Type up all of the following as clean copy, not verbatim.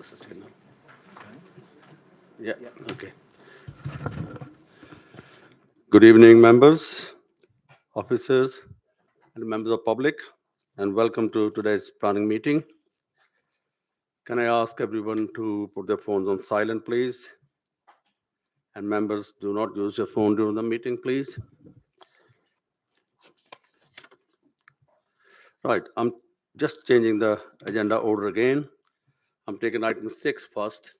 was the signal. Yeah, okay. Good evening, members, officers, and members of public, and welcome to today's planning meeting. Can I ask everyone to put their phones on silent, please? And members, do not use your phone during the meeting, please. Right, I'm just changing the agenda order again. I'm taking item 6 first,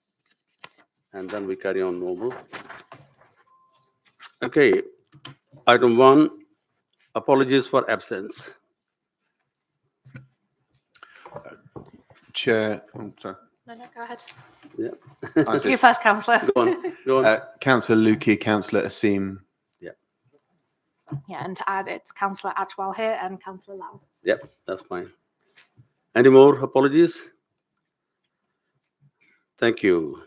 and then we carry on normal. Okay, item 1, apologies for absence. Chair, sorry. No, go ahead. Yeah, You first, Councillor. go on. Councillor Lukey, Councillor Asim. Yeah, and to add, it's Councillor Atwell here and Councillor Lau. Yep, that's fine. Any more apologies? Thank you.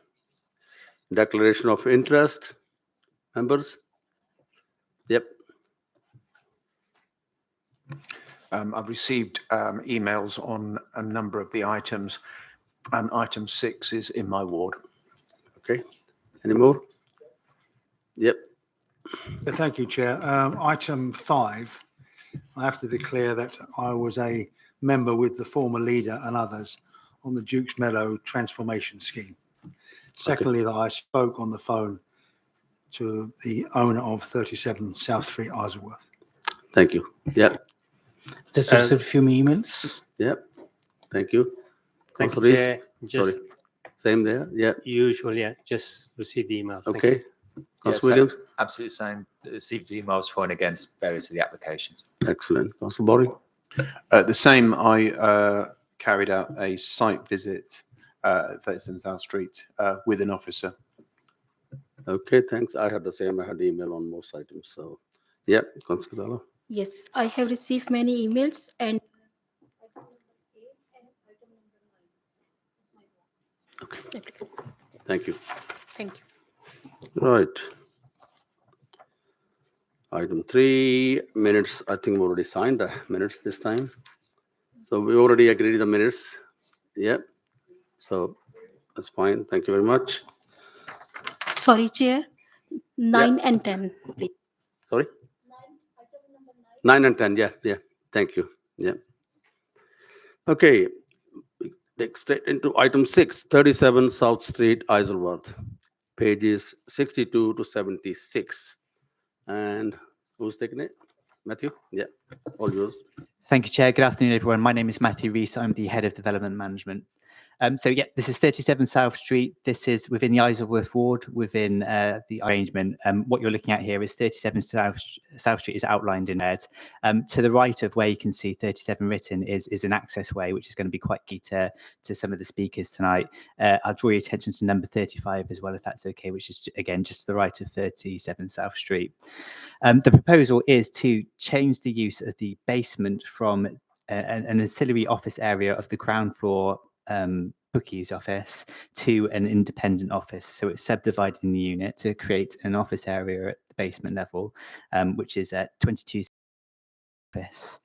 Declaration of interest, members? Yep, I've received emails on a number of the items, and item 6 is in my ward. okay. Any more? Yep, Thank you, Chair. Item 5, I have to declare that I was a member with the former leader and others on the Dukes Meadow transformation scheme. Secondly, that I spoke on the phone to the owner of 37 South Street, Isleworth. thank you. Yep, Just received a few emails. yep, thank you. Thank you, Councillor Rees? Chair. Just Sorry, same there, yeah, usual, yeah, just received the email. Thank you. okay. Councillor Williams? Absolutely same. Received emails for and against various of the applications. Excellent. Councillor Borry? The same, I carried out a site visit at 37 South Street with an officer. Okay, thanks. I had the same. I had email on most items, so, yep, Councillor Zala? Yes, I have received many emails and Okay, thank you. Thank you. Right. Item 3, minutes, I think we already signed the minutes this time. So we already agreed the minutes. Yep. So that's fine. Thank you very much. sorry, Chair, 9 and 10, please. Sorry? 9 and 10, yeah. Thank you. Yeah. Okay. Take straight into item 6, 37 South Street, Isleworth, pages 62 to 76. And who's taking it? Matthew? Yeah, all yours. Thank you, Chair. Good afternoon, everyone. My name is Matthew Rees. I'm the Head of Development Management. So yeah, this is 37 South Street. This is within the Isleworth ward, within the arrangement. What you're looking at here is 37 South Street is outlined in red. To the right of where you can see 37 written is an access way, which is going to be quite key to some of the speakers tonight. I'll draw your attention to number 35 as well, if that's okay, which is, again, just to the right of 37 South Street. The proposal is to change the use of the basement from an ancillary office area of the ground floor bookies office to an independent office. So it's subdividing the unit to create an office area at the basement level, which is at 22 office.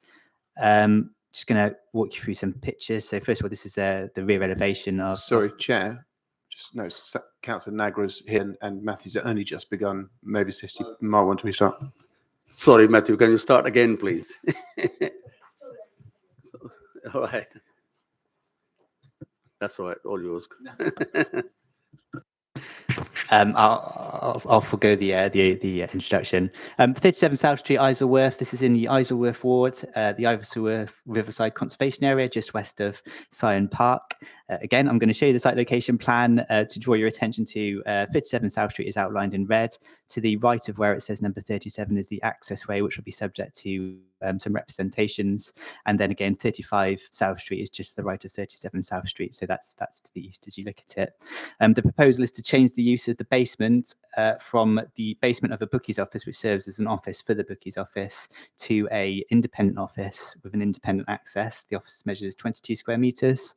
Just going to walk you through some pictures. So first of all, this is the rear elevation of... Sorry, Chair. Just no, Councillor Nagra's here and Matthew's only just begun. Maybe Sister might want to restart. Sorry, Matthew, can you start again, please? All right. That's all right, all yours. I'll forgo the introduction. 37 South Street, Isleworth. This is in the Isleworth ward, the Isleworth Riverside Conservation Area, just west of Syon Park. Again, I'm going to show you the site location plan to draw your attention to 37 South Street is outlined in red. To the right of where it says number 37 is the access way, which will be subject to some representations. And then again, 35 South Street is just to the right of 37 South Street. So that's to the east as you look at it. The proposal is to change the use of the basement from the basement of a bookies office, which serves as an office for the bookies office, to a independent office with an independent access. The office measures 22 square meters.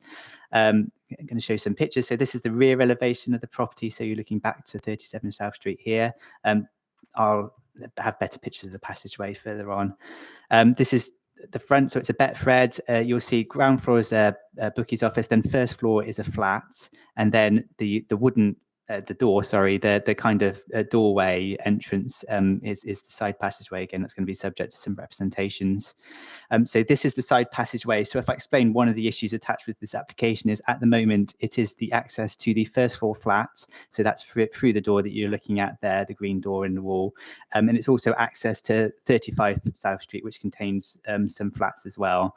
I'm going to show you some pictures. So this is the rear elevation of the property. So you're looking back to 37 South Street here. I'll have better pictures of the passageway further on. This is the front, so it's a Betfred. You'll see ground floor is a bookie's office, then first floor is a flat, and then the wooden the door, sorry, the kind of doorway entrance is the side passageway. Again, that's going to be subject to some representations. So this is the side passageway. So if I explain, one of the issues attached with this application is at the moment, it is the access to the first floor flats. So that's through the door that you're looking at there, the green door in the wall. And it's also access to 35 South Street, which contains some flats as well.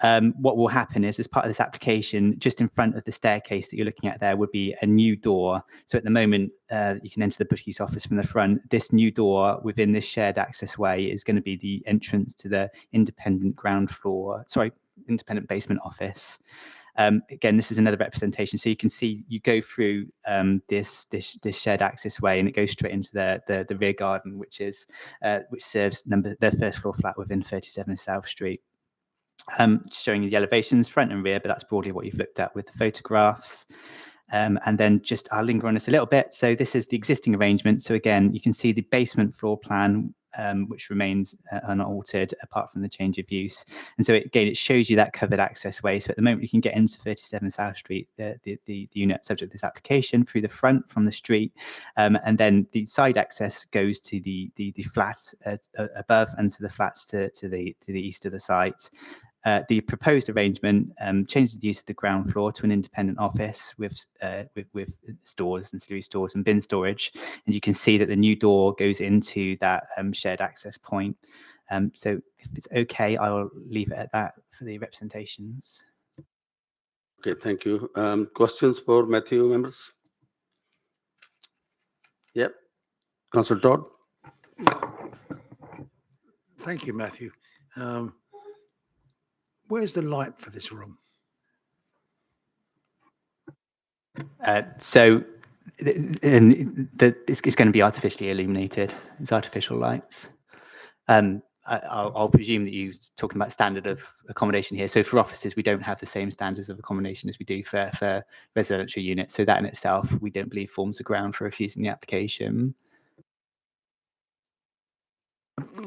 What will happen is, as part of this application, just in front of the staircase that you're looking at there would be a new door. So at the moment, you can enter the bookie's office from the front. This new door within this shared access way is going to be the entrance to the independent independent basement office. Again, this is another representation. So you can see you go through this shared access way, and it goes straight into the rear garden, which serves the first floor flat within 37 South Street. Showing you the elevations front and rear, but that's broadly what you've looked at with the photographs. And then I'll linger on this a little bit. So this is the existing arrangement. So again, you can see the basement floor plan, which remains unaltered apart from the change of use. And so it shows you that covered access way. So at the moment, you can get into 37 South Street, the unit subject to this application, through the front from the street. And then the side access goes to the flats above and to the flats to the east of the site. The proposed arrangement changes the use of the ground floor to an independent office with stores, ancillary stores, and bin storage. And you can see that the new door goes into that shared access point. So if it's okay, I will leave it at that for the representations. Okay, thank you. Questions for Matthew, members? Yep. Councillor Todd? Thank you, Matthew. Where's the light for this room? It's going to be artificially illuminated. It's artificial lights. I'll presume that you're talking about standard of accommodation here. So for offices, we don't have the same standards of accommodation as we do for residential units. So that in itself, we don't believe forms a ground for refusing the application.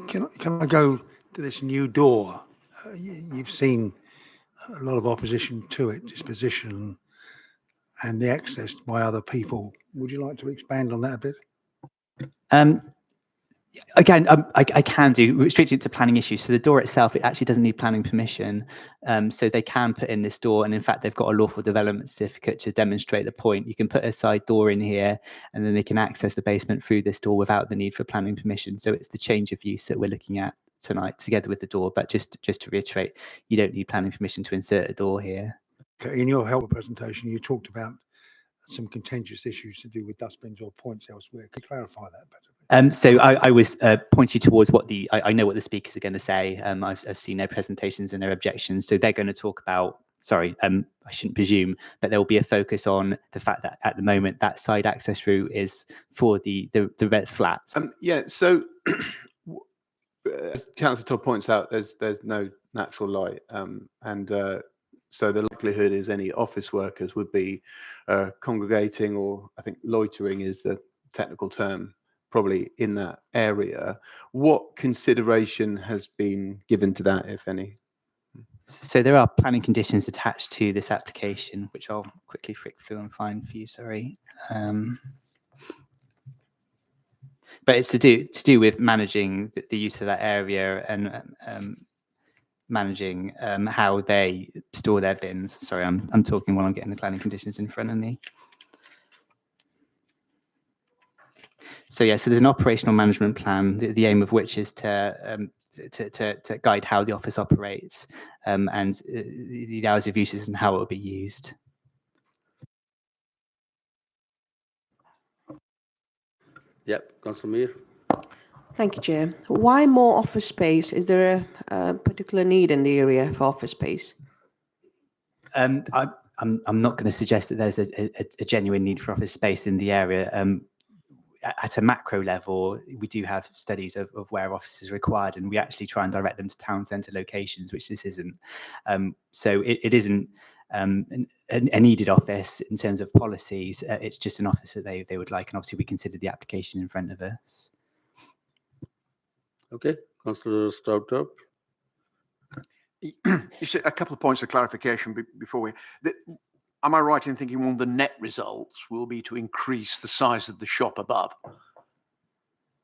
Can I go to this new door? You've seen a lot of opposition to it, disposition and the access by other people. Would you like to expand on that a bit? Again, I can do, restricted to planning issues. So the door itself, it actually doesn't need planning permission. So they can put in this door, and in fact, they've got a lawful development certificate to demonstrate the point. You can put a side door in here, and then they can access the basement through this door without the need for planning permission. So it's the change of use that we're looking at tonight, together with the door. But just to reiterate, you don't need planning permission to insert a door here. Okay, in your help presentation, you talked about some contentious issues to do with dustbins or points elsewhere. Could you clarify that better? So I was pointing towards what I know what the speakers are going to say. I've seen their presentations and their objections. So they're going to talk about, sorry, I shouldn't presume, but there will be a focus on the fact that at the moment that side access route is for the red flats. Yeah, so as Councillor Todd points out, there's no natural light, so the likelihood is any office workers would be congregating, or I think loitering is the technical term, probably in that area. What consideration has been given to that, if any? So there are planning conditions attached to this application, which I'll quickly flick through and find for you, sorry. But it's to do with managing the use of that area and managing how they store their bins. Sorry, I'm talking while I'm getting the planning conditions in front of me. So yeah, so there's an operational management plan, the aim of which is to guide how the office operates and the hours of uses and how it will be used. Yep, Councillor Mir. Thank you, Chair. Why more office space? Is there a particular need in the area for office space? I'm not going to suggest that there's a genuine need for office space in the area. At a macro level, we do have studies of where offices are required, and we actually try and direct them to town centre locations, which this isn't. So it isn't a needed office in terms of policies. It's just an office that they would like, and obviously we consider the application in front of us. Okay, Councillor Stoutop. You see, a couple of points of clarification before am I right in thinking one of the net results will be to increase the size of the shop above?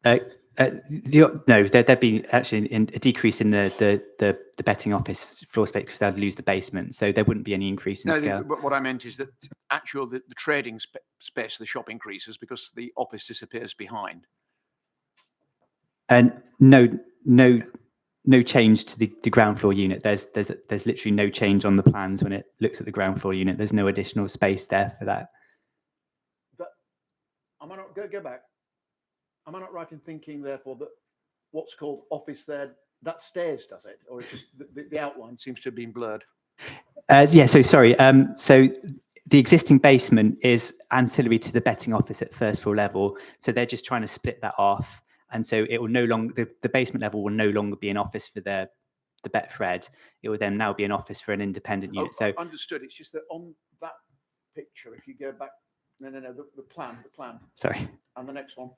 No, there'd be actually a decrease in the betting office floor space because they'd lose the basement. So there wouldn't be any increase in No, scale. but what I meant is that the trading space of the shop increases because the office disappears behind. And no change to the ground floor unit. There's literally no change on the plans when it looks at the ground floor unit. There's no additional space there for that. Am I not go back? Am I not right in thinking, therefore, that what's called office there, that stairs does it, or it's just the outline seems to have been blurred? Yeah. So sorry. So the existing basement is ancillary to the betting office at first floor level. So they're just trying to split that off. And so it will no longer, the basement level will no longer be an office for the Betfred. It will then now be an office for an independent unit. So Understood. It's just that on that picture, if you go back, no, the plan. Sorry. And the next one,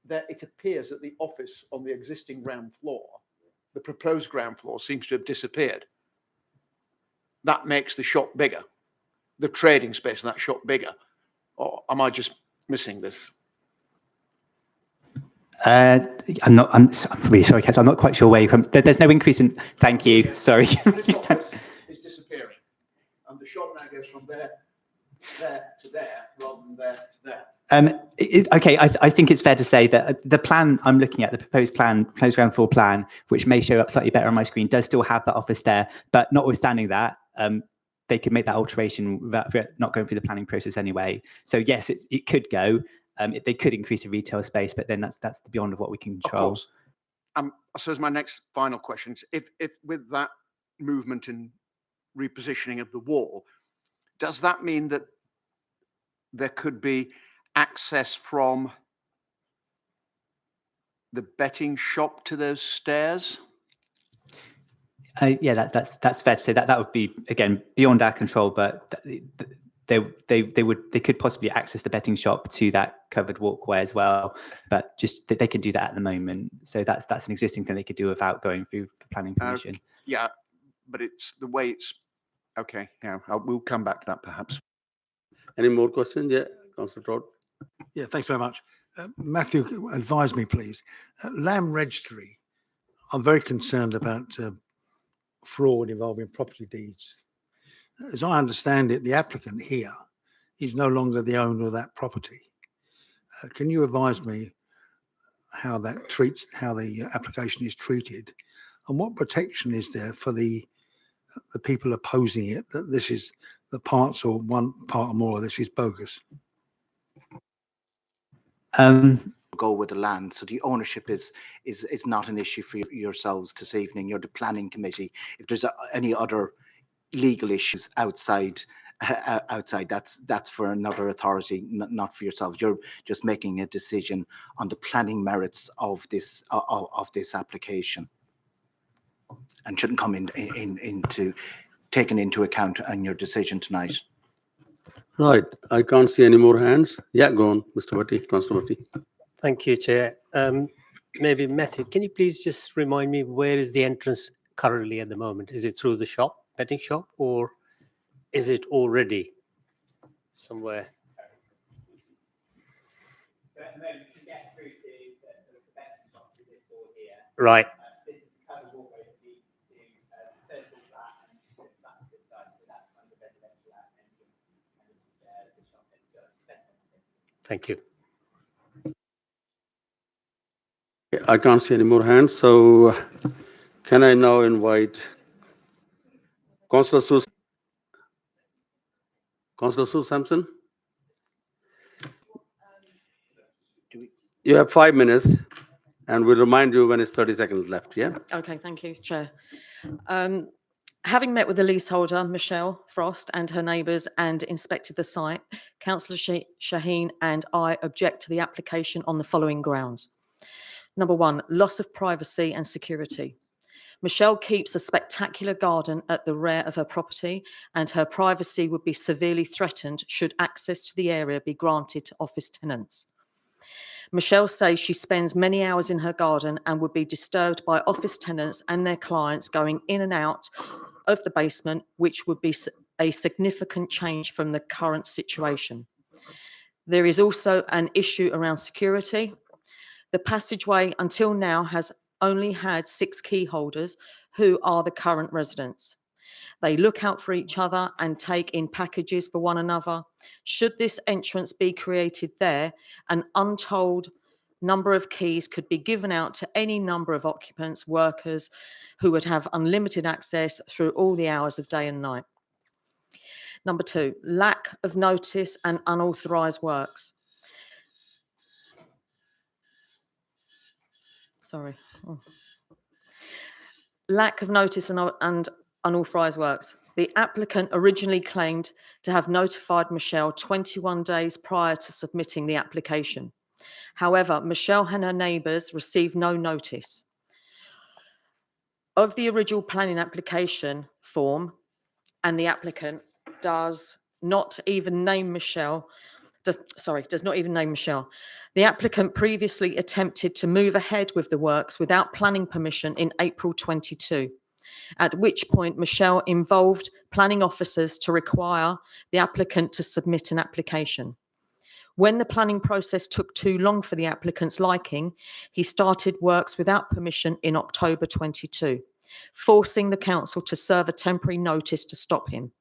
there it appears that the office on the existing ground floor, the proposed ground floor, seems to have disappeared. That makes the shop bigger, the trading space in that shop bigger. Or am I just missing this? I'm really sorry, Kaz. I'm not quite sure where you come. There's no increase in. Thank you. Sorry. This office is disappearing, and the shop now goes from there to there, rather than there to there. Okay, I think it's fair to say that the plan I'm looking at, the proposed ground floor plan, which may show up slightly better on my screen, does still have that office there. But notwithstanding that, they could make that alteration without not going through the planning process anyway. So yes, it could go. They could increase the retail space, but then that's beyond what we can control. Of course. I suppose my next final question is, if with that movement and repositioning of the wall, does that mean that there could be access from the betting shop to those stairs? Yeah, that's fair to say. That would be, again, beyond our control, but they could possibly access the betting shop to that covered walkway as well, but just they can do that at the moment. So that's an existing thing they could do without going through the planning permission. Yeah, but it's the way it's okay. Yeah, we'll come back to that perhaps. Any more questions? Yeah, Councillor Todd. Yeah, thanks very much. Matthew, advise me, please. Land Registry, I'm very concerned about fraud involving property deeds. As I understand it, the applicant here is no longer the owner of that property. Can you advise me how the application is treated, and what protection is there for the people opposing it, that this is the parts or one part or more of this is bogus? Go with the land, so the ownership is not an issue for yourselves this evening. You're the planning committee. If there's any other legal issues outside, that's for another authority, not for yourselves. You're just making a decision on the planning merits of this application, and shouldn't come into taken into account in your decision tonight. Right. I can't see any more hands. Yeah, go on, Mr. Bhatti, Councillor Bhatti. Thank you, Chair. Maybe Matthew, can you please just remind me where is the entrance currently at the moment? Is it through the shop, betting shop, or is it already somewhere? Right. Thank you. I can't see any more hands, so can I now invite Councillor Sue Sampson? You have 5 minutes, and we'll remind you when it's 30 seconds left, yeah? Okay, thank you, Chair. Having met with the leaseholder, Michelle Frost, and her neighbours and inspected the site, Councillor Shaheen and I object to the application on the following grounds. Number one, loss of privacy and security. Michelle keeps a spectacular garden at the rear of her property, and her privacy would be severely threatened should access to the area be granted to office tenants. Michelle says she spends many hours in her garden and would be disturbed by office tenants and their clients going in and out of the basement, which would be a significant change from the current situation. There is also an issue around security. The passageway until now has only had 6 key holders who are the current residents. They look out for each other and take in packages for one another. Should this entrance be created there, an untold number of keys could be given out to any number of occupants, workers who would have unlimited access through all the hours of day and night. Number 2, lack of notice and unauthorised works. Sorry. Oh. Lack of notice and unauthorised works. The applicant originally claimed to have notified Michelle 21 days prior to submitting the application. However, Michelle and her neighbours received no notice. Of the original planning application form, and the applicant does not even name Michelle, does not even name Michelle. The applicant previously attempted to move ahead with the works without planning permission in April 22, at which point Michelle involved planning officers to require the applicant to submit an application. When the planning process took too long for the applicant's liking, he started works without permission in October 22, forcing the council to serve a temporary notice to stop him.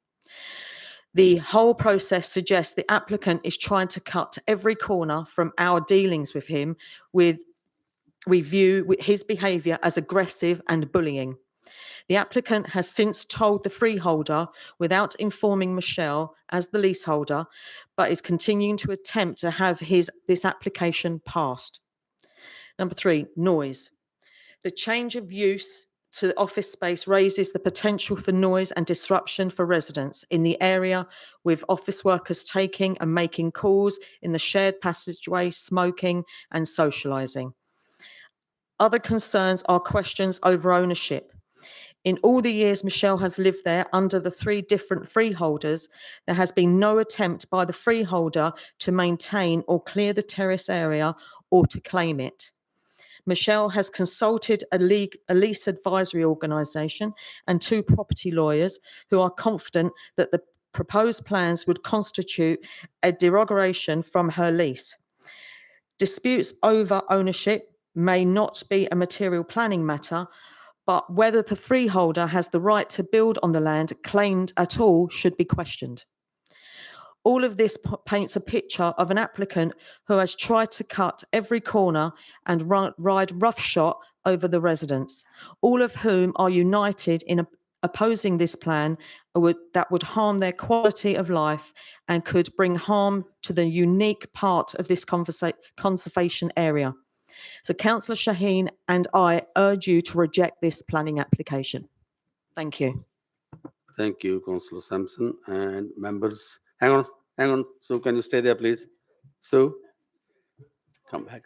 The whole process suggests the applicant is trying to cut every corner from our dealings with him. We view his behaviour as aggressive and bullying. The applicant has since told the freeholder without informing Michelle as the leaseholder, but is continuing to attempt to have this application passed. Number 3, noise. The change of use to the office space raises the potential for noise and disruption for residents in the area, with office workers taking and making calls in the shared passageway, smoking and socialising. Other concerns are questions over ownership. In all the years Michelle has lived there under the 3 different freeholders, there has been no attempt by the freeholder to maintain or clear the terrace area or to claim it. Michelle has consulted a lease advisory organisation and 2 property lawyers who are confident that the proposed plans would constitute a derogation from her lease. Disputes over ownership may not be a material planning matter, but whether the freeholder has the right to build on the land claimed at all should be questioned. All of this paints a picture of an applicant who has tried to cut every corner and ride roughshod over the residents, all of whom are united in opposing this plan that would harm their quality of life and could bring harm to the unique part of this conservation area. So Councillor Shaheen and I urge you to reject this planning application. Thank you. Thank you, Councillor Sampson, and members. Hang on. Sue, can you stay there, please? Sue, come back.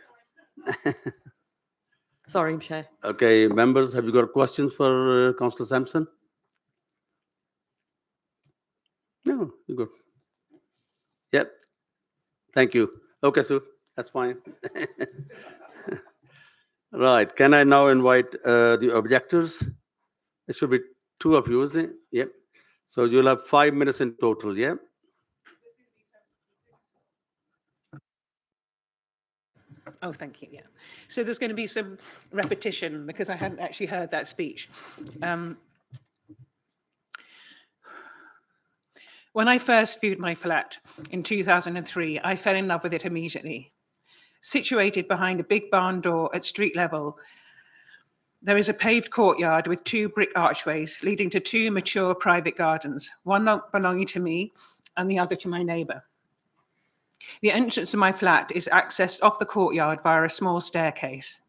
Sorry, Chair. Okay, members, have you got questions for Councillor Sampson? No, you're good. Yep. Thank you. Okay, Sue, that's fine. Right. Can I now invite the objectors? It should be 2 of you, isn't it? Yep. So you'll have 5 minutes in total, yeah? Oh, thank you. Yeah. So there's going to be some repetition because I hadn't actually heard that speech. When I first viewed my flat in 2003, I fell in love with it immediately. Situated behind a big barn door at street level, there is a paved courtyard with 2 brick archways leading to 2 mature private gardens, one belonging to me and the other to my neighbour. The entrance to my flat is accessed off the courtyard via a small staircase.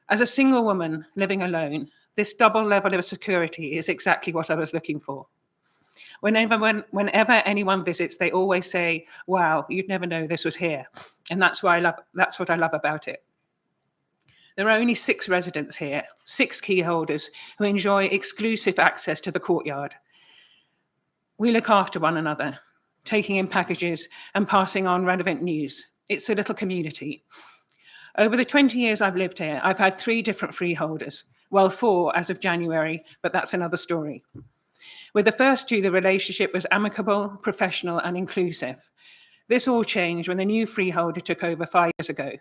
As a single woman living alone, this double level of security is exactly what I was looking for. Whenever anyone visits, they always say, "Wow, you'd never know this was here." And that's what I love about it. There are only 6 residents here, 6 key holders who enjoy exclusive access to the courtyard. We look after one another, taking in packages and passing on relevant news. It's a little community. Over the 20 years I've lived here, I've had 3 different freeholders. Well, 4 as of January, but that's another story. With the first 2, the relationship was amicable, professional, and inclusive. This all changed when the new freeholder took over 5 years ago.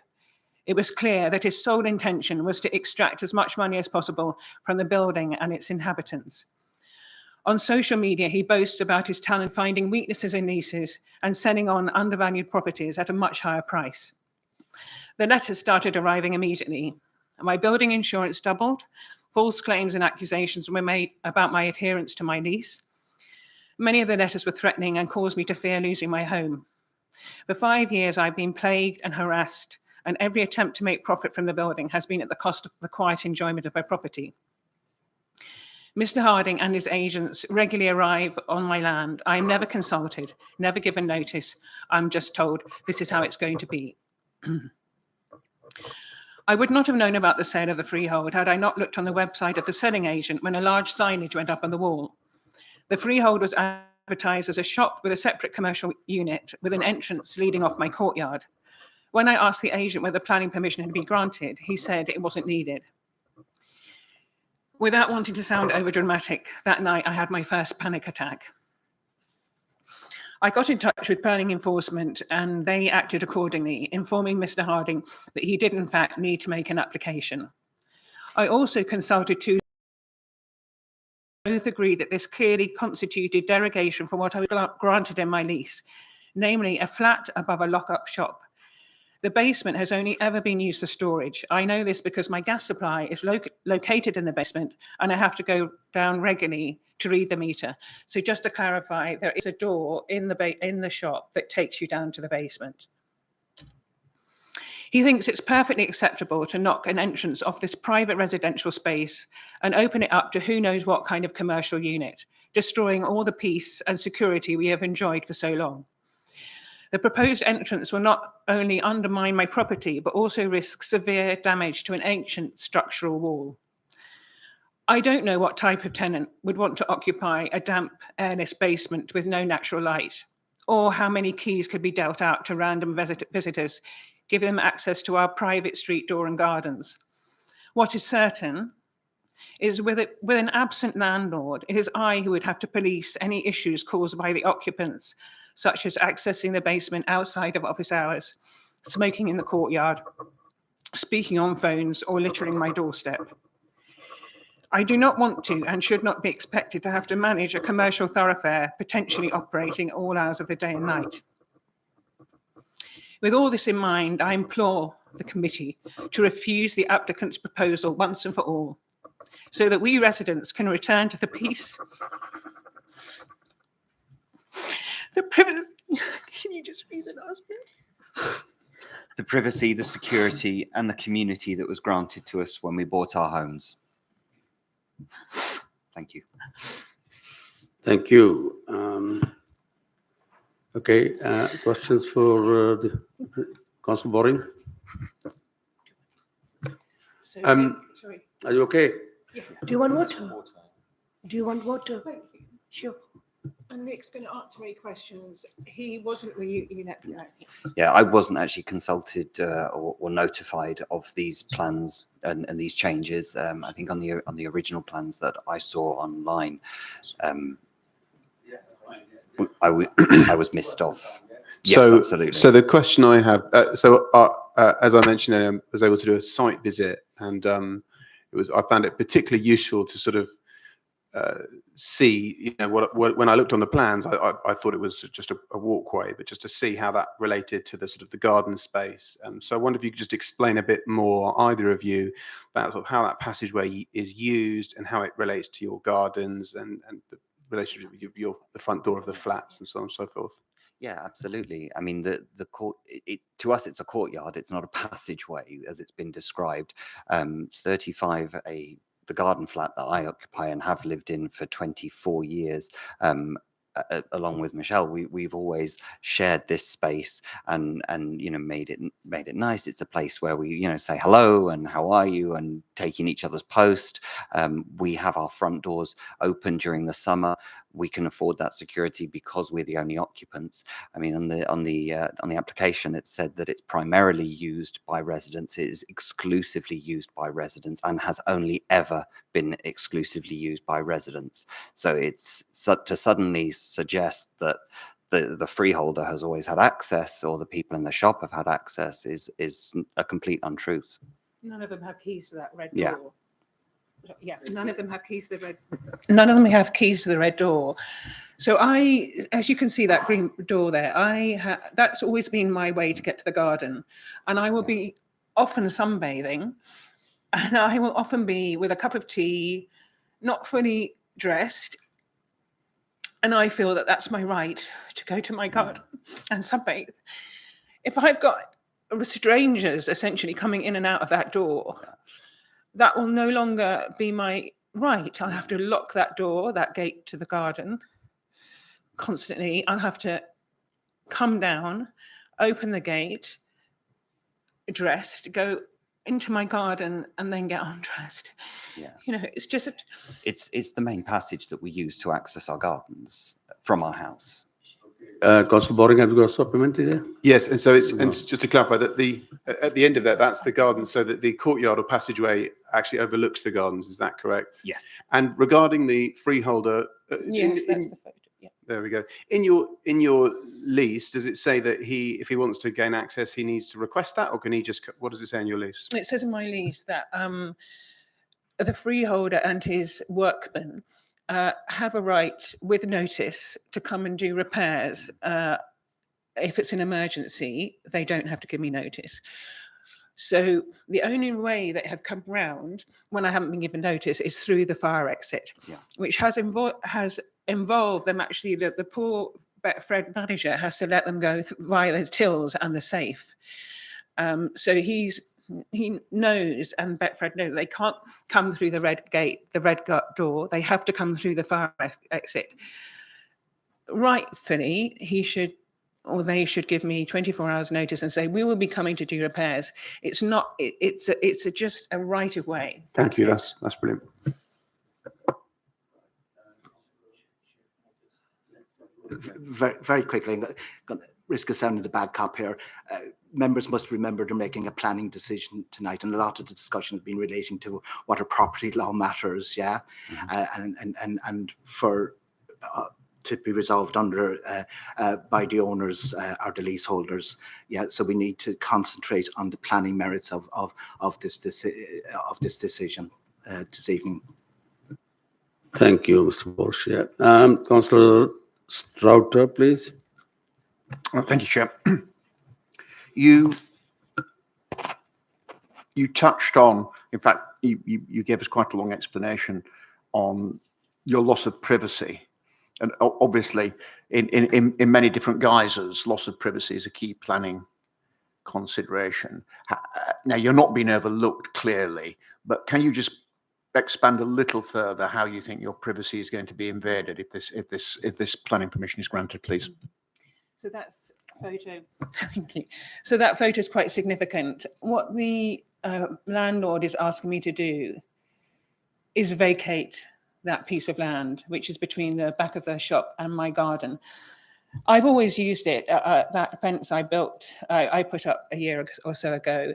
It was clear that his sole intention was to extract as much money as possible from the building and its inhabitants. On social media, he boasts about his talent finding weaknesses in leases and selling on undervalued properties at a much higher price. The letters started arriving immediately. My building insurance doubled. False claims and accusations were made about my adherence to my lease. Many of the letters were threatening and caused me to fear losing my home. For 5 years, I've been plagued and harassed, and every attempt to make profit from the building has been at the cost of the quiet enjoyment of my property. Mr. Harding and his agents regularly arrive on my land. I am never consulted, never given notice. I'm just told this is how it's going to be. I would not have known about the sale of the freehold had I not looked on the website of the selling agent when a large signage went up on the wall. The freehold was advertised as a shop with a separate commercial unit with an entrance leading off my courtyard. When I asked the agent whether planning permission had been granted, he said it wasn't needed. Without wanting to sound overdramatic, that night I had my first panic attack. I got in touch with planning enforcement and they acted accordingly, informing Mr. Harding that he did in fact need to make an application. I also consulted 2. Both agreed that this clearly constituted derogation from what I was granted in my lease, namely a flat above a lock-up shop. The basement has only ever been used for storage. I know this because my gas supply is located in the basement and I have to go down regularly to read the meter. So just to clarify, there is a door in the shop that takes you down to the basement. He thinks it's perfectly acceptable to knock an entrance off this private residential space and open it up to who knows what kind of commercial unit, destroying all the peace and security we have enjoyed for so long. The proposed entrance will not only undermine my property, but also risk severe damage to an ancient structural wall. I don't know what type of tenant would want to occupy a damp, airless basement with no natural light, or how many keys could be dealt out to random visitors, giving them access to our private street door and gardens. What is certain is with an absent landlord, it is I who would have to police any issues caused by the occupants, such as accessing the basement outside of office hours, smoking in the courtyard, speaking on phones, or littering my doorstep. I do not want to and should not be expected to have to manage a commercial thoroughfare potentially operating all hours of the day and night. With all this in mind, I implore the committee to refuse the applicant's proposal once and for all, so that we residents can return to the peace, the privacy. Can you just read the last bit? The privacy, the security, and the community that was granted to us when we bought our homes. Thank you. Thank you. Okay, questions for the Councillor Boring? Sorry. Are you okay? Yeah. Do you want water? Do you want water? Sure. And Nick's going to answer any questions. He wasn't with you let me know. Yeah, I wasn't actually consulted or notified of these plans and these changes. I think on the original plans that I saw online, I was missed off. Yes, So, absolutely. so the question I have, as I mentioned, I was able to do a site visit, and I found it particularly useful to sort of see, when I looked on the plans, I thought it was just a walkway, but just to see how that related to the sort of the garden space. So I wonder if you could just explain a bit more, either of you, about sort of how that passageway is used and how it relates to your gardens and the relationship with the front door of the flats and so on and so forth. Yeah, absolutely. I mean, the court, to us, it's a courtyard. It's not a passageway as it's been described. 35, the garden flat that I occupy and have lived in for 24 years, along with Michelle, we've always shared this space and made it nice. It's a place where we say hello and how are you and taking each other's post. We have our front doors open during the summer. we can afford that security because we're the only occupants. I mean, on the application, it said that it's primarily used by residents, it is exclusively used by residents, and has only ever been exclusively used by residents. So it's to suddenly suggest that the freeholder has always had access, or the people in the shop have had access, is a complete untruth. None of them have keys to that red Yeah. door. Yeah, none of them have keys to the red. None of them have keys to the red door. So as you can see that green door there, that's always been my way to get to the garden, and I will be often sunbathing, and I will often be with a cup of tea, not fully dressed, and I feel that that's my right to go to my garden and sunbathe. If I've got strangers essentially coming in and out of that door, that will no longer be my right. I'll have to lock that door, that gate to the garden constantly. I'll have to come down, open the gate, dressed, go into my garden, and then get undressed. Yeah. You know, it's just It's the main passage that we use to access our gardens from our house. Councillor Boring, have you got a supplementary there? Yes, and so it's and just to clarify that at the end of that, that's the garden, so that the courtyard or passageway actually overlooks the gardens. Is that correct? Yeah. And regarding the freeholder, yes, that's the photo. Yeah. there we go. In your lease, does it say that if he wants to gain access, he needs to request that, or can he just? What does it say in your lease? It says in my lease that the freeholder and his workmen have a right with notice to come and do repairs. If it's an emergency, they don't have to give me notice. So the only way they have come round when I haven't been given notice is through the fire exit, which has involved them actually, the poor Betfred manager has to let them go via the tills and the safe. So he knows, and Betfred knows, they can't come through the red gate, the red door. They have to come through the fire exit. Rightfully, he should, or they should give me 24 hours notice and say, we will be coming to do repairs. It's not, it's just a right of way. Thank you. That's brilliant. Very quickly, I'm going to risk of sounding the bad cop here. Members must remember they're making a planning decision tonight, and a lot of the discussion has been relating to what are property law matters, yeah, and for to be resolved under by the owners or the leaseholders, yeah. So we need to concentrate on the planning merits of this decision this evening. Thank you, Mr. Borsch. Yeah. Councillor Strouter, please. Thank you, Chair. You touched on, in fact, you gave us quite a long explanation on your loss of privacy. And obviously, in many different guises, loss of privacy is a key planning consideration. Now, you're not being overlooked clearly, but can you just expand a little further how you think your privacy is going to be invaded if this planning permission is granted, please? So that's photo. Thank you. So that photo is quite significant. What the landlord is asking me to do is vacate that piece of land, which is between the back of the shop and my garden. I've always used it. That fence I built, I put up a year or so ago,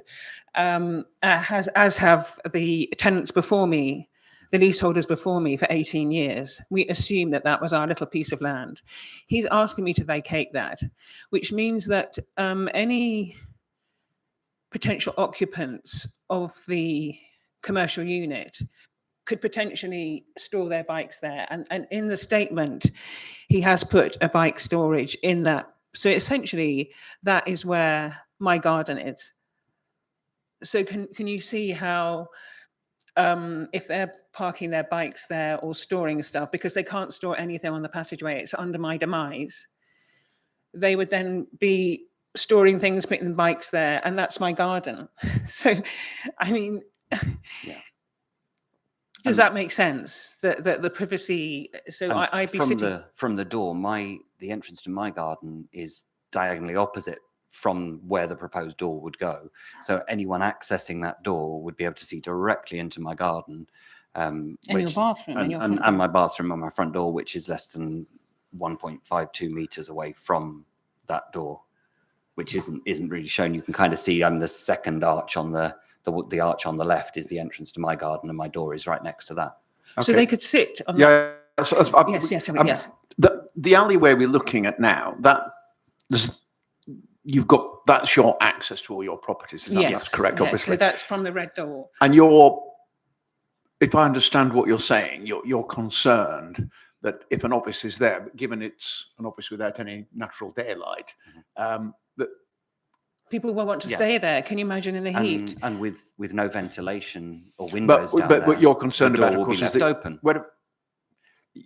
as have the tenants before me, the leaseholders before me for 18 years. We assumed that was our little piece of land. He's asking me to vacate that, which means that any potential occupants of the commercial unit could potentially store their bikes there. And in the statement, he has put a bike storage in that. So essentially, that is where my garden is. So can you see how, if they're parking their bikes there or storing stuff, because they can't store anything on the passageway, it's under my demise, they would then be storing things, putting the bikes there, and that's my garden. So, I mean, does that make sense? The privacy. So I'd be sitting from the door. The entrance to my garden is diagonally opposite from where the proposed door would go. So anyone accessing that door would be able to see directly into my garden. And your bathroom and your front and door. my bathroom and my front door, which is less than 1.52 meters away from that door, which isn't really shown. You can kind of see I'm the second arch on the arch on the left is the entrance to my garden, and my door is right next to that. So they could sit on Yeah. yes. The alleyway we're looking at now, you've got that's your access to all your properties. Is that, that's correct, yes. obviously. So that's from the red door. And if I understand what you're saying, you're concerned that if an office is there, given it's an office without any natural daylight, that people will want to stay there. Can you imagine in the heat? And with no ventilation or windows down but there, you're concerned the door about, of will be course, is left that open.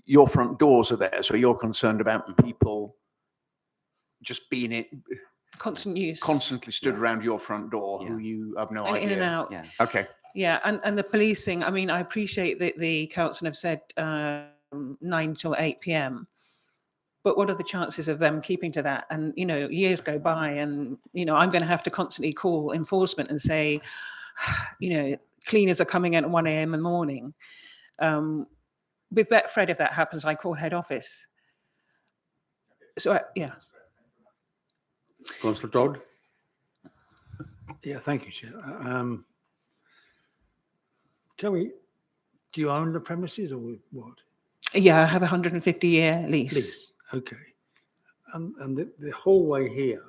your front doors are there, so you're concerned about people just being constantly stood around your front door who you have no idea. In and out. Yeah. Okay. Yeah, and the policing, I mean, I appreciate that the council have said 9 till 8 p.m. But what are the chances of them keeping to that? And, years go by and, I'm going to have to constantly call enforcement and say, cleaners are coming in at 1 a.m. in the morning. With Betfred, if that happens, I call head office. So, yeah. Councillor Todd? Yeah, thank you, Chair. Tell me, do you own the premises or what? Yeah, I have a 150-year lease. Okay. And the hallway here,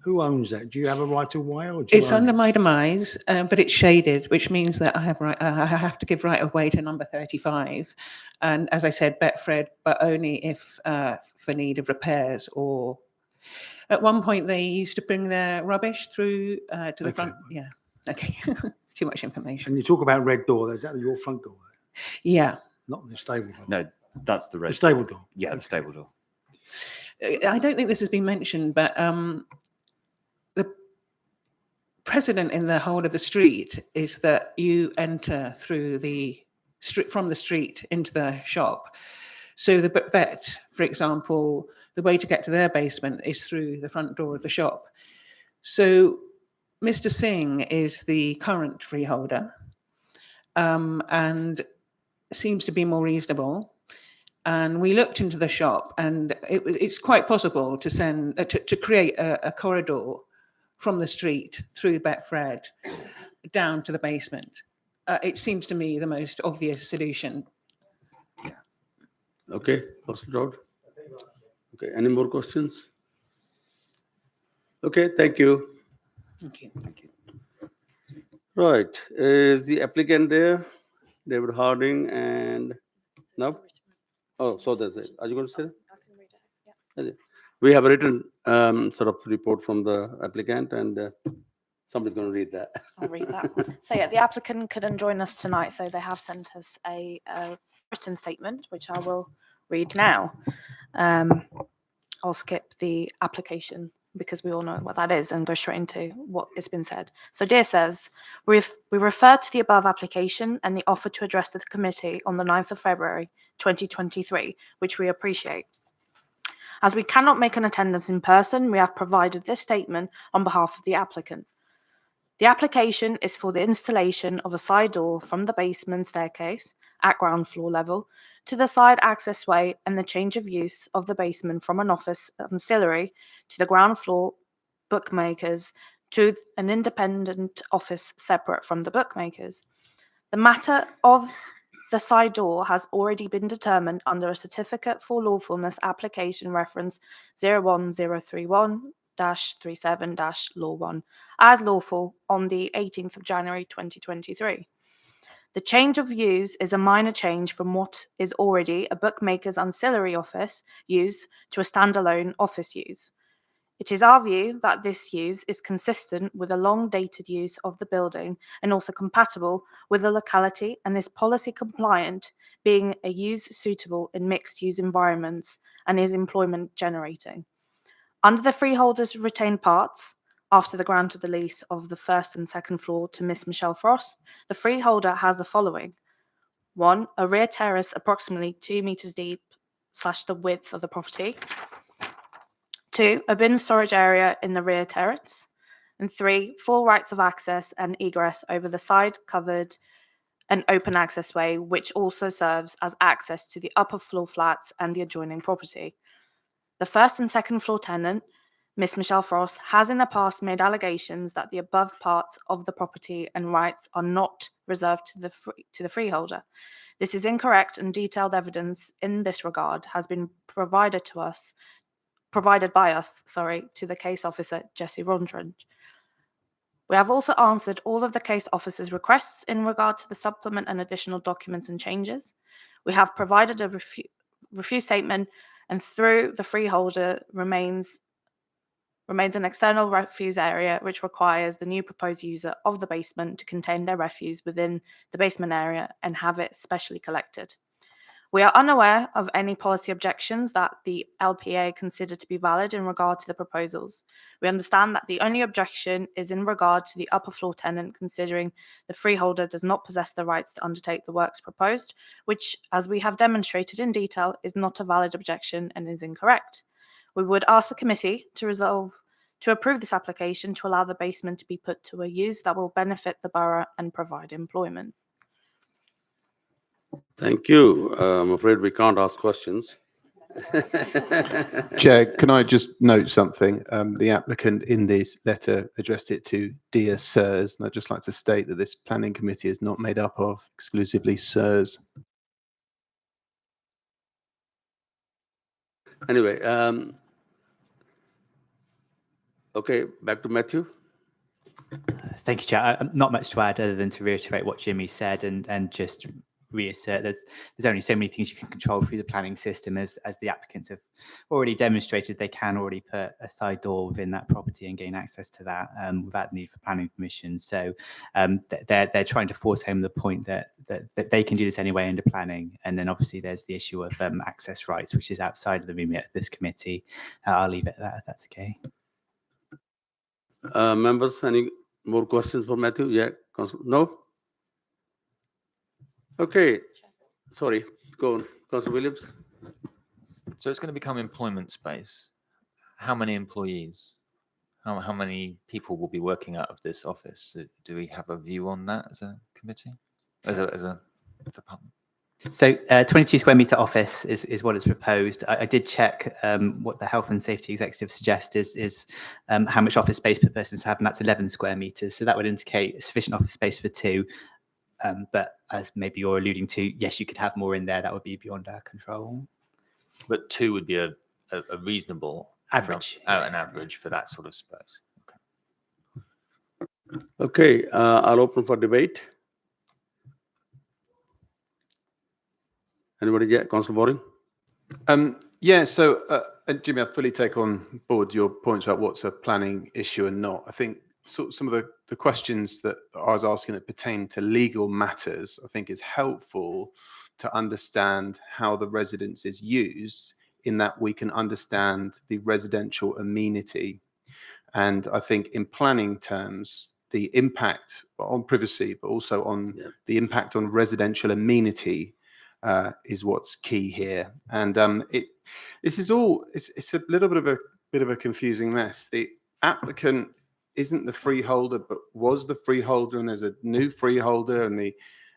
who owns that? Do you have a right of way or do you It's own under it? my demise, but it's shaded, which means that I have to give right of way to number 35. And as I said, Betfred, but only if for need of repairs or. At one point, they used to bring their rubbish through to the front. Yeah. Okay. It's too much information. And you talk about red door, is that your front door? Yeah. Not the stable door? No, that's the red. The stable door? Yeah, the stable door. I don't think this has been mentioned, but the precedent in the whole of the street is that you enter through the street from the street into the shop. So the vet, for example, the way to get to their basement is through the front door of the shop. So Mr. Singh is the current freeholder and seems to be more reasonable. And we looked into the shop, and it's quite possible to send to create a corridor from the street through Betfred down to the basement. It seems to me the most obvious solution. Okay, Councillor Todd? Okay, any more questions? Okay, thank you. Thank you. Thank you. Right, is the applicant there? David Harding and, no? Oh, so that's it. Are you going to say? Okay. We have a written sort of report from the applicant and somebody's going to read that. I'll read that. So yeah, the applicant couldn't join us tonight, so they have sent us a written statement, which I will read now. I'll skip the application because we all know what that is and go straight into what has been said. So dear says, we refer to the above application and the offer to address the committee on the 9th of February 2023, which we appreciate. As we cannot make an attendance in person, we have provided this statement on behalf of the applicant. The application is for the installation of a side door from the basement staircase at ground floor level to the side accessway and the change of use of the basement from an office ancillary to the ground floor bookmakers to an independent office separate from the bookmakers. The matter of the side door has already been determined under a certificate for lawfulness application reference 01031-37-Law 1 as lawful on the 18th of January 2023. The change of use is a minor change from what is already a bookmaker's ancillary office use to a standalone office use. It is our view that this use is consistent with a long-dated use of the building and also compatible with the locality and is policy compliant, being a use suitable in mixed-use environments and is employment generating. Under the freeholder's retained parts, after the grant of the lease of the first and second floor to Miss Michelle Frost, the freeholder has the following. 1. A rear terrace approximately 2 meters deep / the width of the property. 2. A bin storage area in the rear terrace. And 3. Full rights of access and egress over the side covered an open access way, which also serves as access to the upper floor flats and the adjoining property. The first and second floor tenant, Miss Michelle Frost, has in the past made allegations that the above parts of the property and rights are not reserved to the freeholder. This is incorrect, and detailed evidence in this regard has been provided by us, to the case officer, Jesse Rondridge. We have also answered all of the case officer's requests in regard to the supplement and additional documents and changes. We have provided a review statement, and through the freeholder remains an external refuse area which requires the new proposed user of the basement to contain their refuse within the basement area and have it specially collected. We are unaware of any policy objections that the LPA consider to be valid in regard to the proposals. We understand that the only objection is in regard to the upper floor tenant, considering the freeholder does not possess the rights to undertake the works proposed, which, as we have demonstrated in detail, is not a valid objection and is incorrect. We would ask the committee to approve this application to allow the basement to be put to a use that will benefit the borough and provide employment. Thank you. I'm afraid we can't ask questions. Chair, can I just note something? The applicant in this letter addressed it to Dear Sirs, and I'd just like to state that this planning committee is not made up of exclusively sirs. Anyway, okay, back to Matthew. Thank you, Chair. Not much to add other than to reiterate what Jimmy said and just reassert there's only so many things you can control through the planning system, as the applicants have already demonstrated. They can already put a side door within that property and gain access to that without the need for planning permission. So they're trying to force home the point that they can do this anyway under planning. And then obviously there's the issue of access rights, which is outside of the remit of this committee. I'll leave it at that if that's okay. Members, any more questions for Matthew? Yeah, no? Okay, sorry, go on, Councillor Williams. So it's going to become employment space. How many employees? How many people will be working out of this office? Do we have a view on that as a committee, as a department? So 22 square metre office is what is proposed. I did check what the health and safety executive suggests is how much office space per person to have, and that's 11 square metres. So that would indicate sufficient office space for two. But as maybe you're alluding to, yes, you could have more in there. That would be beyond our control. But two would be a reasonable average, an average for that sort of space. Okay, I'll open for debate. Anybody? Yeah, Councillor Boring. Yeah, so Jimmy, I fully take on board your points about what's a planning issue and not. I think some of the questions that I was asking that pertain to legal matters, I think is helpful to understand how the residence is used, in that we can understand the residential amenity. And I think in planning terms, the impact on privacy, but also on the impact on residential amenity is what's key here. And this is all, it's a little bit of a confusing mess. The applicant isn't the freeholder, but was the freeholder, and there's a new freeholder, and the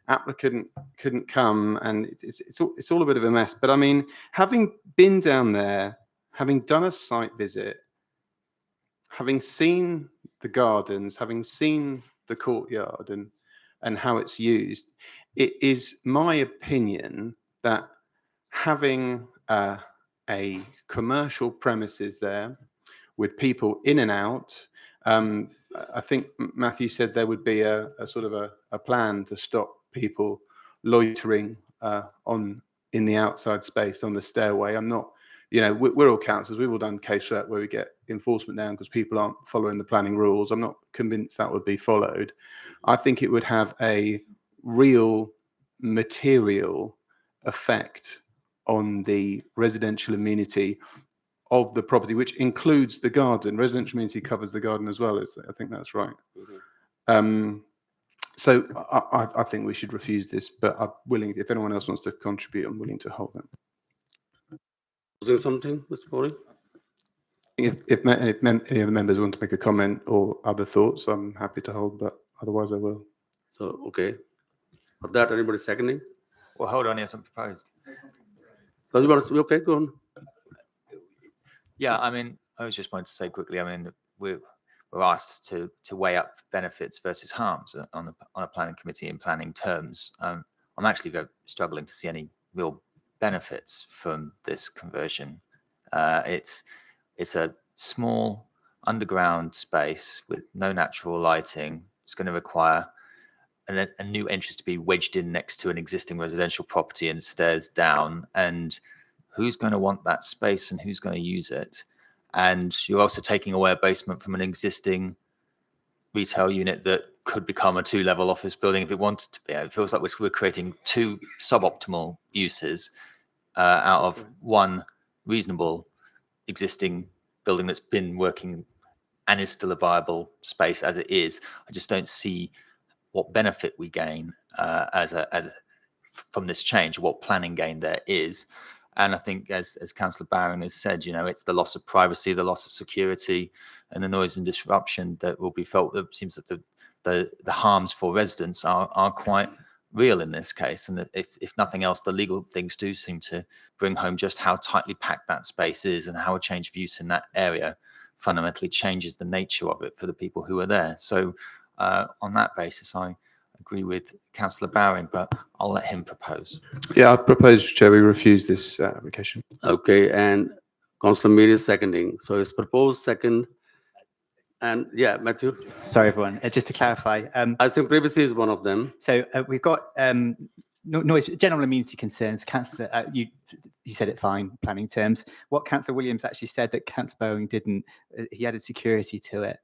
applicant couldn't come, and it's all a bit of a mess. But I mean, having been down there, having done a site visit, having seen the gardens, having seen the courtyard and how it's used, it is my opinion that having a commercial premises there with people in and out, I think Matthew said there would be a sort of a plan to stop people loitering in the outside space on the stairway. I'm not, we're all councillors. We've all done case work where we get enforcement down because people aren't following the planning rules. I'm not convinced that would be followed. I think it would have a real material effect on the residential amenity of the property, which includes the garden. Residential amenity covers the garden as well. I think that's right. So I think we should refuse this, but I'm willing, if anyone else wants to contribute, I'm willing to hold it. Was there something, Mr. Boring? If any of the members want to make a comment or other thoughts, I'm happy to hold, but otherwise I will. So, okay. For that, anybody seconding? Well, hold on, yes, I'm proposed. So you want to, okay, go on. Yeah, I mean, I was just wanting to say quickly, I mean, we're asked to weigh up benefits versus harms on a planning committee in planning terms. I'm actually struggling to see any real benefits from this conversion. It's a small underground space with no natural lighting. It's going to require a new entrance to be wedged in next to an existing residential property and stairs down. And who's going to want that space and who's going to use it? And you're also taking away a basement from an existing retail unit that could become a 2-level office building if it wanted to be. It feels like we're creating 2 suboptimal uses out of one reasonable existing building that's been working and is still a viable space as it is. I just don't see what benefit we gain from this change, what planning gain there is. And I think, as Councillor Barron has said, it's the loss of privacy, the loss of security, and the noise and disruption that will be felt. It seems that the harms for residents are quite real in this case. And that if nothing else, the legal things do seem to bring home just how tightly packed that space is and how a change of use in that area fundamentally changes the nature of it for the people who are there. So on that basis, I agree with Councillor Barron, but I'll let him propose. Yeah, I propose, Chair, we refuse this application. Okay, and Councillor Meary is seconding. So it's proposed second. And yeah, Matthew? Sorry, everyone. Just to clarify. I think privacy is one of them. So we've got noise, general amenity concerns. Councillor, you said it fine, planning terms. What Councillor Williams actually said that Councillor Bowen didn't, he added security to it.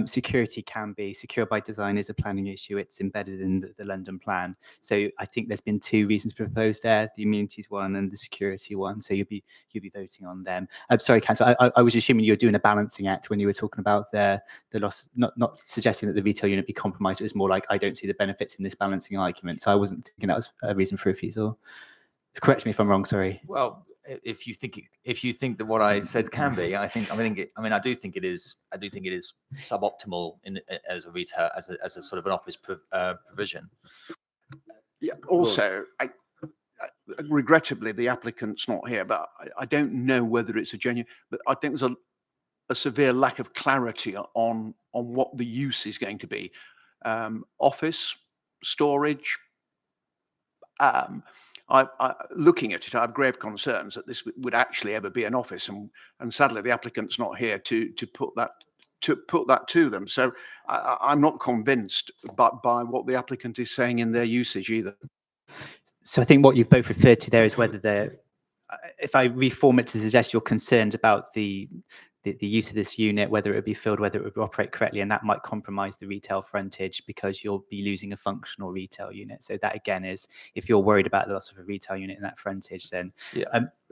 Security can be secure by design is a planning issue. It's embedded in the London plan. So I think there's been 2 reasons proposed there: the amenities one and the security one. So you'll be voting on them. I'm sorry, Councillor. I was assuming you were doing a balancing act when you were talking about the loss, not suggesting that the retail unit be compromised. It was more like I don't see the benefits in this balancing argument. So I wasn't thinking that was a reason for refusal. Correct me if I'm wrong. Sorry. Well, if you think that what I said can be, I do think it is suboptimal as a retail, as a sort of an office provision. Yeah. Also, regrettably, the applicant's not here, but I don't know whether it's a genuine. But I think there's a severe lack of clarity on what the use is going to be. Office, storage. Looking at it, I have grave concerns that this would actually ever be an office, and sadly, the applicant's not here to put that to them. So I'm not convinced by what the applicant is saying in their usage either. So I think what you've both referred to there is whether if I reform it to suggest you're concerned about the use of this unit, whether it would be filled, whether it would operate correctly, and that might compromise the retail frontage because you'll be losing a functional retail unit. So that again is, if you're worried about the loss of a retail unit in that frontage, then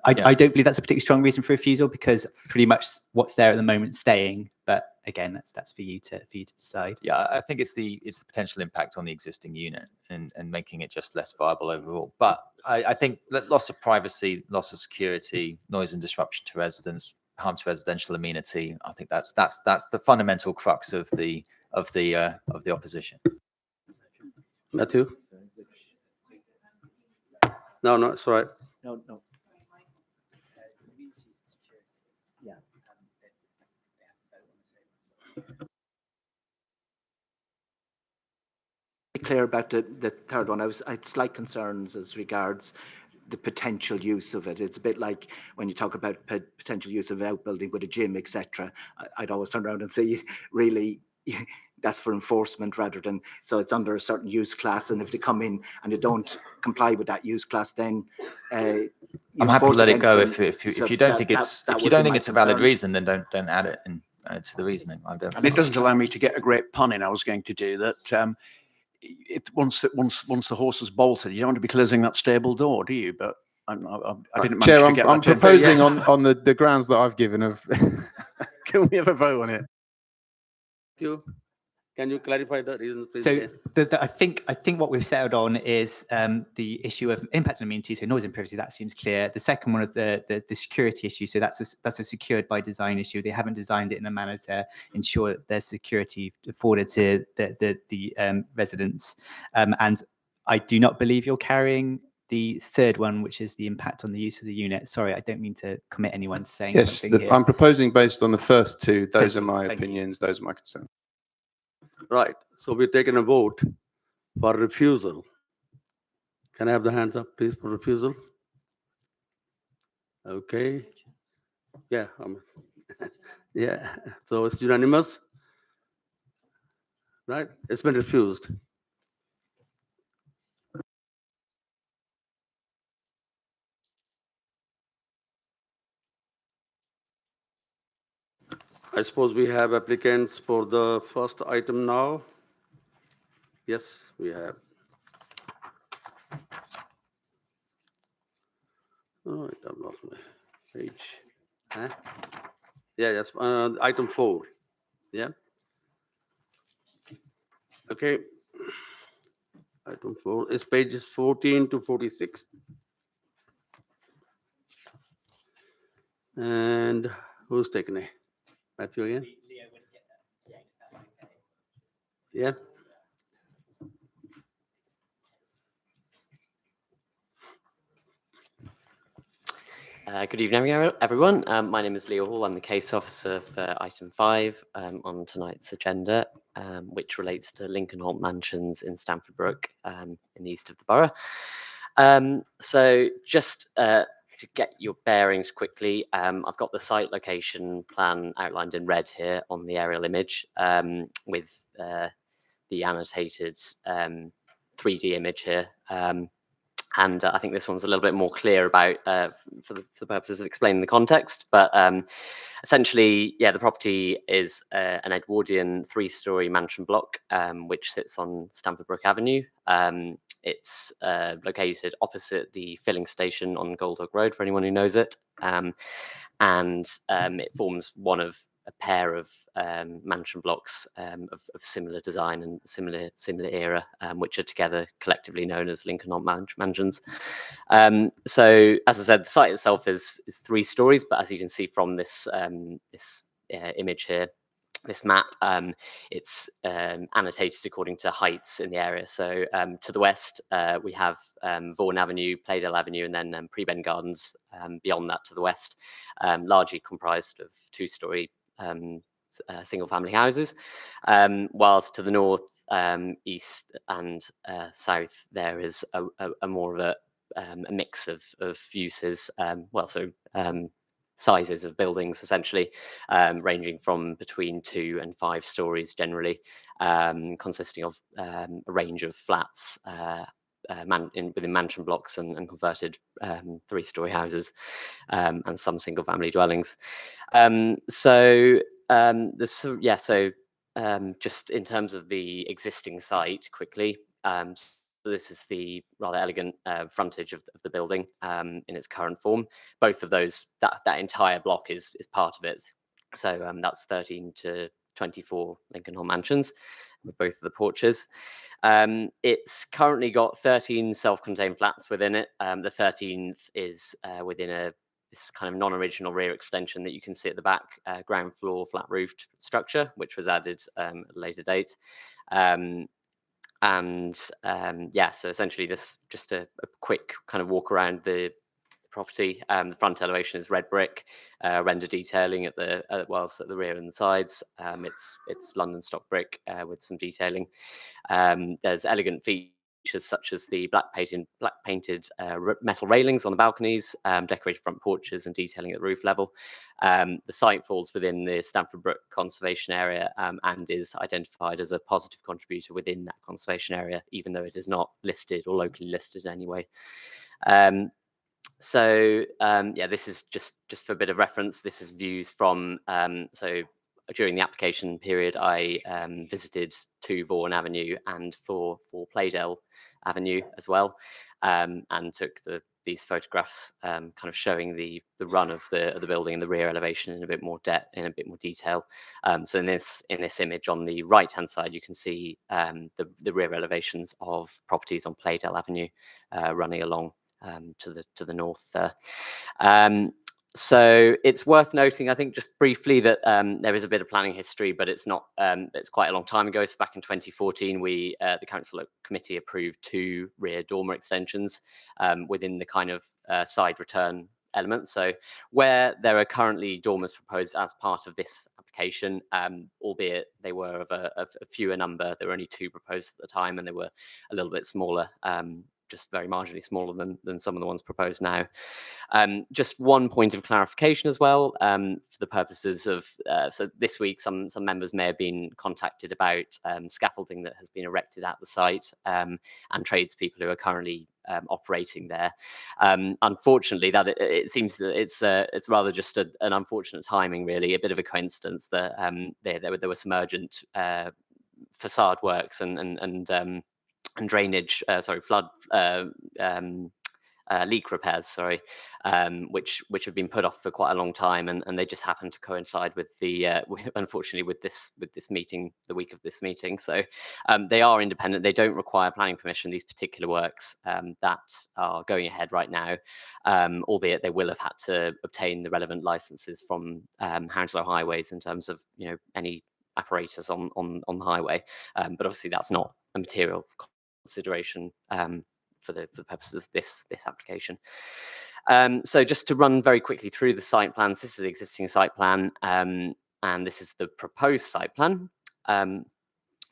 I don't believe that's a particularly strong reason for refusal, because pretty much what's there at the moment is staying. But again, that's for you to decide. Yeah, I think it's the potential impact on the existing unit and making it just less viable overall. But I think that loss of privacy, loss of security, noise and disruption to residents, harm to residential amenity, I think that's the fundamental crux of the opposition. Matthew? No, it's all right. No. Clear about the third one. I had slight concerns as regards the potential use of it. It's a bit like when you talk about potential use of an outbuilding with a gym, etc. I'd always turn around and say, really, that's for enforcement rather than, so it's under a certain use class, and if they come in and they don't comply with that use class, then I'm happy to let it go if you don't think it's a valid reason, then don't add it in to the reasoning. And it doesn't allow me to get a great pun in. I was going to do that. Once the horse is bolted, you don't want to be closing that stable door, do you? But I didn't manage to get that. I'm proposing on the grounds that I've given of. Can we have a vote on it? Can you clarify the reasons, please? So I think what we've settled on is the issue of impact on amenities, so noise and privacy. That seems clear. The second one of the security issue. So that's a secured by design issue. They haven't designed it in a manner to ensure that there's security afforded to the residents. And I do not believe you're carrying the third one, which is the impact on the use of the unit. Sorry, I don't mean to commit anyone to saying Yes, something here. I'm proposing based on the first two. Those First are two, my thank you. opinions. Those are my concerns. Right, so we've taken a vote for refusal. Can I have the hands up, please, for refusal? Okay. Yeah, yeah, so it's unanimous? Right, it's been refused. I suppose we have applicants for the first item now? Yes, we have. Oh, I've lost my page. Huh? Yeah, that's item 4. Yeah. Okay. Item 4 is pages 14 to 46. And who's taking it? Matthew again? Yeah. Good evening, everyone. My name is Leo Hall. I'm the case officer for item 5 on tonight's agenda, which relates to Lincoln Holt Mansions in Stamford Brook in the east of the borough. So just to get your bearings quickly, I've got the site location plan outlined in red here on the aerial image with the annotated 3D image here. And I think this one's a little bit more clear about for the purposes of explaining the context. But essentially, yeah, the property is an Edwardian 3-story mansion block, which sits on Stamford Brook Avenue. It's located opposite the filling station on Goldhog Road, for anyone who knows it. And it forms one of a pair of mansion blocks of similar design and similar era, which are together collectively known as Lincoln Holt Mansions. So, as I said, the site itself is 3 stories, but as you can see from this image here, this map, it's annotated according to heights in the area. So to the west, we have Vaughan Avenue, Playdale Avenue, and then Prebend Gardens beyond that to the west, largely comprised of 2-story single-family houses. Whilst to the north, east, and south, there is a more of a mix of uses. Sizes of buildings, essentially, ranging from between 2 and 5 stories generally, consisting of a range of flats within mansion blocks and converted 3-story houses, and some single-family dwellings. Just in terms of the existing site, quickly. So this is the rather elegant frontage of the building in its current form. Both of those, that entire block is part of it. So that's 13 to 24 Lincoln Holt Mansions with both of the porches. It's currently got 13 self-contained flats within it. The 13th is within this kind of non-original rear extension that you can see at the back, ground floor flat roofed structure, which was added at a later date. So essentially this just a quick kind of walk around the property. The front elevation is red brick, render detailing at the rear and the sides. It's London stock brick with some detailing. There's elegant features such as the black painted metal railings on the balconies, decorated front porches, and detailing at the roof level. The site falls within the Stamford Brook Conservation Area and is identified as a positive contributor within that conservation area, even though it is not listed or locally listed in any way. This is just for a bit of reference. This is views from during the application period, I visited 2 Vaughan Avenue and 4 Playdale Avenue as well, and took these photographs, kind of showing the run of the building and the rear elevation in a bit more depth, in a bit more detail. So in this image on the right hand side, you can see the rear elevations of properties on Playdale Avenue running along to the north there. So it's worth noting, I think, just briefly that there is a bit of planning history, but it's not. It's quite a long time ago. So back in 2014, the council committee approved 2 rear dormer extensions within the kind of side return element. So where there are currently dormers proposed as part of this application, albeit they were of a fewer number, there were only 2 proposed at the time, and they were a little bit smaller. Just very marginally smaller than some of the ones proposed now. Just one point of clarification as well, for the purposes of, so this week some members may have been contacted about scaffolding that has been erected at the site and tradespeople who are currently operating there. Unfortunately, that it seems that it's rather just an unfortunate timing, really, a bit of a coincidence that there were some urgent facade works and drainage, flood leak repairs, which have been put off for quite a long time, and they just happen to coincide with unfortunately with this meeting, the week of this meeting. So they are independent. They don't require planning permission, these particular works that are going ahead right now, albeit they will have had to obtain the relevant licenses from Hounslow Highways in terms of any apparatus on the highway. But obviously that's not a material consideration for the purposes of this application. So just to run very quickly through the site plans, this is the existing site plan, and this is the proposed site plan.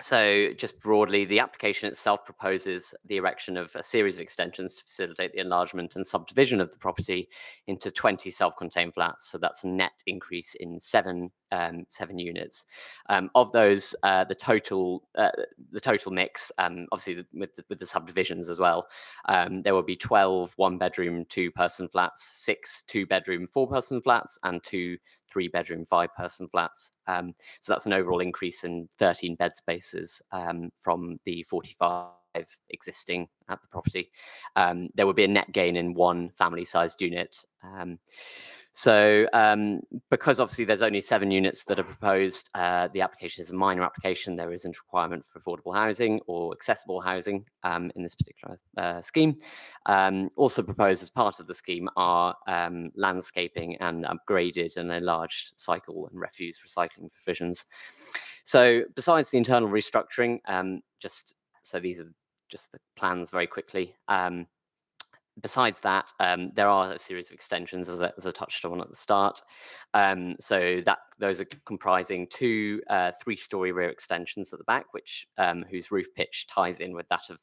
So just broadly, the application itself proposes the erection of a series of extensions to facilitate the enlargement and subdivision of the property into 20 self-contained flats. So that's a net increase in 7 units. Of those, the total mix, obviously with the subdivisions as well, there will be 12 1-bedroom, 2-person flats, 6 2-bedroom, 4-person flats, and 2 3-bedroom, 5-person flats. So that's an overall increase in 13 bed spaces from the 45 existing at the property. There will be a net gain in 1 family-sized unit. So because obviously there's only 7 units that are proposed, the application is a minor application. There isn't a requirement for affordable housing or accessible housing in this particular scheme. Also proposed as part of the scheme are landscaping and upgraded and enlarged cycle and refuse recycling provisions. So besides the internal restructuring, so these are just the plans very quickly. Besides that, there are a series of extensions, as I touched on at the start. So those are comprising 2 3-story rear extensions at the back, whose roof pitch ties in with that of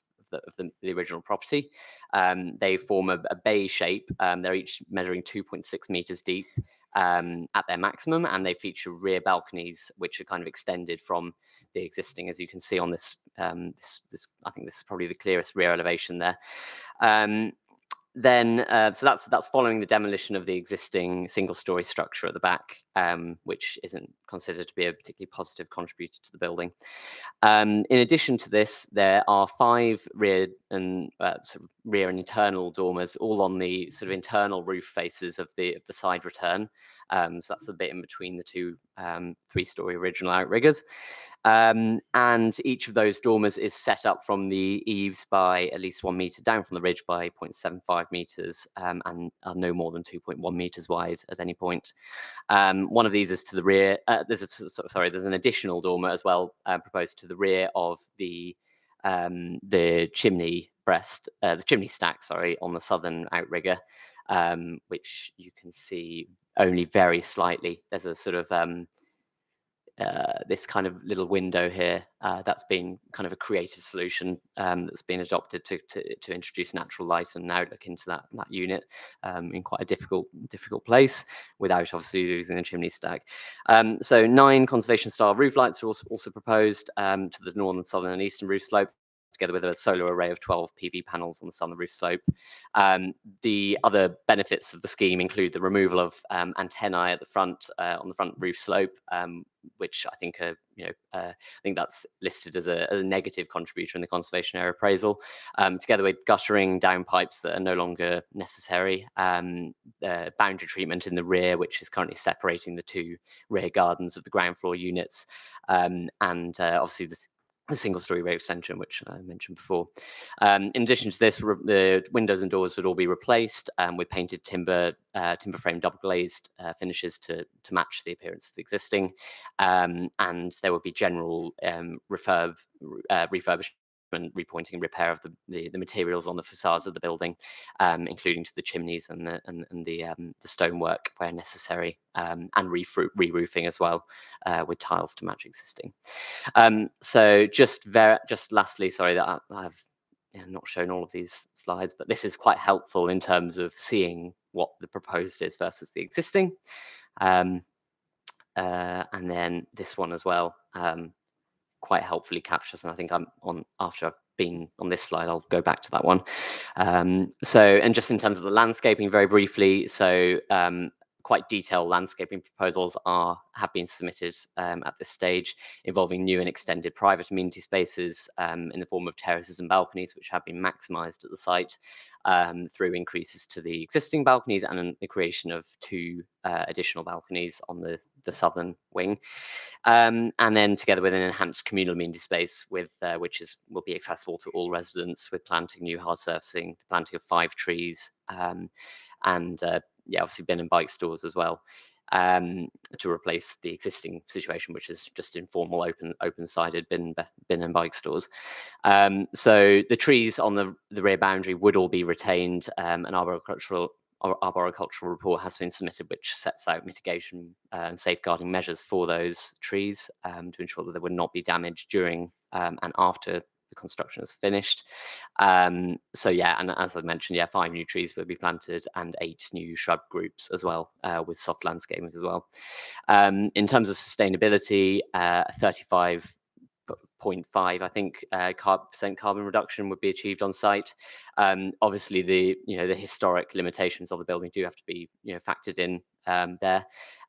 the original property. They form a bay shape. They're each measuring 2.6 meters deep at their maximum, and they feature rear balconies, which are kind of extended from the existing, as you can see on this. I think this is probably the clearest rear elevation there. So that's following the demolition of the existing single-story structure at the back, which isn't considered to be a particularly positive contributor to the building. In addition to this, there are 5 rear and internal dormers, all on the sort of internal roof faces of the side return. So that's a bit in between the 2 3-story original outriggers. And each of those dormers is set up from the eaves by at least 1 meter down from the ridge by 0.75 meters and are no more than 2.1 meters wide at any point. One of these is to the rear. There's an additional dormer as well proposed to the rear of the chimney stack, on the southern outrigger, which you can see only very slightly. There's a sort of this kind of little window here that's been kind of a creative solution that's been adopted to introduce natural light and outlook into that unit in quite a difficult place without obviously losing the chimney stack. So 9 conservation style roof lights are also proposed to the northern, southern and eastern roof slope, together with a solar array of 12 PV panels on the southern roof slope. The other benefits of the scheme include the removal of antennae at the front, on the front roof slope, which I think I think that's listed as a negative contributor in the conservation area appraisal, together with guttering downpipes that are no longer necessary, boundary treatment in the rear, which is currently separating the 2 rear gardens of the ground floor units, and obviously the single-story rear extension, which I mentioned before. In addition to this, the windows and doors would all be replaced with painted timber frame double glazed finishes to match the appearance of the existing, and there would be general refurbishment, repointing and repair of the materials on the facades of the building, including to the chimneys and the stonework where necessary, and re-roofing as well, with tiles to match existing. So just lastly, sorry that I've not shown all of these slides, but this is quite helpful in terms of seeing what the proposed is versus the existing. And then this one as well, quite helpfully captures, and I think after I've been on this slide, I'll go back to that one. And just in terms of the landscaping, very briefly, so quite detailed landscaping proposals have been submitted at this stage, involving new and extended private amenity spaces in the form of terraces and balconies, which have been maximised at the site through increases to the existing balconies and the creation of 2 additional balconies on the southern wing, and then together with an enhanced communal amenity space which will be accessible to all residents, with planting new hard surfacing, the planting of 5 trees, and obviously bin and bike stores as well, to replace the existing situation, which is just informal open-sided bin and bike stores. So the trees on the rear boundary would all be retained. An arboricultural report has been submitted, which sets out mitigation and safeguarding measures for those trees to ensure that they would not be damaged during and after the construction is finished. So yeah, and as I mentioned, 5 new trees will be planted and 8 new shrub groups as well, with soft landscaping as well. In terms of sustainability, 35.5, I think, % carbon reduction would be achieved on site. Obviously, the historic limitations of the building do have to be factored in there.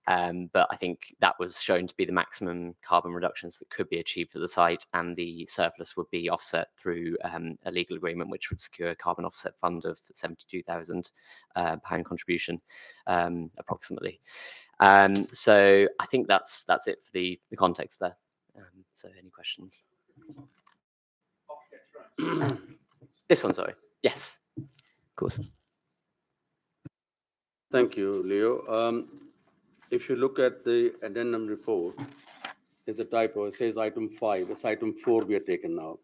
But I think that was shown to be the maximum carbon reductions that could be achieved for the site, and the surplus would be offset through a legal agreement which would secure a carbon offset fund of £72,000 contribution, approximately. So I think that's it for the context there. So any questions? This one, sorry. Yes, of course. Thank you, Leo. If you look at the addendum report, there's a typo. It says item 5. It's item 4 we are taking now.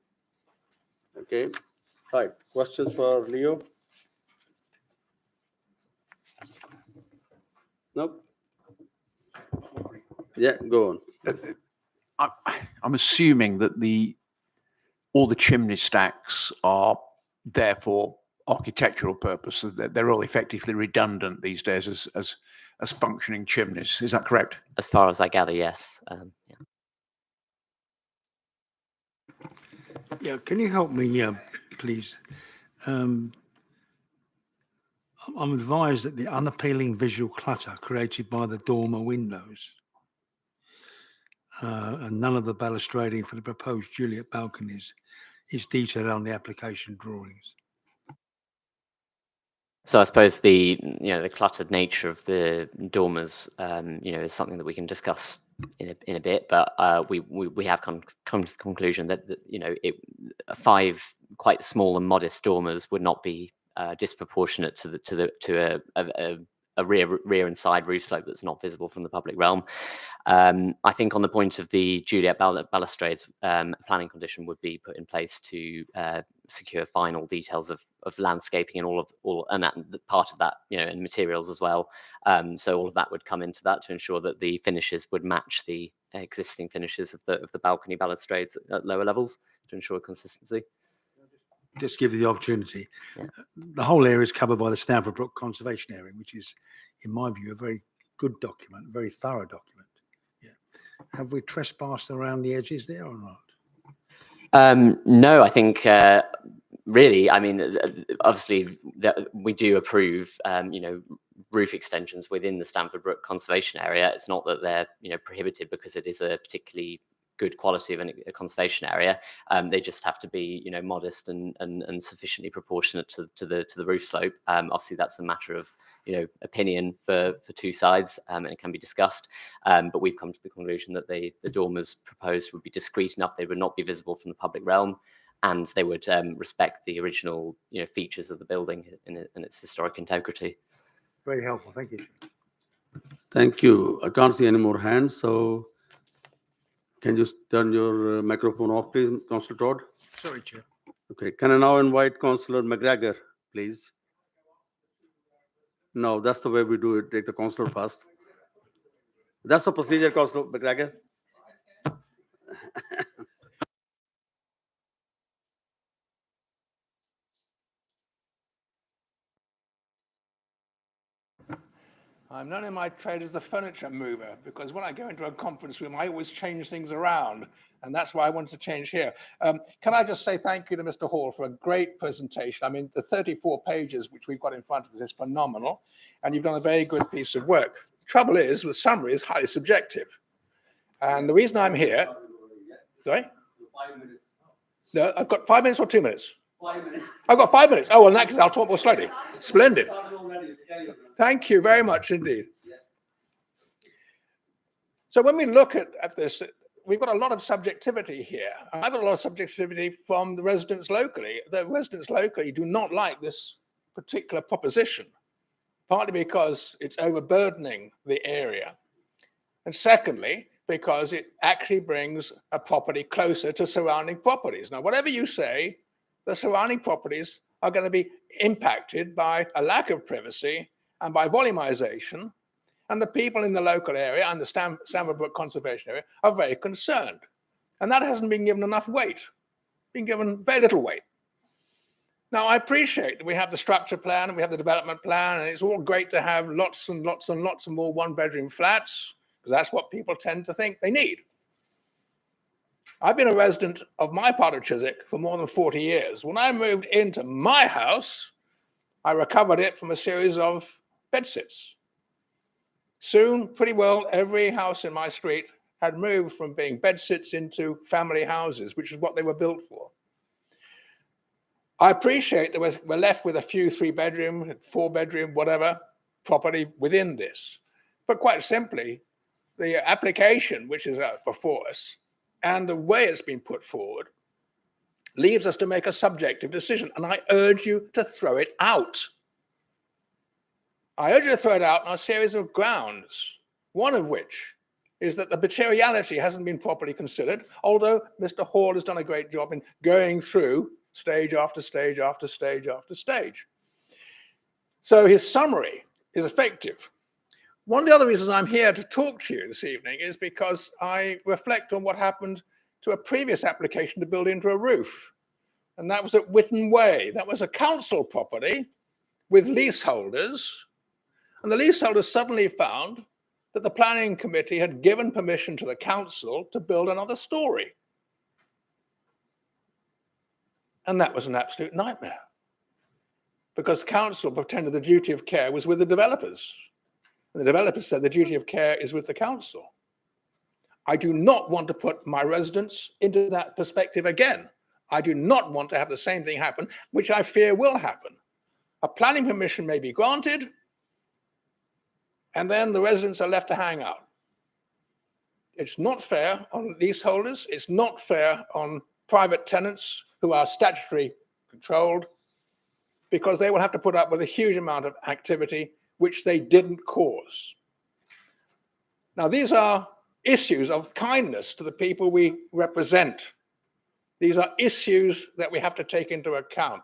Okay. Right. Questions for Leo? Nope. Yeah, go on. I'm assuming that all the chimney stacks are there for architectural purposes. They're all effectively redundant these days as functioning chimneys. Is that correct? As far as I gather, yes. Yeah, can you help me, please? I'm advised that the unappealing visual clutter created by the dormer windows and none of the balustrading for the proposed Juliet balconies is detailed on the application drawings. So I suppose the cluttered nature of the dormers, is something that we can discuss in a bit. But we have come to the conclusion that 5 quite small and modest dormers would not be disproportionate to a rear and side roof slope that's not visible from the public realm. I think on the point of the Juliet balustrades, planning condition would be put in place to secure final details of landscaping and all and that part of that, and materials as well. So all of that would come into that to ensure that the finishes would match the existing finishes of the balcony balustrades at lower levels to ensure consistency. Just give you the opportunity. Yeah. The whole area is covered by the Stamford Brook Conservation Area, which is, in my view, a very good document, a very thorough document. Yeah. Have we trespassed around the edges there or not? No, I think really, I mean, obviously we do approve, roof extensions within the Stamford Brook Conservation Area. It's not that they're, prohibited because it is a particularly good quality of a conservation area. They just have to be, modest and sufficiently proportionate to the roof slope. Obviously, that's a matter of opinion for two sides, and it can be discussed. But we've come to the conclusion that the dormers proposed would be discreet enough; they would not be visible from the public realm, and they would respect the original features of the building in its historic integrity. Very helpful. Thank you. Thank you. I can't see any more hands, so can you turn your microphone off, please, Councillor Todd? Sorry, Chair. Okay. Can I now invite Councillor McGregor, please? No, that's the way we do it. Take the councillor first. That's the procedure, Councillor McGregor. I'm known in my trade as a furniture mover, because when I go into a conference room, I always change things around. And that's why I wanted to change here. Can I just say thank you to Mr. Hall for a great presentation. I mean, the 34 pages which we've got in front of us is phenomenal. And you've done a very good piece of work. The trouble is, with summary, is highly subjective. And the reason I'm here, sorry? No, I've got 5 minutes or 2 minutes? 5 minutes. I've got 5 minutes. Oh, well, in that case, I'll talk more slowly. Splendid. Thank you very much indeed. So when we look at this, we've got a lot of subjectivity here. I've got a lot of subjectivity from the residents locally. The residents locally do not like this particular proposition, partly because it's overburdening the area. And secondly, because it actually brings a property closer to surrounding properties. Now, whatever you say, the surrounding properties are going to be impacted by a lack of privacy and by volumization. And the people in the local area and the Stamford Brook Conservation Area are very concerned. And that hasn't been given enough weight, been given very little weight. Now, I appreciate that we have the structure plan and we have the development plan, and it's all great to have lots and lots and lots of more one-bedroom flats, because that's what people tend to think they need. I've been a resident of my part of Chiswick for more than 40 years. When I moved into my house, I recovered it from a series of bedsits. Soon, pretty well every house in my street had moved from being bedsits into family houses, which is what they were built for. I appreciate that we're left with a few 3-bedroom, 4-bedroom, whatever property within this. But quite simply, the application which is out before us and the way it's been put forward leaves us to make a subjective decision. And I urge you to throw it out. I urge you to throw it out on a series of grounds, one of which is that the materiality hasn't been properly considered, although Mr. Hall has done a great job in going through stage after stage after stage after stage. So his summary is effective. One of the other reasons I'm here to talk to you this evening is because I reflect on what happened to a previous application to build into a roof. And that was at Witten Way. That was a council property with leaseholders. And the leaseholders suddenly found that the planning committee had given permission to the council to build another story. And that was an absolute nightmare, because council pretended the duty of care was with the developers. And the developers said the duty of care is with the council. I do not want to put my residents into that perspective again. I do not want to have the same thing happen, which I fear will happen. A planning permission may be granted, and then the residents are left to hang out. It's not fair on leaseholders. It's not fair on private tenants who are statutory controlled, because they will have to put up with a huge amount of activity which they didn't cause. Now, these are issues of kindness to the people we represent. These are issues that we have to take into account.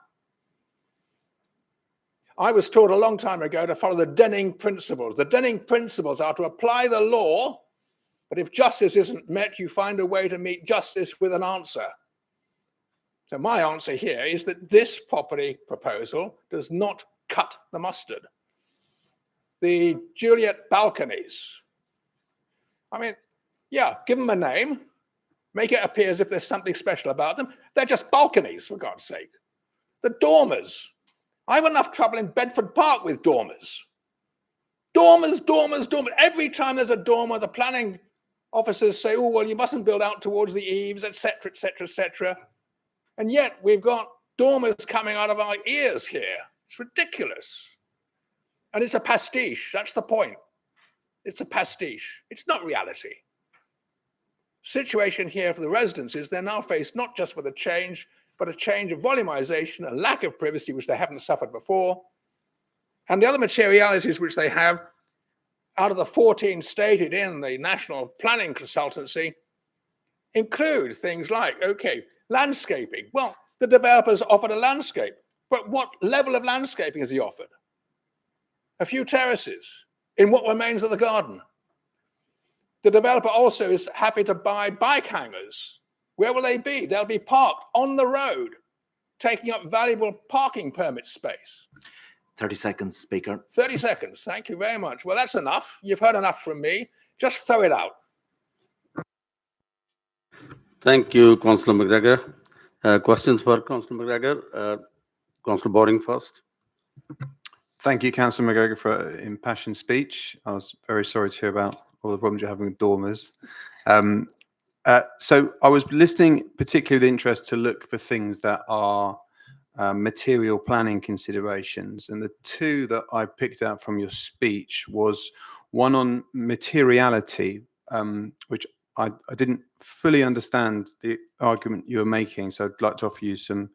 I was taught a long time ago to follow the Denning principles. The Denning principles are to apply the law, but if justice isn't met, you find a way to meet justice with an answer. So my answer here is that this property proposal does not cut the mustard. The Juliet balconies, I mean, yeah, give them a name, make it appear as if there's something special about them. They're just balconies, for God's sake. The dormers. I have enough trouble in Bedford Park with dormers. Dormers, dormers, dormers. Every time there's a dormer, the planning Officers say, oh, well, you mustn't build out towards the eaves, etc., etc., etc. And yet we've got dormers coming out of our ears here. It's ridiculous. And it's a pastiche. That's the point. It's a pastiche. It's not reality. Situation here for the residents is they're now faced not just with a change, but a change of volumization, a lack of privacy, which they haven't suffered before, and the other materialities which they have out of the 14 stated in the National Planning Consultancy include things like, okay, landscaping. Well, the developers offered a landscape, but what level of landscaping has he offered? A few terraces in what remains of the garden. The developer also is happy to buy bike hangers. Where will they be? They'll be parked on the road, taking up valuable parking permit space. 30 seconds, Speaker. 30 seconds. Thank you very much. Well, that's enough. You've heard enough from me. Just throw it out. Thank you, Councillor McGregor. Questions for Councillor McGregor? Councillor Boring first. Thank you, Councillor McGregor, for an impassioned speech. I was very sorry to hear about all the problems you're having with dormers. So I was listening particularly with interest to look for things that are material planning considerations. And the two that I picked out from your speech was one on materiality, which I didn't fully understand the argument you were making. So I'd like to offer you some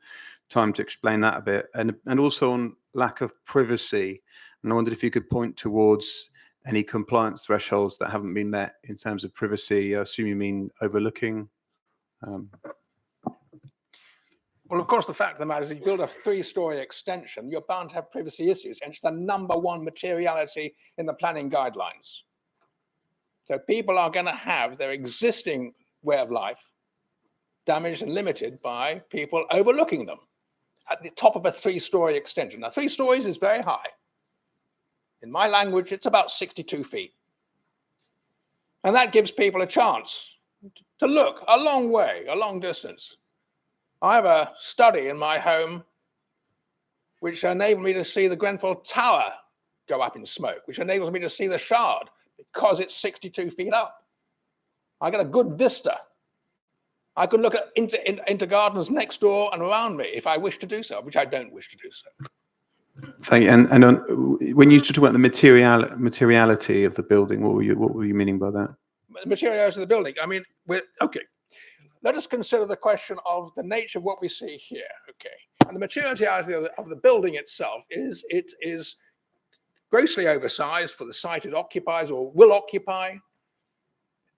time to explain that a bit. And also on lack of privacy. And I wondered if you could point towards any compliance thresholds that haven't been met in terms of privacy. I assume you mean overlooking. Well, of course, the fact of the matter is, if you build a 3-story extension, you're bound to have privacy issues. And it's the #1 materiality in the planning guidelines. So people are going to have their existing way of life damaged and limited by people overlooking them at the top of a 3-story extension. Now, 3 stories is very high. In my language, it's about 62 feet. And that gives people a chance to look a long way, a long distance. I have a study in my home which enabled me to see the Grenfell Tower go up in smoke, which enables me to see the Shard because it's 62 feet up. I get a good vista. I could look at into gardens next door and around me if I wish to do so, which I don't wish to do so. Thank you. And on, when you talk about the materiality of the building, what were you meaning by that? The materials of the building. I mean, okay. Let us consider the question of the nature of what we see here. Okay, and the materiality of the building itself is it is grossly oversized for the site it occupies or will occupy.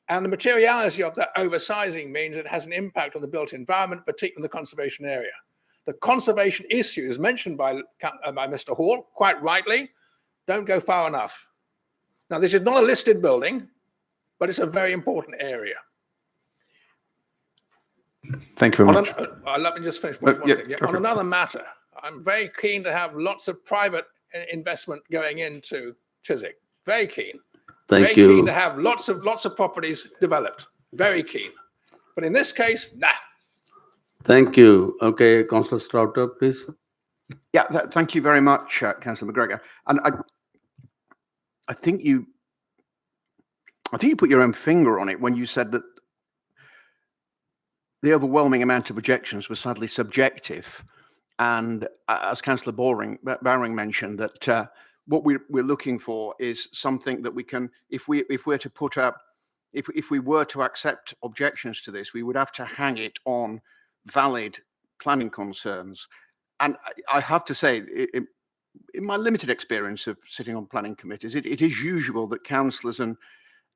And the materiality of that oversizing means it has an impact on the built environment, particularly in the conservation area. The conservation issues mentioned by Mr. Hall, quite rightly, don't go far enough. Now, this is not a listed building, but it's a very important area. Thank you very much. Let me just finish one thing. Yeah. Okay. On another matter, I'm very keen to have lots of private investment going into Chiswick. Very keen. Thank Very you. keen to have lots of properties developed. Very keen. But in this case, nah. Thank you. Okay, Councillor Strouter, please. Yeah, thank you very much, Councillor McGregor. And I think you put your own finger on it when you said that the overwhelming amount of objections was sadly subjective. And as Councillor Bowring mentioned, that what we're looking for is something that we can, if we were to accept objections to this, we would have to hang it on valid planning concerns. And I have to say, in my limited experience of sitting on planning committees, it is usual that councillors and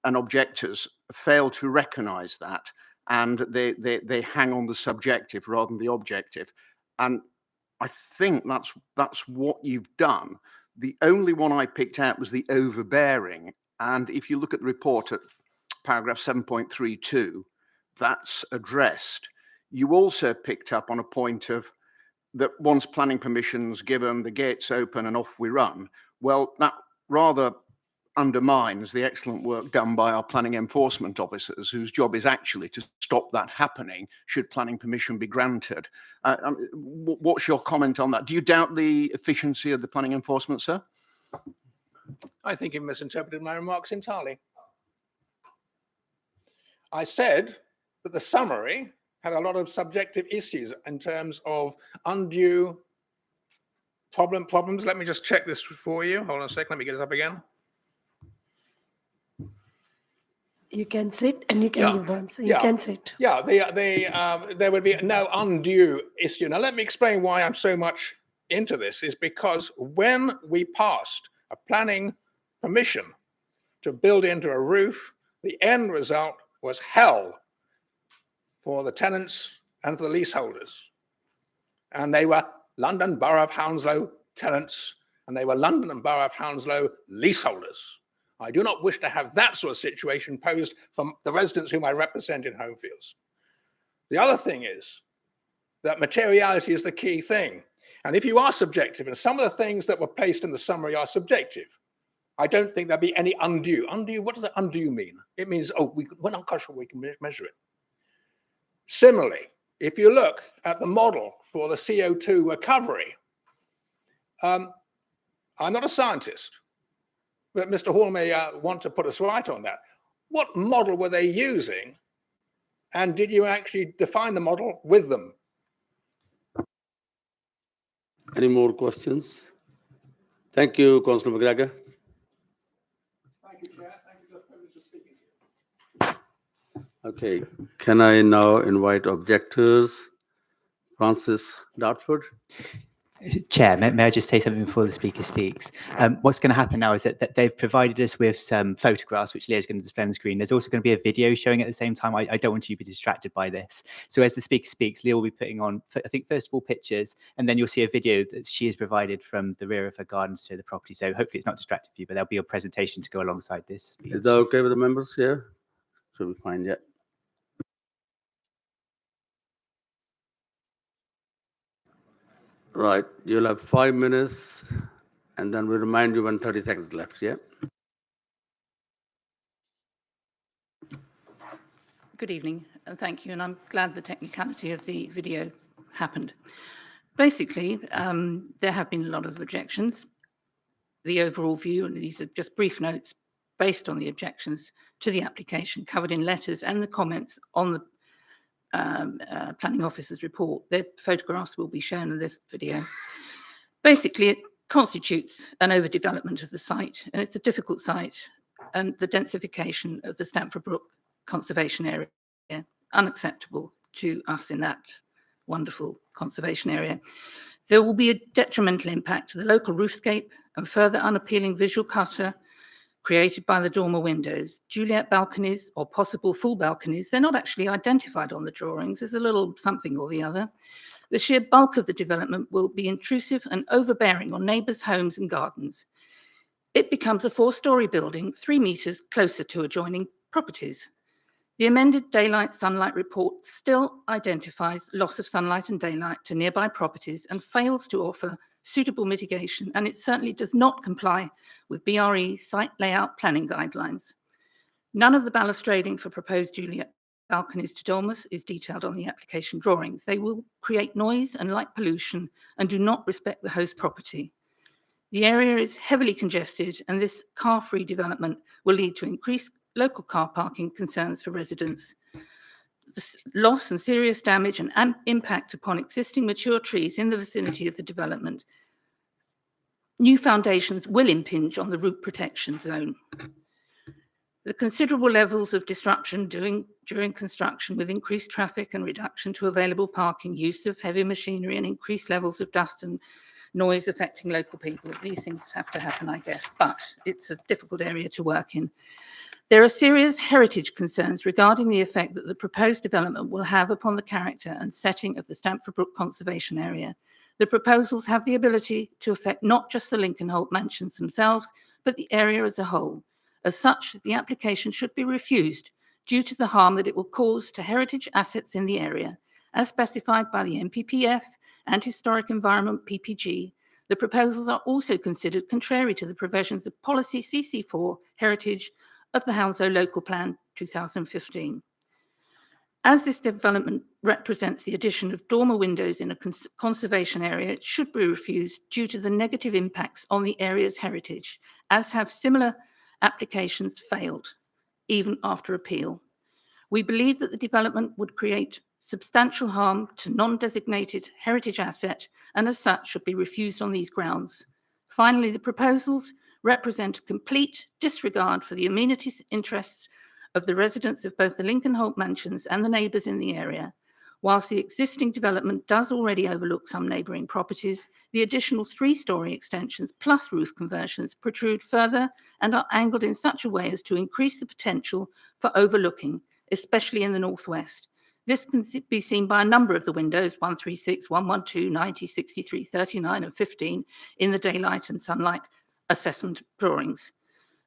objectors fail to recognise that, and they hang on the subjective rather than the objective. And I think that's what you've done. The only one I picked out was the overbearing. And if you look at the report at paragraph 7.32, that's addressed. You also picked up on a point of that once planning permission's given, the gates open and off we run. Well, that rather undermines the excellent work done by our planning enforcement officers, whose job is actually to stop that happening should planning permission be granted. What's your comment on that? Do you doubt the efficiency of the planning enforcement, sir? I think you misinterpreted my remarks entirely. I said that the summary had a lot of subjective issues in terms of undue problems. Let me just check this for you. Hold on a second. Let me get it up again. You can sit and you can give the answer. You yeah, can sit. Yeah, there would be no undue issue. Now, let me explain why I'm so much into this. Is because when we passed a planning permission to build into a roof, the end result was hell for the tenants and for the leaseholders. And they were London Borough of Hounslow tenants, and they were London and Borough of Hounslow leaseholders. I do not wish to have that sort of situation posed from the residents whom I represent in Homefields. The other thing is that materiality is the key thing. And if you are subjective, and some of the things that were placed in the summary are subjective, I don't think there'll be any undue. Undue, what does that undue mean? It means, oh, we're not quite sure we can measure it. Similarly, if you look at the model for the CO2 recovery, I'm not a scientist, but Mr. Hall may want to put us right on that. What model were they using? And did you actually define the model with them? Any more questions? Thank you, Councillor McGregor. Thank you, Chair. Thank you for the privilege of speaking to you. Okay, can I now invite objectors? Francis Dartford. Chair, may I just say something before the speaker speaks? What's going to happen now is that they've provided us with some photographs, which Leah's going to display on the screen. There's also going to be a video showing at the same time. I don't want you to be distracted by this. So as the speaker speaks, Leah will be putting on, I think, first of all, pictures, and then you'll see a video that she has provided from the rear of her gardens to the property. So hopefully it's not distracting for you, but there'll be a presentation to go alongside this speech. Is that okay with the members here? Should we find yet? Right, you'll have 5 minutes, and then we'll remind you when 30 seconds left, yeah? Good evening, and thank you, and I'm glad the technicality of the video happened. Basically, there have been a lot of objections. The overall view, and these are just brief notes based on the objections to the application covered in letters and the comments on the planning officer's report. Their photographs will be shown in this video. Basically, it constitutes an overdevelopment of the site, and it's a difficult site, and the densification of the Stamford Brook conservation area unacceptable to us in that wonderful conservation area. There will be a detrimental impact to the local roofscape and further unappealing visual clutter created by the dormer windows. Juliet balconies or possible full balconies, they're not actually identified on the drawings. There's a little something or the other. The sheer bulk of the development will be intrusive and overbearing on neighbours' homes and gardens. It becomes a 4-storey building, 3 metres closer to adjoining properties. The amended daylight sunlight report still identifies loss of sunlight and daylight to nearby properties and fails to offer suitable mitigation, and it certainly does not comply with BRE site layout planning guidelines. None of the balustrading for proposed Juliet balconies to dormers is detailed on the application drawings. They will create noise and light pollution and do not respect the host property. The area is heavily congested, and this car-free development will lead to increased local car parking concerns for residents. The loss and serious damage and impact upon existing mature trees in the vicinity of the development. New foundations will impinge on the root protection zone. The considerable levels of disruption during construction, with increased traffic and reduction to available parking, use of heavy machinery, and increased levels of dust and noise affecting local people. These things have to happen, I guess, but it's a difficult area to work in. There are serious heritage concerns regarding the effect that the proposed development will have upon the character and setting of the Stamford Brook Conservation Area. The proposals have the ability to affect not just the Lincoln Holt mansions themselves, but the area as a whole. As such, the application should be refused due to the harm that it will cause to heritage assets in the area. As specified by the NPPF and Historic Environment PPG, the proposals are also considered contrary to the provisions of Policy CC4 Heritage of the Hounslow Local Plan 2015. As this development represents the addition of dormer windows in a conservation area, it should be refused due to the negative impacts on the area's heritage, as have similar applications failed, even after appeal. We believe that the development would create substantial harm to non-designated heritage asset and as such should be refused on these grounds. Finally, the proposals represent a complete disregard for the amenities interests of the residents of both the Lincoln Holt mansions and the neighbours in the area. Whilst the existing development does already overlook some neighbouring properties, the additional 3-storey extensions plus roof conversions protrude further and are angled in such a way as to increase the potential for overlooking, especially in the northwest. This can be seen by a number of the windows, 136, 112, 90, 63, 39 and 15 in the daylight and sunlight assessment drawings.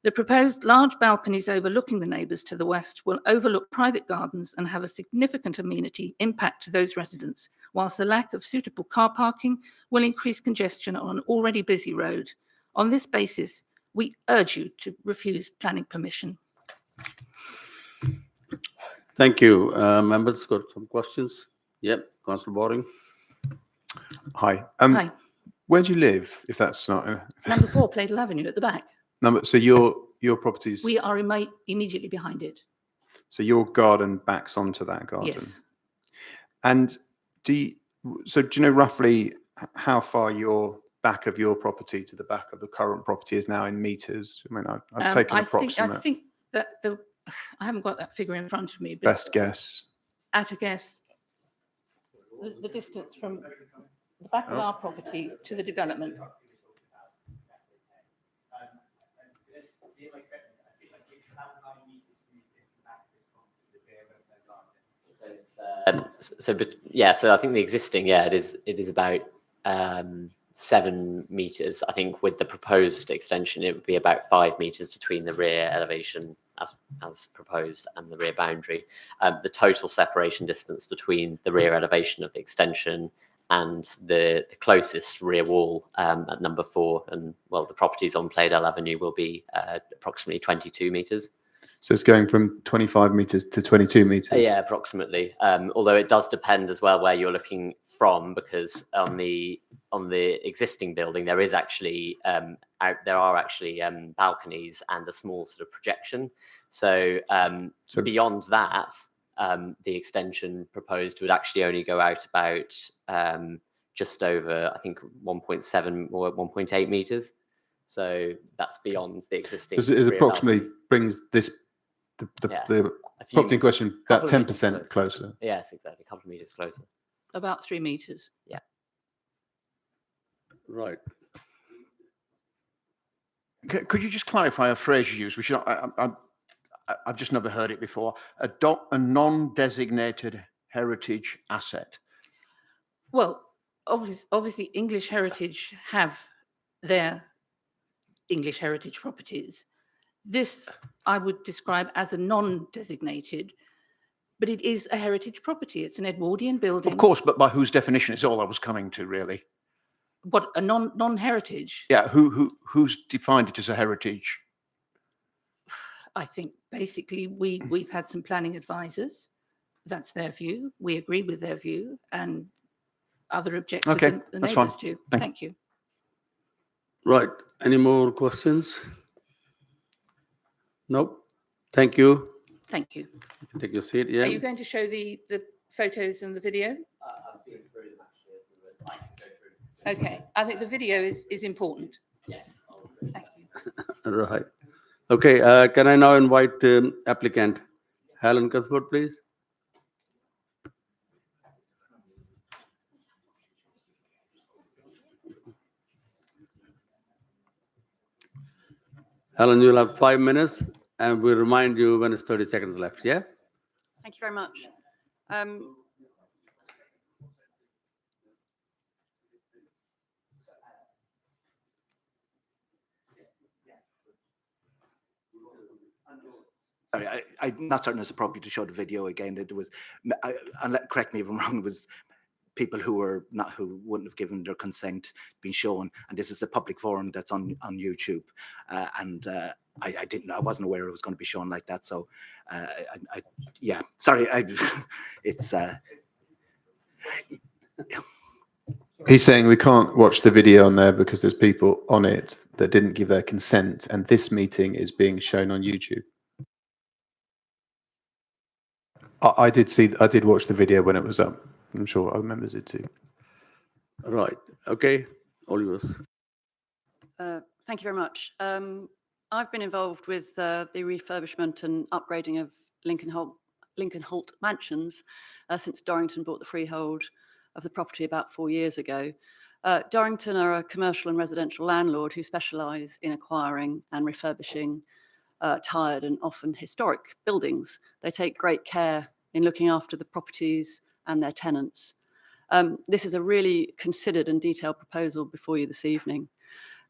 The proposed large balconies overlooking the neighbours to the west will overlook private gardens and have a significant amenity impact to those residents, whilst the lack of suitable car parking will increase congestion on an already busy road. On this basis, we urge you to refuse planning permission. Thank you. Members got some questions? Yep, Councillor Boring. Hi. Hi. Where do you live, if that's not... Number 4, Plaidle Avenue at the back. So your properties... We are immediately behind it. So your garden backs onto that garden? Yes. And do you know roughly how far your back of your property to the back of the current property is now in meters? I mean, I've taken approximate. I think that I haven't got that figure in front of me, but Best guess. at a guess, the distance from the back of our property to the development. So I think the existing, it is about 7 meters. I think with the proposed extension, it would be about 5 meters between the rear elevation as proposed and the rear boundary. The total separation distance between the rear elevation of the extension and the closest rear wall at number 4 and the properties on Plaidle Avenue will be approximately 22 meters. So it's going from 25 meters to 22 meters? Yeah, approximately. Although it does depend as well where you're looking from, because on the existing building there is actually there are actually balconies and a small sort of projection. So beyond that, the extension proposed would actually only go out about just over, I think, 1.7 or 1.8 meters. So that's beyond the existing. It approximately brings this the property in question about 10% closer. Yes, exactly, a couple of meters closer. About 3 meters. Yeah. Right. Could you just clarify a phrase you use, which I've just never heard it before? A non-designated heritage asset. Well, obviously English Heritage have their English heritage properties. This I would describe as a non-designated, but it is a heritage property. It's an Edwardian building. Of course, but by whose definition is all I was coming to, really. What, a non-heritage? Yeah, who's defined it as a heritage? I think basically we've had some planning advisors. That's their view. We agree with their view, and other objectors Okay, and the that's fine. neighbours too. Thank you. Thank you. Right. Any more questions? Nope. Thank you. Thank you. You can take your seat. Yeah. Are you going to show the photos and the video? Okay, I think the video is important. Yes. Thank you. Right. Okay. Can I now invite applicant Helen Cuthbert, please? Helen, you'll have 5 minutes, and we'll remind you when it's 30 seconds left. Yeah. Thank you very much. Sorry, I'm not certain it's appropriate to show the video again. It was, correct me if I'm wrong, it was people who wouldn't have given their consent being shown, and this is a public forum that's on YouTube, and I didn't know, I wasn't aware it was going to be shown like that. So, yeah, sorry, it's. He's saying we can't watch the video on there because there's people on it that didn't give their consent, and this meeting is being shown on YouTube. I did watch the video when it was up. I'm sure other members did too. Right. Okay. All yours. Thank you very much. I've been involved with the refurbishment and upgrading of Lincoln Holt mansions since Dorrington bought the freehold of the property about 4 years ago. Dorrington are a commercial and residential landlord who specialise in acquiring and refurbishing tired and often historic buildings. They take great care in looking after the properties and their tenants. This is a really considered and detailed proposal before you this evening.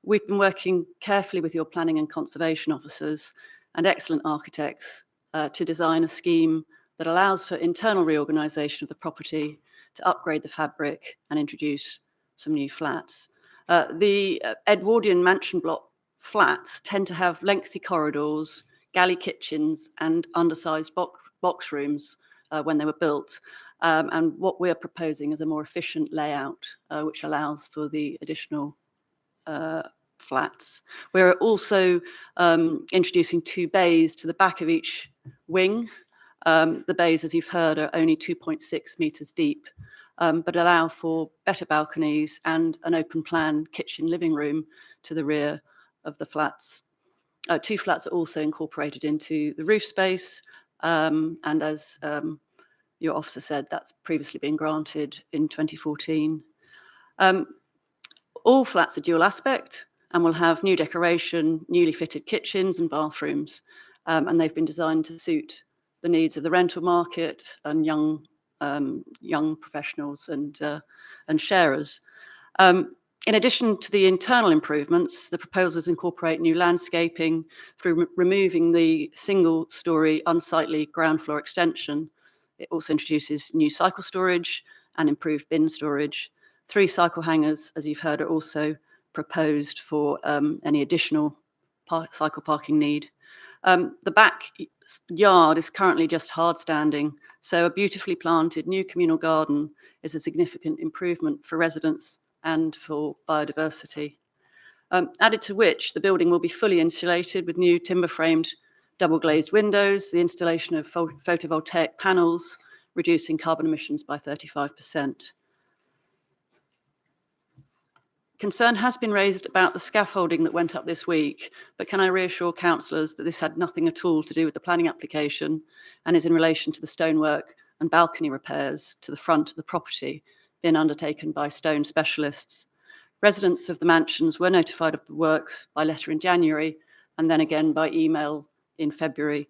We've been working carefully with your planning and conservation officers and excellent architects to design a scheme that allows for internal reorganisation of the property, to upgrade the fabric and introduce some new flats. The Edwardian mansion block flats tend to have lengthy corridors, galley kitchens and undersized box rooms when they were built. And what we're proposing is a more efficient layout, which allows for the additional flats. We're also introducing 2 bays to the back of each wing. The bays, as you've heard, are only 2.6 metres deep, but allow for better balconies and an open plan kitchen living room to the rear of the flats. 2 flats are also incorporated into the roof space, and as your officer said, that's previously been granted in 2014. All flats are dual aspect and will have new decoration, newly fitted kitchens and bathrooms, and they've been designed to suit the needs of the rental market and young professionals and sharers. In addition to the internal improvements, the proposals incorporate new landscaping through removing the single-storey unsightly ground floor extension. It also introduces new cycle storage and improved bin storage. 3 cycle hangars, as you've heard, are also proposed for any additional cycle parking need. The back yard is currently just hard standing, so a beautifully planted new communal garden is a significant improvement for residents and for biodiversity. Added to which, the building will be fully insulated with new timber-framed double-glazed windows, the installation of photovoltaic panels, reducing carbon emissions by 35%. Concern has been raised about the scaffolding that went up this week, but can I reassure councillors that this had nothing at all to do with the planning application and is in relation to the stonework and balcony repairs to the front of the property being undertaken by stone specialists. Residents of the mansions were notified of the works by letter in January and then again by email in February.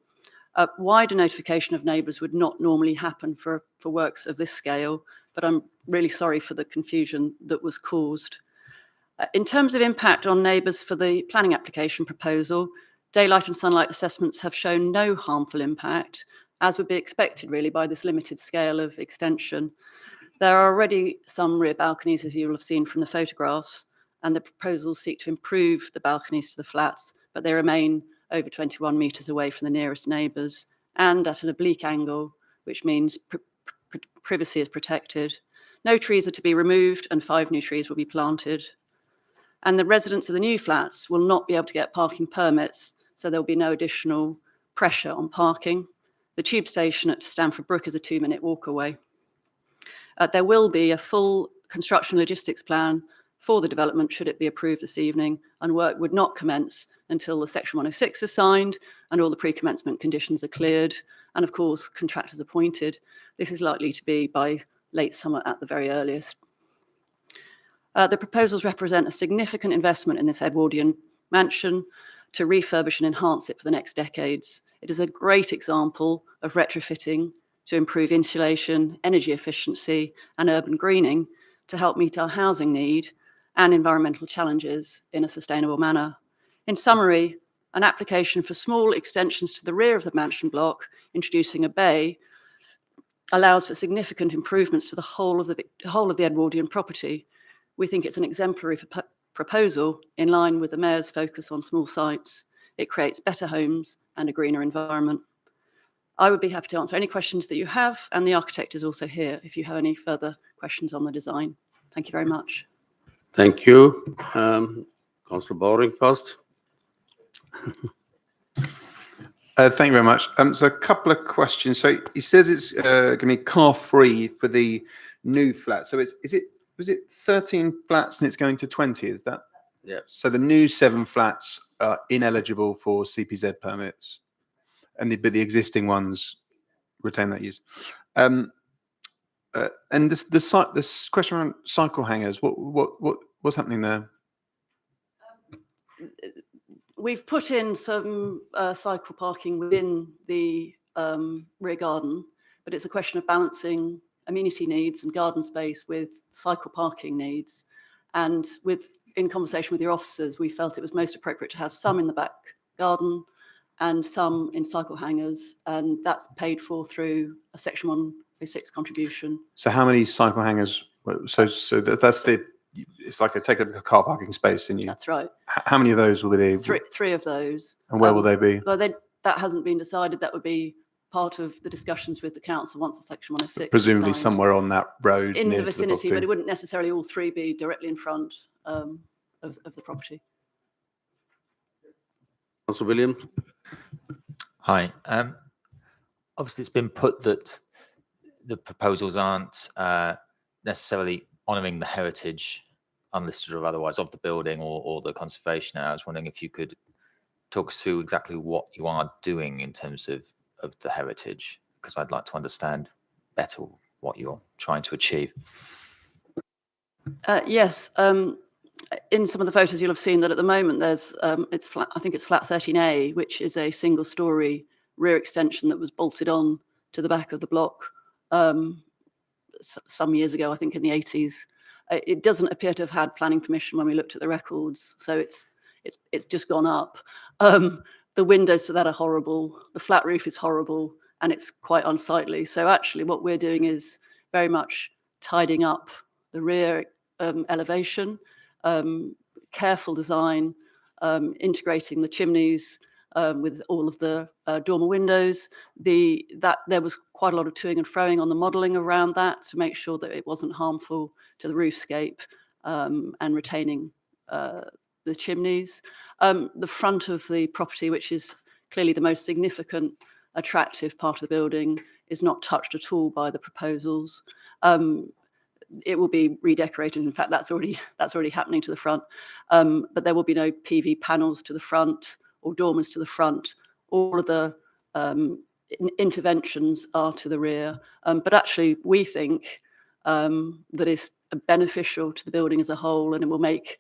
A wider notification of neighbours would not normally happen for works of this scale, but I'm really sorry for the confusion that was caused. In terms of impact on neighbours for the planning application proposal, daylight and sunlight assessments have shown no harmful impact, as would be expected really by this limited scale of extension. There are already some rear balconies, as you will have seen from the photographs, and the proposals seek to improve the balconies to the flats, but they remain over 21 metres away from the nearest neighbours and at an oblique angle, which means privacy is protected. No trees are to be removed and 5 new trees will be planted. And the residents of the new flats will not be able to get parking permits, so there will be no additional pressure on parking. The tube station at Stamford Brook is a 2-minute walk away. There will be a full construction logistics plan for the development should it be approved this evening, and work would not commence until the Section 106 is signed and all the pre-commencement conditions are cleared, and of course contractors appointed. This is likely to be by late summer at the very earliest. The proposals represent a significant investment in this Edwardian mansion to refurbish and enhance it for the next decades. It is a great example of retrofitting to improve insulation, energy efficiency, and urban greening to help meet our housing need and environmental challenges in a sustainable manner. In summary, an application for small extensions to the rear of the mansion block, introducing a bay, allows for significant improvements to the whole of the Edwardian property. We think it's an exemplary proposal in line with the Mayor's focus on small sites. It creates better homes and a greener environment. I would be happy to answer any questions that you have, and the architect is also here if you have any further questions on the design. Thank you very much. Thank you. Councillor Bowring first. Thank you very much. So a couple of questions. So he says it's going to be car free for the new flat. So was it 13 flats and it's going to 20? Is that? Yeah. So the new 7 flats are ineligible for CPZ permits, but the existing ones retain that use. And this question around cycle hangers. What's happening there? We've put in some cycle parking within the rear garden, but it's a question of balancing amenity needs and garden space with cycle parking needs. And in conversation with your officers, we felt it was most appropriate to have some in the back garden and some in cycle hangers, and that's paid for through a Section 106 contribution. So how many cycle hangers? So that's the. It's like take up a car parking space, and you. That's right. How many of those will be there? Three of those. And where will they be? Well, that hasn't been decided. That would be part of the discussions with the council once the Section 106. is Presumably signed. somewhere on that road In near the to the vicinity, but property. it wouldn't necessarily all 3 be directly in front of the property. Councillor Williams. Hi. Obviously, it's been put that the proposals aren't necessarily honouring the heritage, unlisted or otherwise, of the building or the conservation area. I was wondering if you could talk us through exactly what you are doing in terms of the heritage, because I'd like to understand better what you're trying to achieve. Yes. In some of the photos, you'll have seen that at the moment there's it's flat. I think it's flat 13A, which is a single-story rear extension that was bolted on to the back of the block some years ago. I think in the 80s. It doesn't appear to have had planning permission when we looked at the records, so it's just gone up. The windows to that are horrible. The flat roof is horrible, and it's quite unsightly. So actually, what we're doing is very much tidying up the rear elevation. Careful design, integrating the chimneys with all of the dormer windows. There was quite a lot of toing and froing on the modelling around that to make sure that it wasn't harmful to the roofscape and retaining the chimneys. The front of the property, which is clearly the most significant attractive part of the building, is not touched at all by the proposals. It will be redecorated. In fact, that's already happening to the front. But there will be no PV panels to the front or dormers to the front. All of the interventions are to the rear. But actually, we think that is beneficial to the building as a whole, and it will make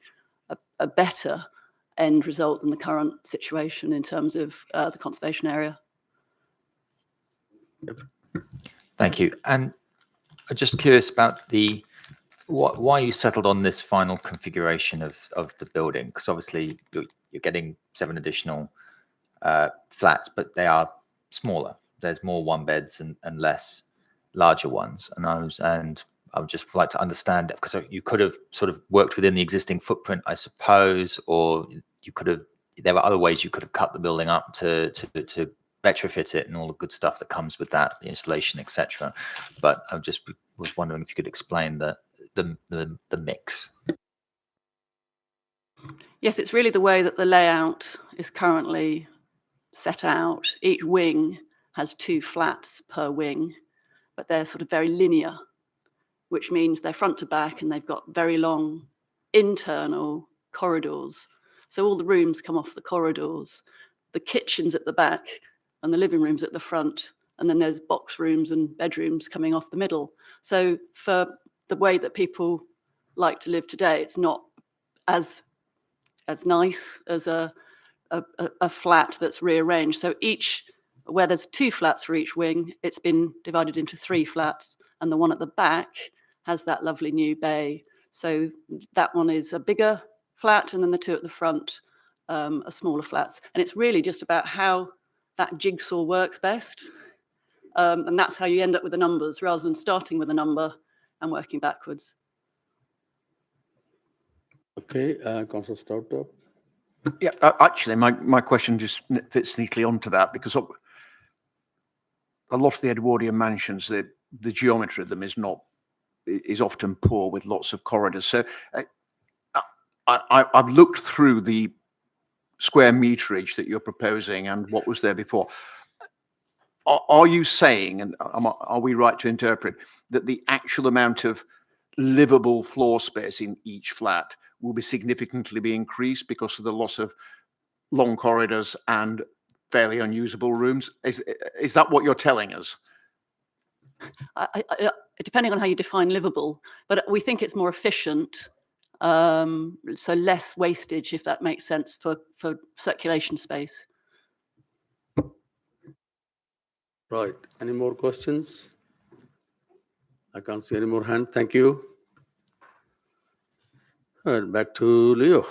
a better end result than the current situation in terms of the conservation area. Thank you. And I'm just curious about why you settled on this final configuration of the building, because obviously you're getting 7 additional flats, but they are smaller. There's more one beds and less larger ones. And I would just like to understand, because you could have sort of worked within the existing footprint, I suppose, or you could have. There were other ways you could have cut the building up to retrofit it and all the good stuff that comes with that, the installation, etc. But I just was wondering if you could explain the mix. Yes, it's really the way that the layout is currently set out. Each wing has 2 flats per wing, but they're sort of very linear, which means they're front to back and they've got very long internal corridors. So all the rooms come off the corridors. The kitchen's at the back and the living room's at the front. And then there's box rooms and bedrooms coming off the middle. So for the way that people like to live today, it's not as nice as a flat that's rearranged. So where there's 2 flats for each wing, it's been divided into 3 flats, and the one at the back has that lovely new bay. So that one is a bigger flat, and then the 2 at the front are smaller flats. And it's really just about how that jigsaw works best. And that's how you end up with the numbers, rather than starting with a number and working backwards. Okay, Councillor Stoughton. Yeah, actually, my question just fits neatly onto that, because a lot of the Edwardian mansions, the geometry of them is often poor, with lots of corridors. So I've looked through the square meterage that you're proposing and what was there before, are you saying, and are we right to interpret, that the actual amount of livable floor space in each flat will be significantly be increased because of the loss of long corridors and fairly unusable rooms? Is that what you're telling us? Depending on how you define livable, but we think it's more efficient, so less wastage, if that makes sense, for circulation space. Right. Any more questions? I can't see any more hand. Thank you. All right, back to Leo.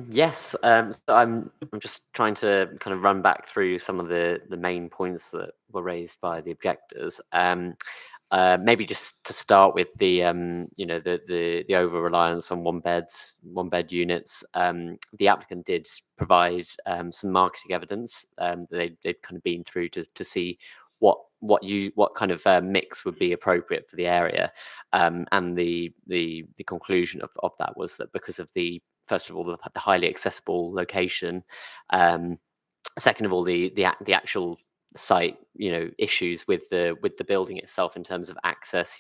Yes, so I'm just trying to kind of run back through some of the main points that were raised by the objectors. Maybe just to start with the the over reliance on one bed units. The applicant did provide some marketing evidence that they'd kind of been through to see what kind of mix would be appropriate for the area, and the conclusion of that was that because of first of all the highly accessible location, second of all the actual site issues with the building itself in terms of access.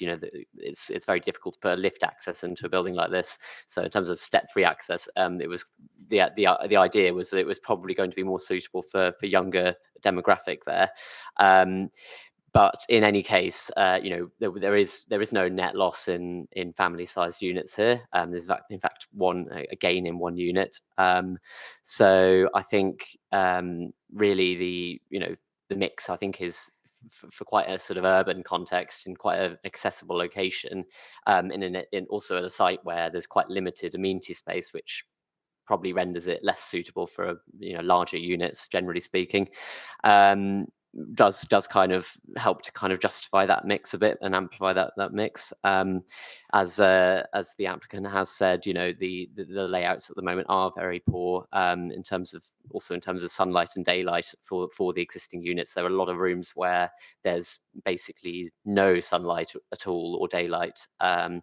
It's very difficult to put a lift access into a building like this, so in terms of step-free access, it was the idea was that it was probably going to be more suitable for younger demographic there. But in any case, there is no net loss in family-sized units here. There's in fact a gain in one unit. So I think really the mix, I think, is for quite a sort of urban context in quite an accessible location, in also at a site where there's quite limited amenity space, which probably renders it less suitable for larger units, generally speaking. Does kind of help to kind of justify that mix a bit and amplify that mix. As the applicant has said, the layouts at the moment are very poor in terms of sunlight and daylight for the existing units. There are a lot of rooms where there's basically no sunlight at all or daylight, and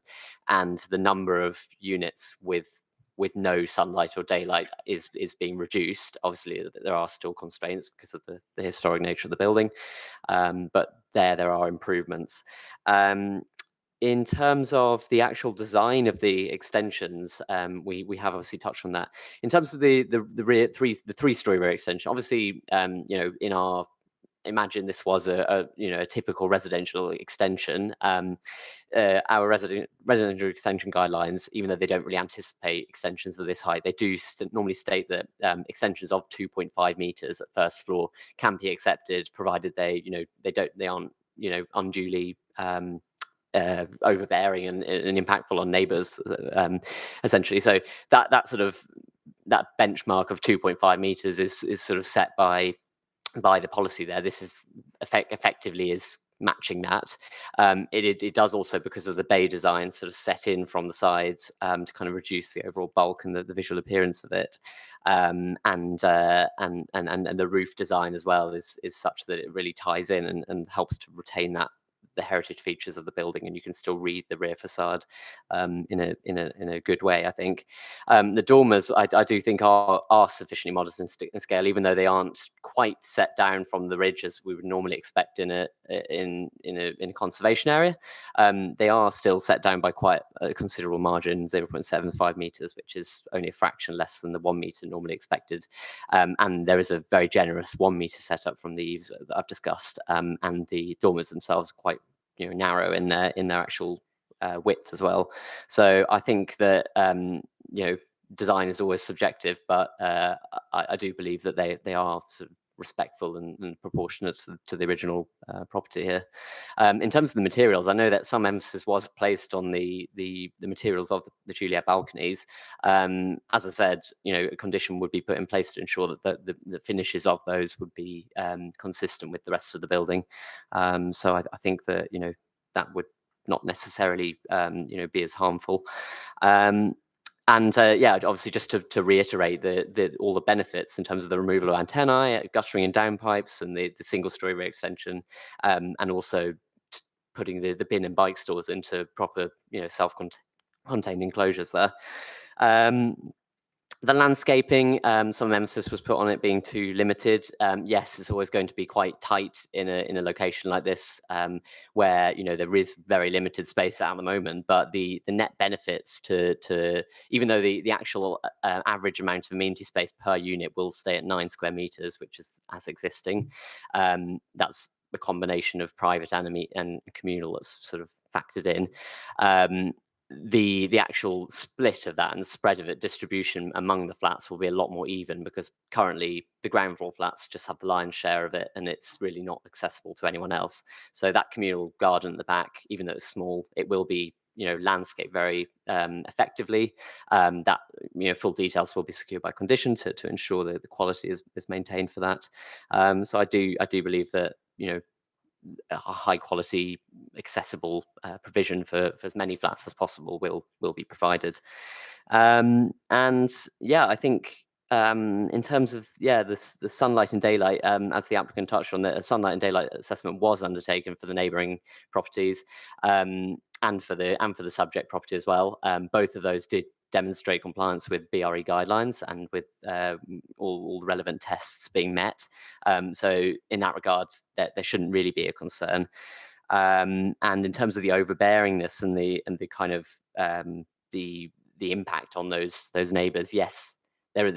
the number of units with no sunlight or daylight is being reduced. Obviously, there are still constraints because of the historic nature of the building, but there are improvements. In terms of the actual design of the extensions, we have obviously touched on that. In terms of the three-story rear extension, obviously, in our imagine this was a typical residential extension. Our residential extension guidelines, even though they don't really anticipate extensions of this height, they do normally state that extensions of 2.5 meters at first floor can be accepted, provided they aren't unduly overbearing and impactful on neighbours, essentially. So that benchmark of 2.5 meters is sort of set by the policy there. This is effectively is matching that. It does also, because of the bay design, sort of set in from the sides to kind of reduce the overall bulk and the visual appearance of it. And the roof design as well is such that it really ties in and helps to retain the heritage features of the building, and you can still read the rear facade in a good way, I think. The dormers, I do think are sufficiently modest in scale, even though they aren't quite set down from the ridge as we would normally expect in a conservation area. They are still set down by quite a considerable margin, 0.75 meters, which is only a fraction less than the 1 meter normally expected. And there is a very generous 1 meter setup from the eaves that I've discussed, and the dormers themselves are quite narrow in their actual width as well. So I think that design is always subjective, but I do believe that they are sort of respectful and proportionate to the original property here. In terms of the materials, I know that some emphasis was placed on the materials of the Juliet balconies. As I said, a condition would be put in place to ensure that the finishes of those would be consistent with the rest of the building. So I think that that would not necessarily be as harmful. Obviously, just to reiterate all the benefits in terms of the removal of antennae, guttering and downpipes, and the single-story rear extension, and also putting the bin and bike stores into proper, self-contained enclosures there. The landscaping, some emphasis was put on it being too limited. Yes, it's always going to be quite tight in a location like this, where there is very limited space at the moment. But the net benefits to even though the actual average amount of amenity space per unit will stay at 9 square meters, which is as existing, that's a combination of private and communal that's sort of factored in. The actual split of that and the spread of it, distribution among the flats will be a lot more even, because currently the ground floor flats just have the lion's share of it and it's really not accessible to anyone else. So that communal garden at the back, even though it's small, it will be landscape very effectively. That full details will be secured by condition to ensure that the quality is maintained for that. So I do believe that a high quality, accessible provision for as many flats as possible will be provided. And yeah, I think in terms of the sunlight and daylight, as the applicant touched on, the sunlight and daylight assessment was undertaken for the neighbouring properties and for the subject property as well. Both of those did demonstrate compliance with BRE guidelines and with all the relevant tests being met. So in that regard, there shouldn't really be a concern. And in terms of the overbearingness and the kind of the impact on those neighbours, yes, there is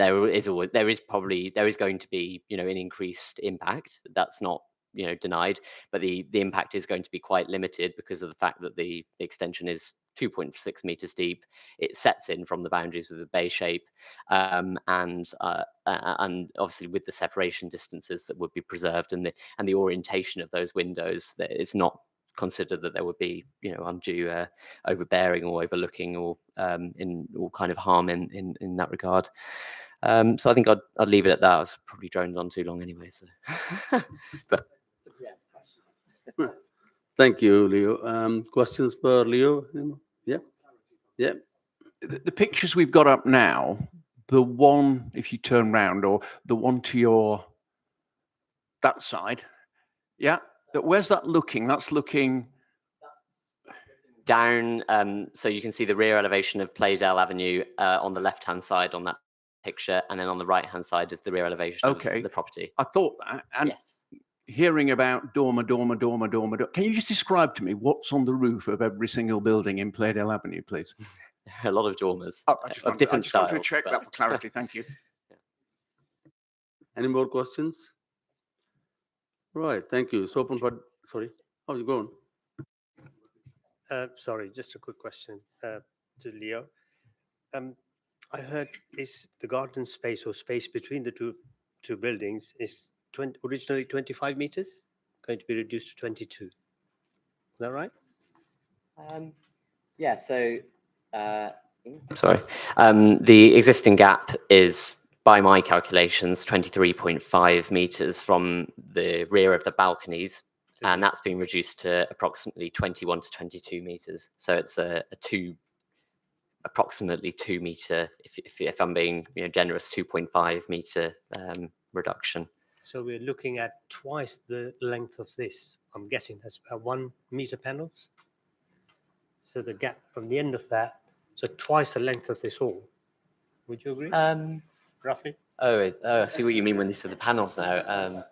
going to be an increased impact. That's not denied, but the impact is going to be quite limited because of the fact that the extension is 2.6 meters deep. It sets in from the boundaries of the bay shape, and obviously with the separation distances that would be preserved and the orientation of those windows, that it's not considered that there would be undue overbearing or overlooking or in all kind of harm in that regard. So I think I'd leave it at that. I was probably droned on too long anyway. So, but Thank you, Leo. Questions for Leo? Yeah. The pictures we've got up now, the one, if you turn round, or the one to that side, yeah, where's that looking? That's looking down, so you can see the rear elevation of Playdale Avenue on the left-hand side on that picture, and then on the right-hand side is the rear elevation of the property. I thought that, and yes. Hearing about dormer. Can you just describe to me what's on the roof of every single building in Playdale Avenue, please? There are a lot of dormers I of different styles. wanted to check that for clarity. Thank you. Any more questions? Right, thank you. It's open for, sorry, how you going? Sorry, just a quick question to Leo. I heard is the garden space or space between the two buildings is originally 25 meters, going to be reduced to 22. Is that right? Yeah, so sorry. The existing gap is, by my calculations, 23.5 meters from the rear of the balconies, and that's been reduced to approximately 21 to 22 meters. So it's approximately 2 meter, if I'm being generous, 2.5 meter reduction. So we're looking at twice the length of this. I'm guessing that's about 1 meter panels. So the gap from the end of that, so twice the length of this hall. Would you agree? Roughly? Oh, I see what you mean when you said the panels now.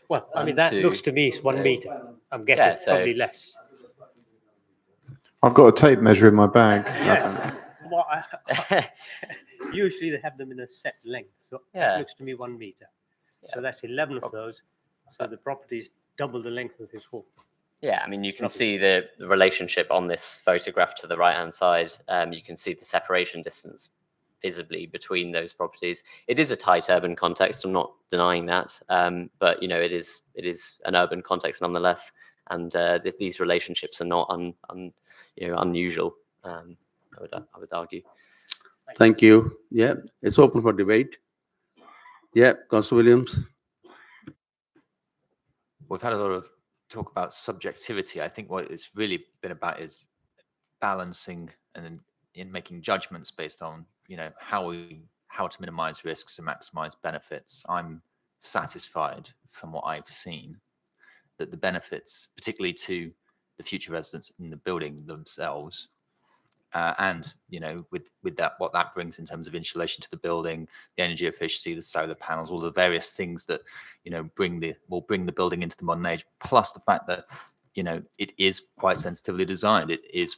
Well, I mean, that looks to me is 1 meter. I'm guessing yeah, so, probably less. I've got a tape measure in my bag. Yes. Well, usually they have them in a set length. So Yeah. it looks to me 1 meter. So that's 11 of those. So the property is double the length of this hall. Yeah, I mean, you can see the relationship on this photograph to the right-hand side. You can see the separation distance visibly between those properties. It is a tight urban context. I'm not denying that, but it is an urban context nonetheless. And these relationships are not unusual. I would argue. Thank you. Yeah, it's open for debate. Yeah, Councillor Williams. We've had a lot of talk about subjectivity. I think what it's really been about is balancing and in making judgments based on how to minimize risks and maximize benefits. I'm satisfied from what I've seen that the benefits, particularly to the future residents in the building themselves, And with that, what that brings in terms of insulation to the building, the energy efficiency, the solar panels, all the various things that will bring the building into the modern age. Plus the fact that it is quite sensitively designed. It is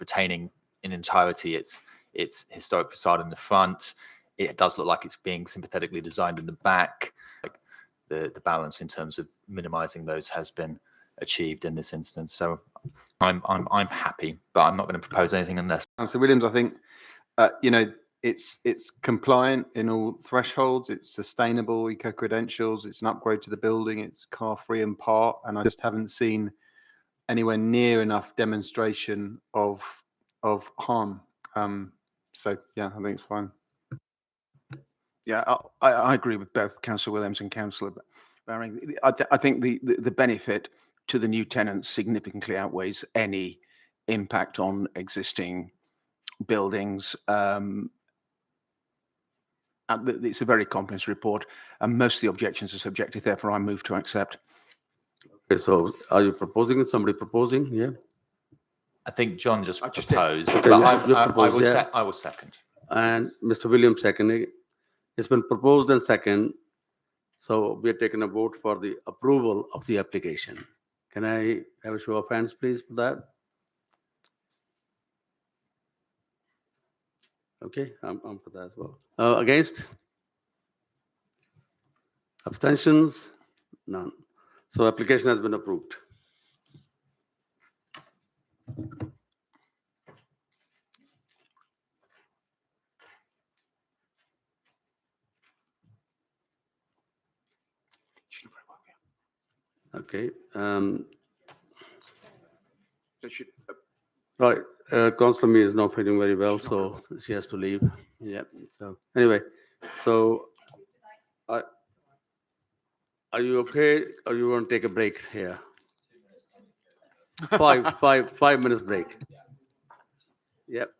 retaining in entirety its historic facade in the front. It does look like it's being sympathetically designed in the back. Like the balance in terms of minimizing those has been achieved in this instance. So I'm happy, but I'm not going to propose anything unless. Councillor Williams, I think it's compliant in all thresholds. It's sustainable, eco credentials. It's an upgrade to the building. It's car free in part, and I just haven't seen anywhere near enough demonstration of harm. So yeah, I think it's fine. Yeah, I agree with both Councillor Williams and Councillor Baring. I think the benefit to the new tenants significantly outweighs any impact on existing buildings. It's a very comprehensive report, and most of the objections are subjective. Therefore, I move to accept. Okay, so are you proposing it? Somebody proposing? Yeah. I think John just proposed, Okay, but you I propose, will yeah. I will second. And Mr. Williams seconding. It's been proposed and second. So we are taking a vote for the approval of the application. Can I have a show of hands, please, for that? Okay, I'm for that as well. Against? Abstentions? None. So application has been approved. Okay. Right. Councillor Mee is not feeling very well, so she has to leave. Yeah. So anyway, so are you okay, or you want to take a break here? 5 minutes break. Yep.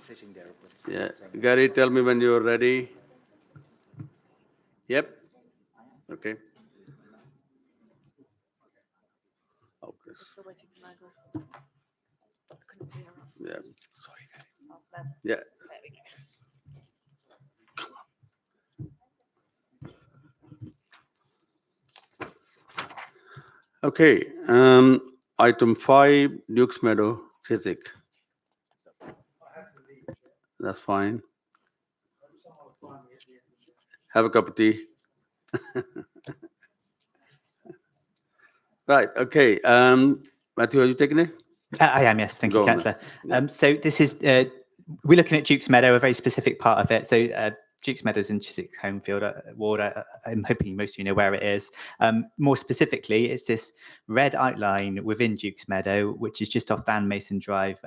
sitting there. Yeah, Gary, tell me when you're ready. Yep. Okay. Okay. Yeah. Sorry. Yeah. Okay. Item 5, Duke's Meadow, Chiswick. That's fine. Have a cup of tea. Right. Okay. Matthew, are you taking it? I am, yes. Thank you, Go on then. Councillor. So this is, we're looking at Duke's Meadow, a very specific part of it. So Duke's Meadows in Chiswick Homefield ward. I'm hoping most of you know where it is. More specifically, it's this red outline within Duke's Meadow, which is just off Dan Mason Drive,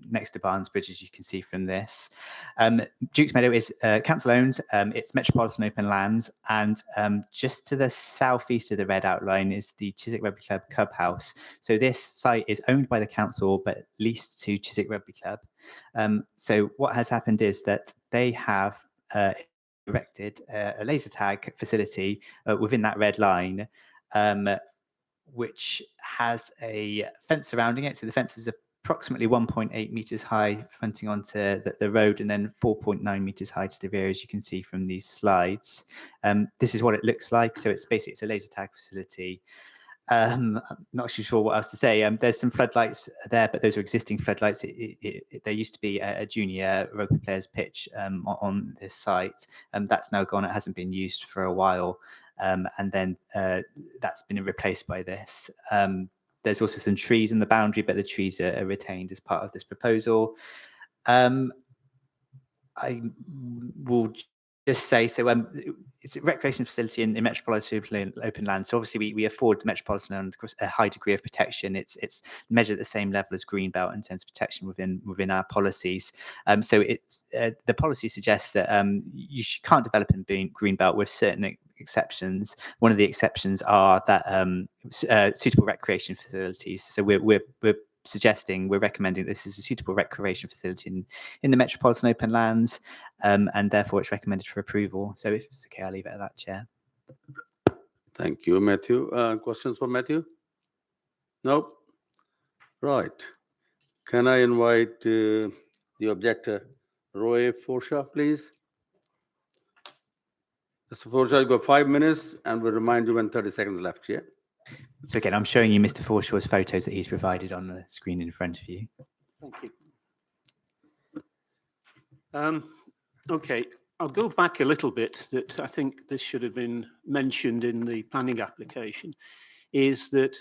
next to Barnes Bridge, as you can see from this. Duke's Meadow is council owned. It's Metropolitan Open Lands, and just to the southeast of the red outline is the Chiswick Rugby Club Clubhouse. So this site is owned by the council, but leased to Chiswick Rugby Club. So what has happened is that they have erected a laser tag facility within that red line, which has a fence surrounding it. So the fence is approximately 1.8 meters high, fronting onto the road, and then 4.9 meters high to the rear, as you can see from these slides. This is what it looks like. So it's basically, it's a laser tag facility. I'm not sure what else to say. There's some floodlights there, but those are existing floodlights. There used to be a junior rugby players pitch on this site, and that's now gone. It hasn't been used for a while, and then that's been replaced by this. There's also some trees in the boundary, but the trees are retained as part of this proposal. I will just say, so it's a recreation facility in Metropolitan Open Land. So obviously we afford the Metropolitan a high degree of protection. It's measured at the same level as Greenbelt in terms of protection within our policies. So it's the policy suggests that you can't develop in Greenbelt with certain exceptions. One of the exceptions are that suitable recreation facilities. So we're recommending this is a suitable recreation facility in the Metropolitan Open Lands, and therefore it's recommended for approval. So if it's okay, I'll leave it at that, Chair. Thank you, Matthew. Questions for Matthew? No? Right. Can I invite the objector, Roy Forshaw, please? Mr. Forshaw, you've got 5 minutes, and we'll remind you when 30 seconds left, yeah? So again, I'm showing you Mr. Forshaw's photos that he's provided on the screen in front of you. Thank you. Okay, I'll go back a little bit. That I think this should have been mentioned in the planning application, is that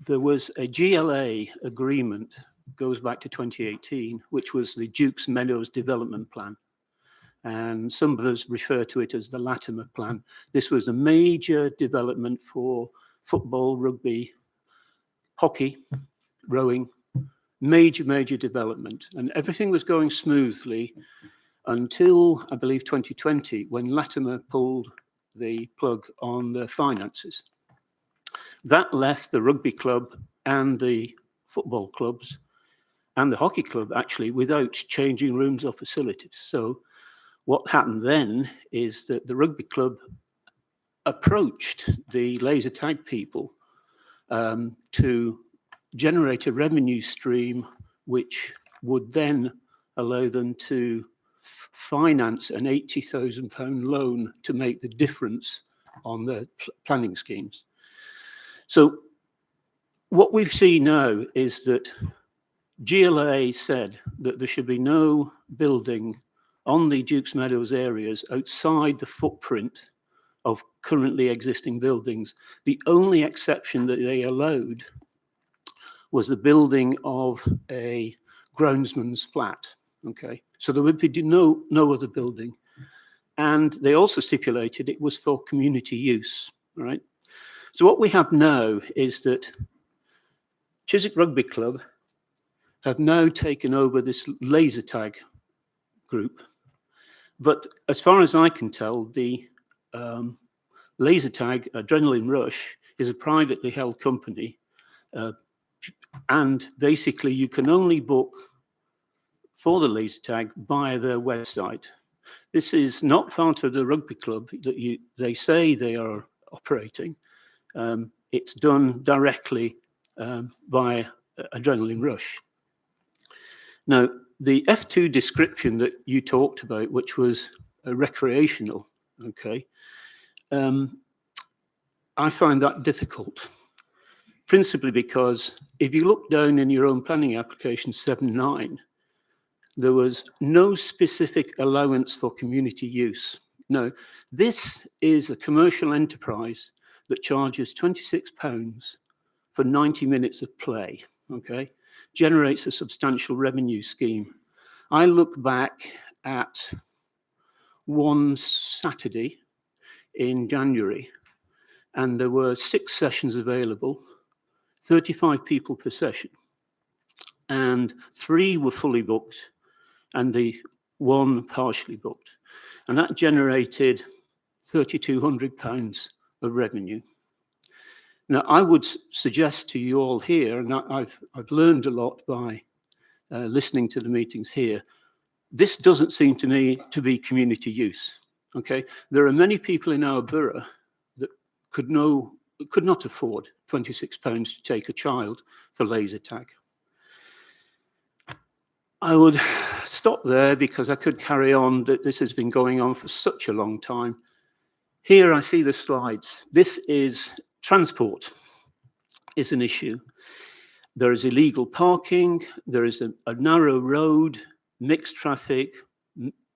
there was a GLA agreement, goes back to 2018, which was the Duke's Meadows Development Plan. And some of us refer to it as the Latimer Plan. This was a major development for football, rugby, hockey, rowing, major development. And everything was going smoothly until, I believe, 2020, when Latimer pulled the plug on the finances. That left the rugby club and the football clubs and the hockey club actually without changing rooms or facilities. So what happened then is that the rugby club approached the laser tag people to generate a revenue stream which would then allow them to finance an £80,000 loan to make the difference on the planning schemes. So what we've seen now is that GLA said that there should be no building on the Duke's Meadows areas outside the footprint of currently existing buildings. The only exception that they allowed was the building of a groundsman's flat. Okay, so there would be no other building. And they also stipulated it was for community use, right? So what we have now is that Chiswick Rugby Club have now taken over this laser tag group. But as far as I can tell, the laser tag Adrenaline Rush is a privately held company. And basically you can only book for the laser tag via their website. This is not part of the rugby club that they say they are operating. It's done directly via Adrenaline Rush. Now, the F2 description that you talked about, which was recreational, okay, I find that difficult, principally because if you look down in your own planning application 7.9, there was no specific allowance for community use. No, this is a commercial enterprise that charges £26 for 90 minutes of play, okay? Generates a substantial revenue scheme. I look back at one Saturday in January, and there were 6 sessions available, 35 people per session, and 3 were fully booked, and the 1 partially booked. And that generated £3,200 of revenue. Now, I would suggest to you all here, and I've learned a lot by listening to the meetings here, this doesn't seem to me to be community use, okay? There are many people in our borough that could not afford £26 to take a child for laser tag. I would stop there because I could carry on, that this has been going on for such a long time. Here I see the slides. This is transport is an issue. There is illegal parking, there is a narrow road, mixed traffic,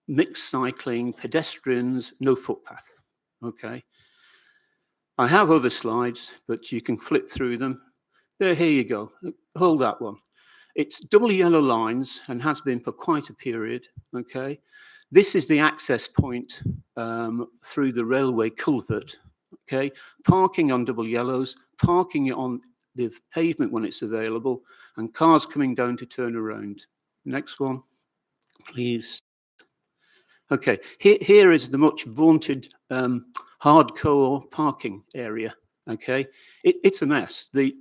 mixed cycling, pedestrians, no footpath, okay? I have other slides, but you can flip through them. There, here you go, hold that one. It's double yellow lines and has been for quite a period, okay? This is the access point through the railway culvert, okay? Parking on double yellows, parking on the pavement when it's available, and cars coming down to turn around. Next one, please. Okay, here is the much vaunted hardcore parking area, okay? It's a mess. The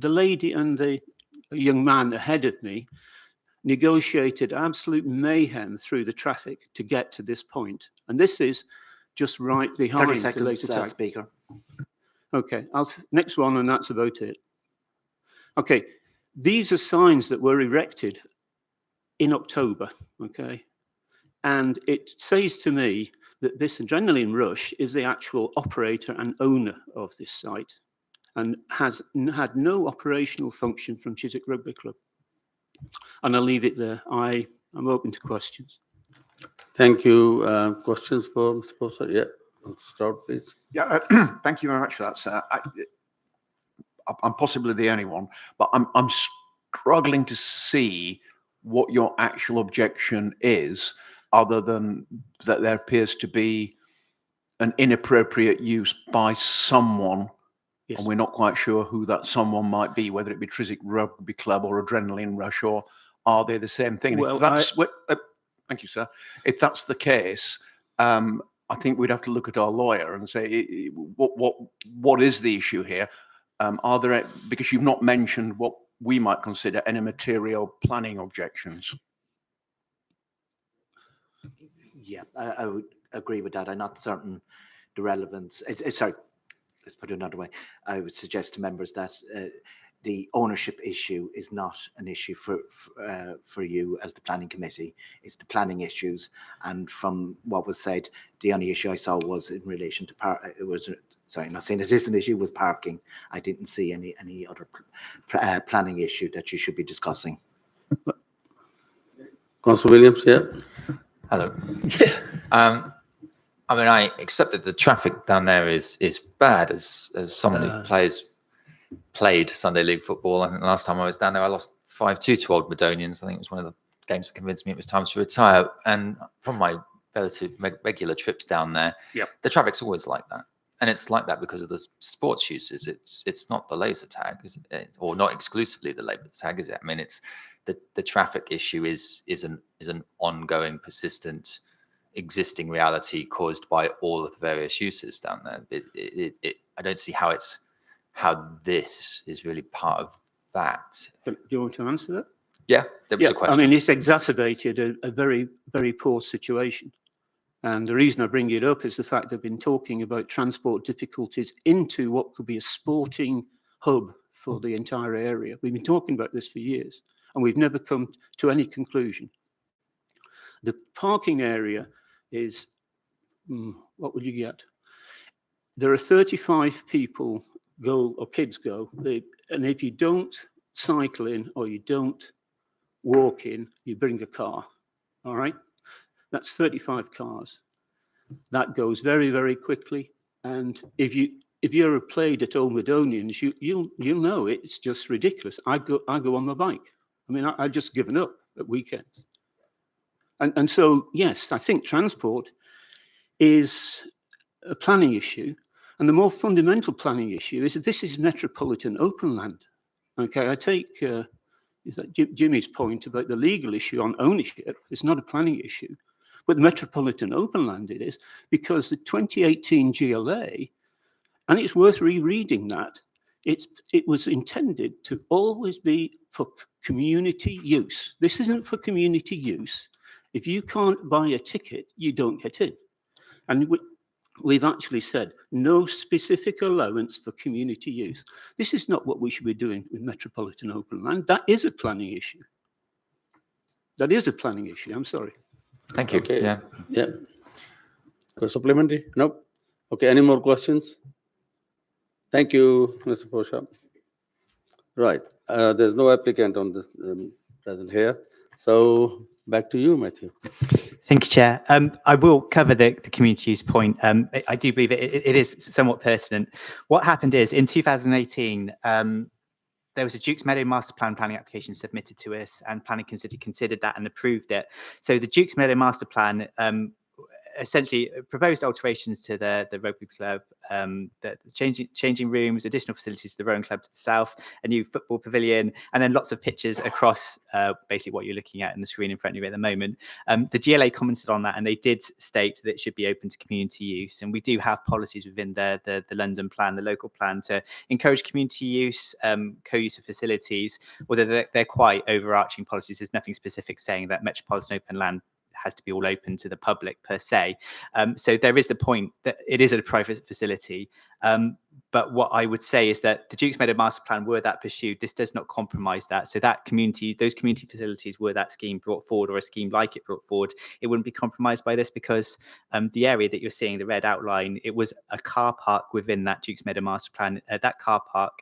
lady and the young man ahead of me negotiated absolute mayhem through the traffic to get to this point. And this is just right behind 30 the seconds, laser tag. Speaker. Okay, next one, and that's about it. Okay, these are signs that were erected in October, okay? And it says to me that this Adrenaline Rush is the actual operator and owner of this site and has had no operational function from Chiswick Rugby Club. And I'll leave it there. I'm open to questions. Thank you. Questions for Mr. Poser? Yeah, start, please. Yeah, thank you very much for that, sir. I'm possibly the only one, but I'm struggling to see what your actual objection is, other than that there appears to be an inappropriate use by someone, and we're not quite sure who that someone might be, whether it be Chiswick Rugby Club or Adrenaline Rush, or are they the same thing? And Well, if that's thank you, sir. If that's the case, I think we'd have to look at our lawyer and say, what is the issue here? Are there, because you've not mentioned what we might consider any material planning objections. Yeah, I would agree with that. I'm not certain the relevance. Sorry, let's put it another way. I would suggest to members that the ownership issue is not an issue for you as the planning committee. It's the planning issues. And from what was said, the only issue I saw was in relation to sorry, I'm not saying it is an issue, was parking. I didn't see any other planning issue that you should be discussing. Councillor Williams, yeah. Hello. I mean, I accept that the traffic down there is bad. As someone who played Sunday League football, I think the last time I was down there, I lost 5-2 to Old Medonians. I think it was one of the games that convinced me it was time to retire. And from my relative regular trips down there, the traffic's always like that. And it's like that because of the sports uses. It's not the laser tag, is it? Or not exclusively the laser tag, is it? I mean, it's the traffic issue is an ongoing, persistent, existing reality caused by all of the various uses down there. I don't see how this is really part of that. Do you want to answer that? Yeah, that was a I question. mean, it's exacerbated a very, very poor situation. And the reason I bring it up is the fact that I've been talking about transport difficulties into what could be a sporting hub for the entire area. We've been talking about this for years, and we've never come to any conclusion. The parking area is, what would you get? There are 35 people go, or kids go, and if you don't cycle in or you don't walk in, you bring a car, all right? That's 35 cars. That goes very, very quickly. And if you ever played at Old Medonians, you'll know it's just ridiculous. I go on my bike. I mean, I've just given up at weekends. And so, yes, I think transport is a planning issue. And the more fundamental planning issue is that this is metropolitan open land. Okay, I take is that Jimmy's point about the legal issue on ownership. It's not a planning issue. But the metropolitan open land it is, because the 2018 GLA, and it's worth rereading that, it was intended to always be for community use. This isn't for community use. If you can't buy a ticket, you don't get in. And we've actually said no specific allowance for community use. This is not what we should be doing with metropolitan open land. That is a planning issue. That is a planning issue, I'm sorry. Thank you. Okay. Yeah. Yeah. Supplementary? Nope. Okay, any more questions? Thank you, Mr. Posha. Right, there's no applicant on this present here. So back to you, Matthew. Thank you, Chair. I will cover the community use point. I do believe it is somewhat pertinent. What happened is in 2018, there was a Dukes Meadow master plan planning application submitted to us, and planning considered that and approved it. So the Dukes Meadow master plan essentially proposed alterations to the rugby club, the changing rooms, additional facilities to the rowing club to the south, a new football pavilion, and then lots of pictures across basically what you're looking at in the screen in front of you at the moment. The GLA commented on that, and they did state that it should be open to community use. And we do have policies within the London plan, the local plan, to encourage community use, co-use of facilities, although they're quite overarching policies. There's nothing specific saying that metropolitan open land has to be all open to the public per se. So there is the point that it is a private facility. But what I would say is that the Dukes Meadow master plan, were that pursued, this does not compromise that. So that those community facilities, were that scheme brought forward, or a scheme like it brought forward, it wouldn't be compromised by this, because the area that you're seeing, the red outline, it was a car park within that Dukes Meadow master plan. That car park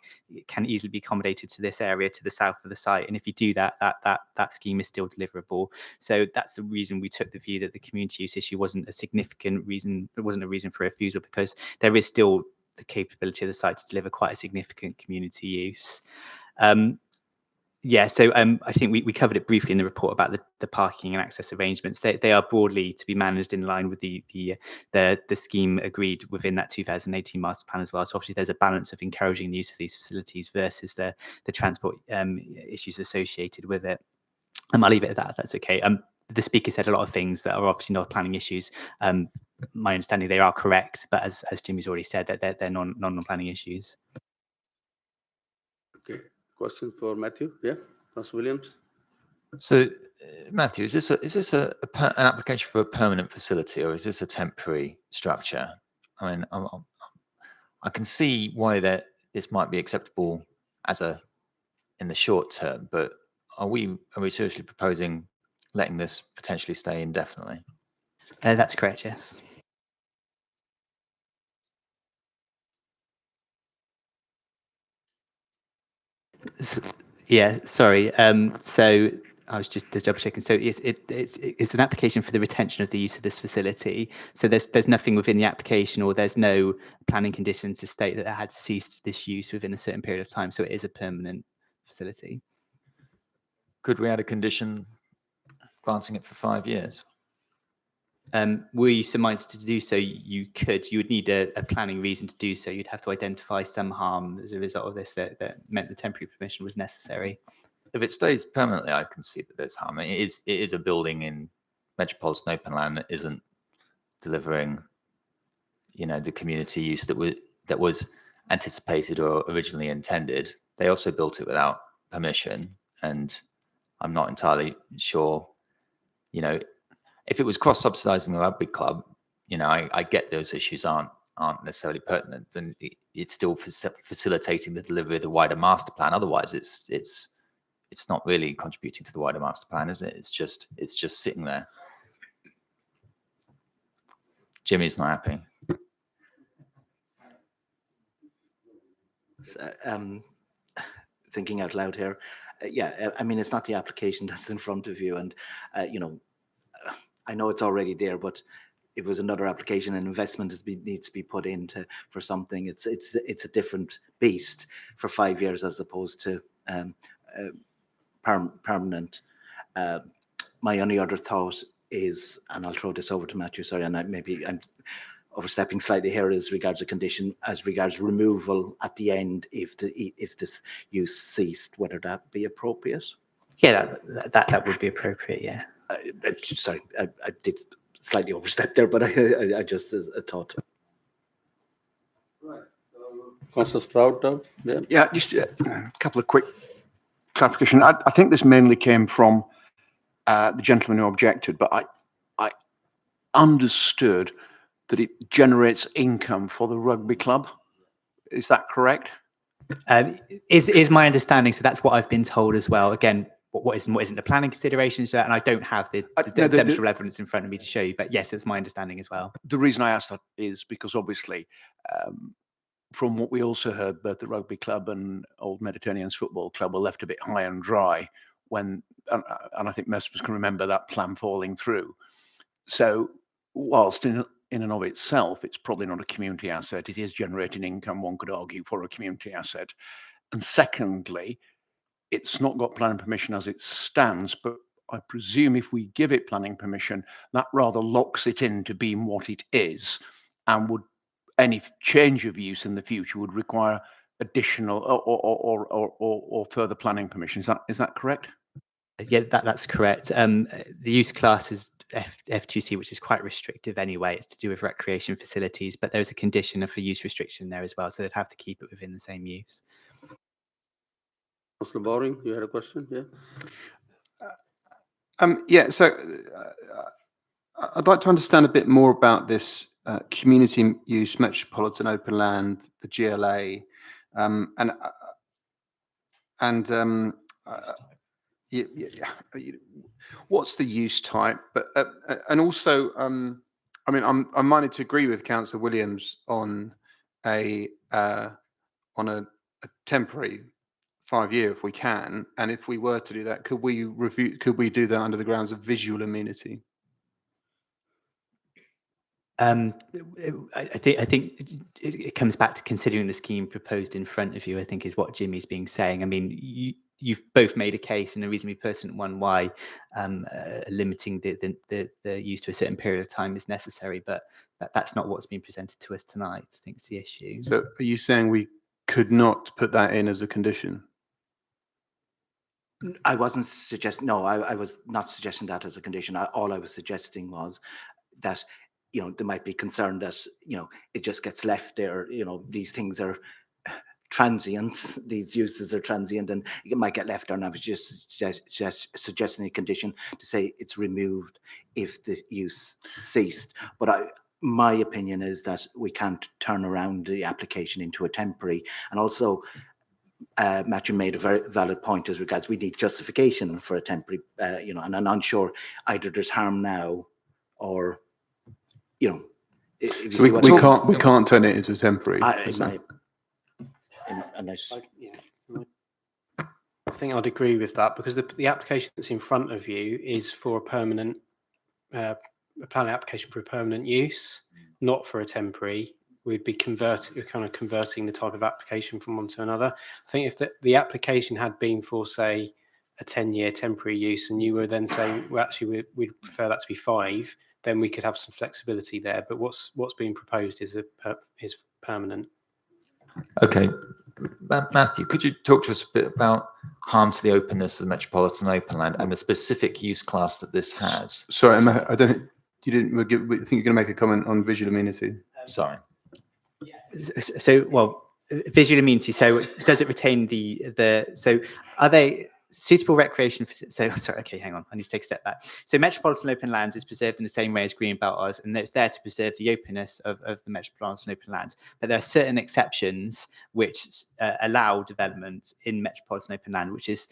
can easily be accommodated to this area to the south of the site. And if you do that, that scheme is still deliverable. So that's the reason we took the view that the community use issue wasn't a significant reason. It wasn't a reason for refusal, because there is still the capability of the site to deliver quite a significant community use. Yeah, so I think we covered it briefly in the report about the parking and access arrangements. They are broadly to be managed in line with the scheme agreed within that 2018 master plan as well. So obviously there's a balance of encouraging the use of these facilities versus the transport issues associated with it. I'll leave it at that, if that's okay. The speaker said a lot of things that are obviously not planning issues. My understanding, they are correct, but as Jimmy's already said, that they're non-planning issues. Okay, question for Matthew? Yeah, Councillor Williams. So, Matthew, is this an application for a permanent facility, or is this a temporary structure? I mean, I can see why this might be acceptable in the short term, but are we seriously proposing letting this potentially stay indefinitely? That's correct, yes. Yeah, sorry. So I was just double checking. So it's an application for the retention of the use of this facility. So there's nothing within the application, or there's no planning conditions to state that it had ceased this use within a certain period of time. So it is a permanent facility. Could we add a condition granting it for 5 years? Were you so minded to do so, you could. You would need a planning reason to do so. You'd have to identify some harm as a result of this that meant the temporary permission was necessary. If it stays permanently, I can see that there's harm. It is a building in metropolitan open land that isn't delivering, the community use that was anticipated or originally intended. They also built it without permission, and I'm not entirely sure, you know, if it was cross-subsidizing the rugby club, you know, I get those issues aren't necessarily pertinent, then it's still facilitating the delivery of the wider master plan. Otherwise, it's not really contributing to the wider master plan, is it? It's just sitting there. Jimmy's not happy. Thinking out loud here, yeah, I mean, it's not the application that's in front of you, and you know, I know it's already there, but if it was another application, an investment needs to be put into for something. It's a different beast for 5 years as opposed to permanent. My only other thought is, and I'll throw this over to Matthew, sorry, and I'm overstepping slightly here as regards a condition, as regards removal at the end if this use ceased, whether that be appropriate. Yeah, that would be appropriate. Yeah. Sorry, I did slightly overstep there, but I just as a thought. Councillor Stroud, yeah. Yeah, just a couple of quick clarification. I think this mainly came from the gentleman who objected, but I understood that it generates income for the rugby club. Is that correct? Is my understanding. So that's what I've been told as well. Again, what isn't the planning considerations, and I don't have the demonstrable evidence in front of me to show you. But yes, it's my understanding as well. The reason I asked that is because obviously, from what we also heard, both the rugby club and Old Mediterranean's football club were left a bit high and dry when, and I think most of us can remember that plan falling through. So whilst in and of itself, it's probably not a community asset. It is generating income, one could argue, for a community asset. And secondly, it's not got planning permission as it stands, but I presume if we give it planning permission, that rather locks it into being what it is, and would any change of use in the future would require additional or further planning permission. Is that correct? Yeah, that's correct. The use class is F2C, which is quite restrictive anyway. It's to do with recreation facilities, but there's a condition of a use restriction there as well, so they'd have to keep it within the same use. Councillor Bowring, you had a question? Yeah. Yeah, so I'd like to understand a bit more about this community use, metropolitan open land, the GLA, what's the use type? But and also, I mean, I'm minded to agree with Councillor Williams on a temporary 5-year if we can, and if we were to do that, could we do that under the grounds of visual amenity? I think it comes back to considering the scheme proposed in front of you, I think, is what Jimmy's being saying. I mean, you've both made a case, and a reasonably pertinent one, why limiting the use to a certain period of time is necessary, but that's not what's been presented to us tonight, I think is the issue. So are you saying we could not put that in as a condition? I wasn't suggesting, no, I was not suggesting that as a condition. All I was suggesting was that, you know, there might be concern that, you know, it just gets left there. You know, these things are transient, these uses are transient, and it might get left there. And I was just suggesting a condition to say it's removed if the use ceased. But my opinion is that we can't turn around the application into a temporary. And also, Matthew made a very valid point as regards we need justification for a temporary, you know, and I'm unsure either there's harm now or, you know. So we can't turn it into a temporary. I think I'd agree with that, because the application that's in front of you is for a permanent, a planning application for a permanent use, not for a temporary. We'd be converting the type of application from one to another. I think if the application had been for, say, a 10-year temporary use, and you were then saying, well, actually, we'd prefer that to be 5, then we could have some flexibility there. But what's being proposed is permanent. Okay, Matthew, could you talk to us a bit about harm to the openness of the metropolitan open land and the specific use class that this has? Sorry, I don't. You didn't. I think you're going to make a comment on visual amenity. Sorry. So, well, visual amenity. So, does it retain the? So, are they? suitable recreation. So sorry, okay, hang on. I need to take a step back. So metropolitan open lands is preserved in the same way as greenbelt are, and it's there to preserve the openness of the metropolitan open lands. But there are certain exceptions which allow development in metropolitan open land, which is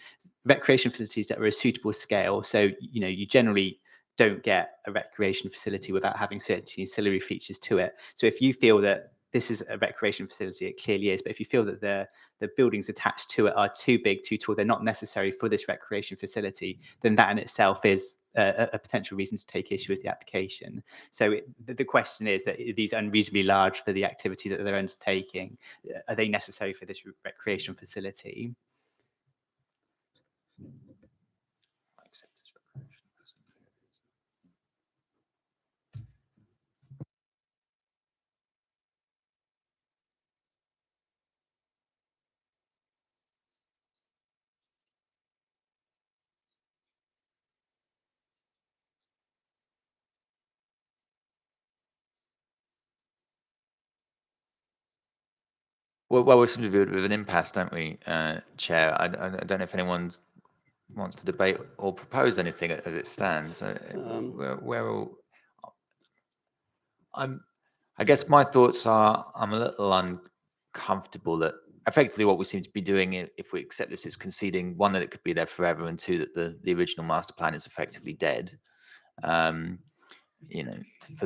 recreation facilities that are a suitable scale. So you generally don't get a recreation facility without having certain ancillary features to it. So if you feel that this is a recreation facility, it clearly is. But if you feel that the buildings attached to it are too big, too tall, they're not necessary for this recreation facility, then that in itself is a potential reason to take issue with the application. So the question is that are these unreasonably large for the activity that they're undertaking? Are they necessary for this recreation facility? Well, we seem to be a bit of an impasse, don't we, Chair? I don't know if anyone wants to debate or propose anything as it stands. I guess my thoughts are I'm a little uncomfortable that effectively what we seem to be doing, if we accept this, is conceding, one, that it could be there forever, and two, that the original master plan is effectively dead. For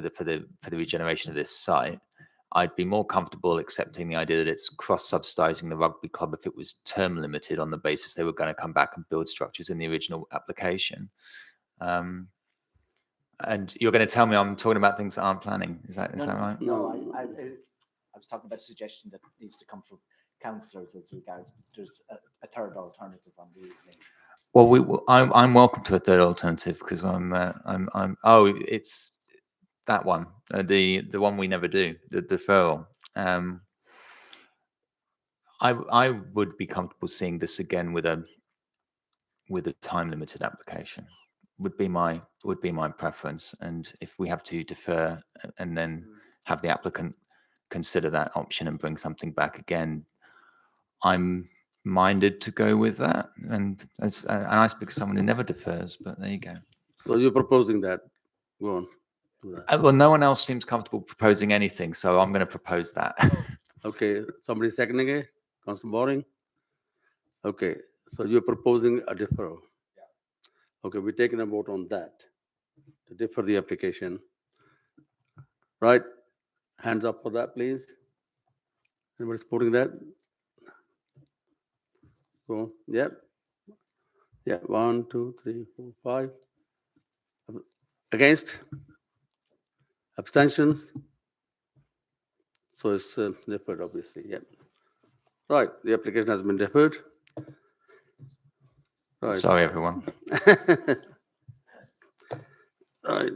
the regeneration of this site. I'd be more comfortable accepting the idea that it's cross-subsidizing the rugby club if it was term limited on the basis they were going to come back and build structures in the original application. And you're going to tell me I'm talking about things that aren't planning. Is that right? No, I was talking about a suggestion that needs to come from councillors as regards there's a third alternative on the evening. Well, I'm welcome to a third alternative because it's that one, the one we never do, the deferral. I would be comfortable seeing this again with a time limited application. Would be my preference. And if we have to defer and then have the applicant consider that option and bring something back again, I'm minded to go with that. And I speak as someone who never defers, but there you go. So you're proposing that? Go on. Well, no one else seems comfortable proposing anything, so I'm going to propose that. Okay, somebody seconding it? Councillor Boring? Okay, so you're proposing a deferral? Okay, we're taking a vote on that, to defer the application. Right? Hands up for that, please. Anybody supporting that? Go, yep. Yeah, 1, 2, 3, 4, 5. Against? Abstentions? So it's deferred, obviously, yeah. Right, the application has been deferred. Right. Sorry, everyone. Right.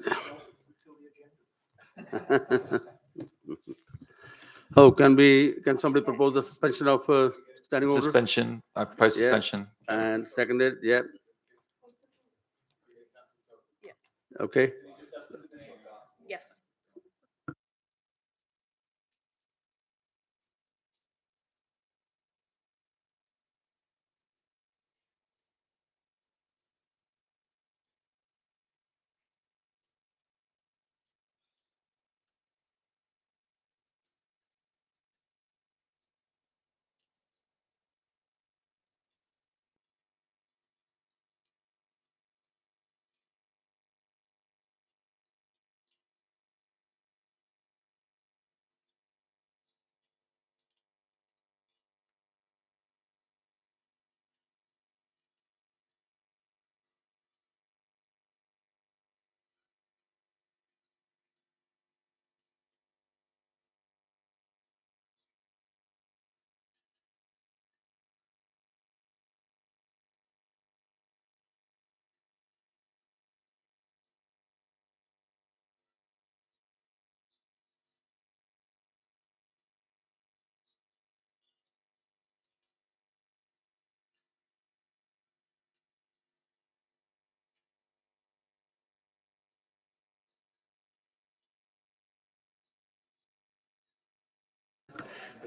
Oh, can somebody propose a suspension of standing orders? Suspension, I propose Yeah. suspension. And seconded, yeah. Okay. Yes.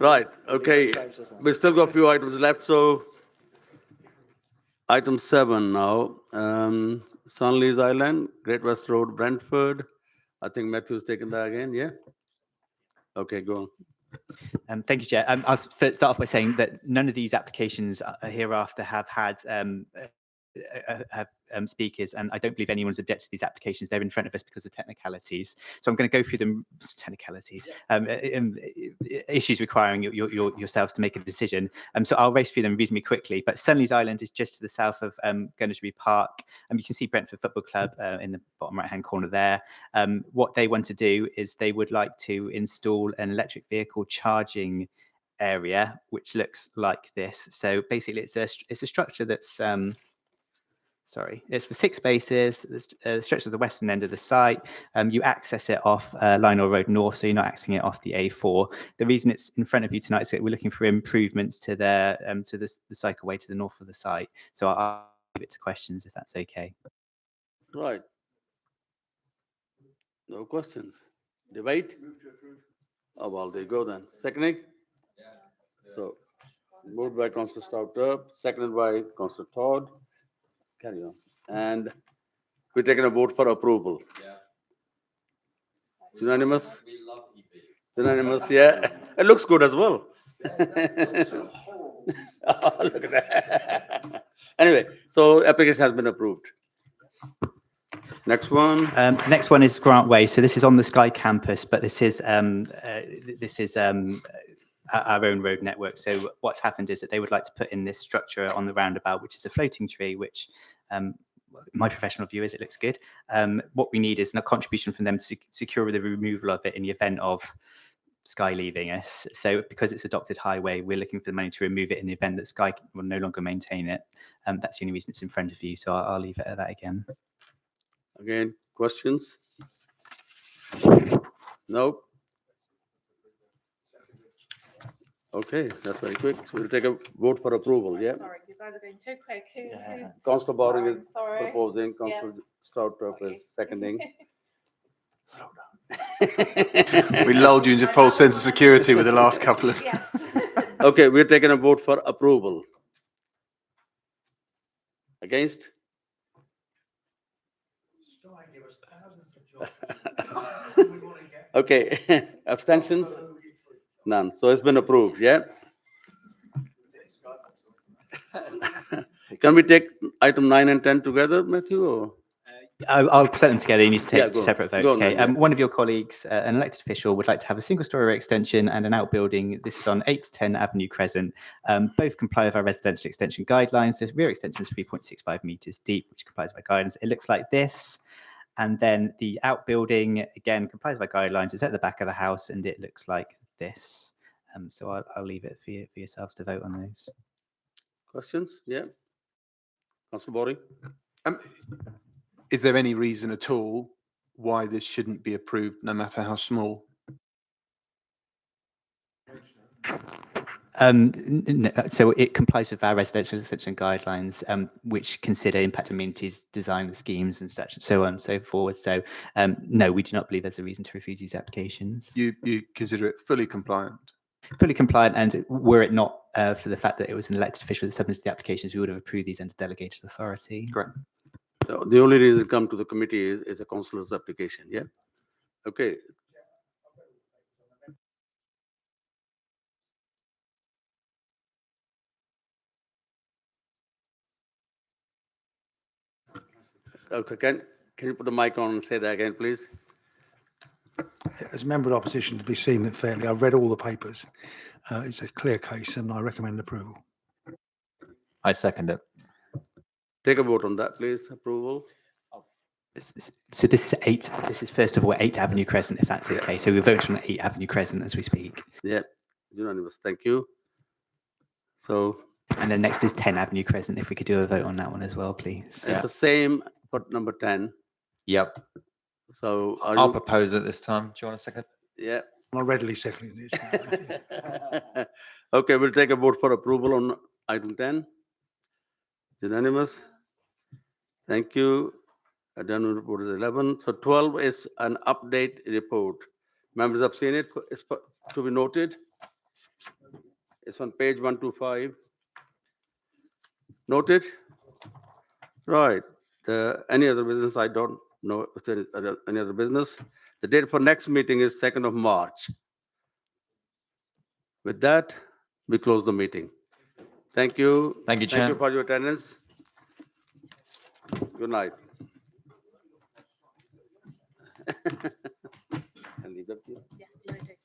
Right, okay. We still got a few items left, so Item 7 now, Sunleys Island, Great West Road, Brentford. I think Matthew's taken that again, yeah? Okay, go on. Thank you, Chair. I'll start off by saying that none of these applications hereafter have had speakers, and I don't believe anyone's objected to these applications. They're in front of us because of technicalities. So I'm going to go through them, issues requiring yourselves to make a decision. So I'll race through them reasonably quickly. But Sunleys Island is just to the south of Gunnersbury Park. You can see Brentford Football Club in the bottom right-hand corner there. What they want to do is they would like to install an electric vehicle charging area, which looks like this. So basically, it's a structure that's it's for 6 spaces. The stretches the western end of the site. You access it off Lionel Road North, so you're not accessing it off the A4. The reason it's in front of you tonight is that we're looking for improvements to the cycleway to the north of the site. So I'll leave it to questions if that's okay. Right. No questions. Debate? Oh, well, there you go then. Seconding? So, moved by Councillor Stouter, seconded by Councillor Todd. Carry on. And we're taking a vote for approval. Unanimous? Unanimous, yeah. It looks good as well. Oh, look at that. Anyway, so application has been approved. Next one. Next one is Grant Way. So this is on the Sky campus, but this is our own road network. So what's happened is that they would like to put in this structure on the roundabout, which is a floating tree, which my professional view is it looks good. What we need is a contribution from them to secure the removal of it in the event of Sky leaving us. So because it's adopted highway, we're looking for the money to remove it in the event that Sky will no longer maintain it. That's the only reason it's in front of you. So I'll leave it at that again. Again, questions? No? Okay, that's very quick. So we'll take a vote for approval, yeah? Sorry, you guys are going too quick. Councillor Bowring is Sorry. proposing, Councillor Stouter is seconding. We lulled you into false sense of security with the last couple of. Yes. Okay, we're taking a vote for approval. Against? Okay, abstentions? None. So it's been approved, yeah? Can we take item 9 and 10 together, Matthew? Or? I'll present them together. You need to take go on. separate votes. Go on Okay. then, yeah. One of your colleagues, an elected official, would like to have a single-storey extension and an outbuilding. This is on 8 to 10 Avenue Crescent. Both comply with our residential extension guidelines. The rear extension is 3.65 metres deep, which complies with our guidelines. It looks like this. And then the outbuilding, again, complies with our guidelines. It's at the back of the house, and it looks like this. So I'll leave it for yourselves to vote on those. Questions? Yeah. Councillor Bowring? Is there any reason at all why this shouldn't be approved, no matter how small? So it complies with our residential extension guidelines, which consider impact amenities, design schemes and such, so on and so forth. So no, we do not believe there's a reason to refuse these applications. You consider it fully compliant? Fully compliant, and were it not for the fact that it was an elected official that submitted the applications, we would have approved these under delegated authority. Great. So the only reason it come to the committee is a councillor's application, yeah? Okay. Okay, can you put the mic on and say that again, please? As a member of opposition, to be seen that fairly, I've read all the papers. It's a clear case and I recommend approval. I second it. Take a vote on that, please. Approval. So this is 8. This is first of all 8 Avenue Crescent, if that's okay. So we're voting on 8 Avenue Crescent as we speak. Yeah, unanimous. Thank you. So. And then next is 10 Avenue Crescent. If we could do a vote on that one as well, please. It's the same for number 10. Yep. So I'll propose it this time. Do you want a second? Yeah. I readily second it. Okay, we'll take a vote for approval on item 10. Unanimous. Thank you. Done report is 11. So 12 is an update report. Members have seen it. It's to be noted. It's on page 125. Noted. Right. Any other business? I don't know if there is any other business. The date for next meeting is 2nd of March. With that, we close the meeting. Thank you. Thank you, Thank Chair. you for your attendance. Good night. And leave that to you. Yes, no, I do.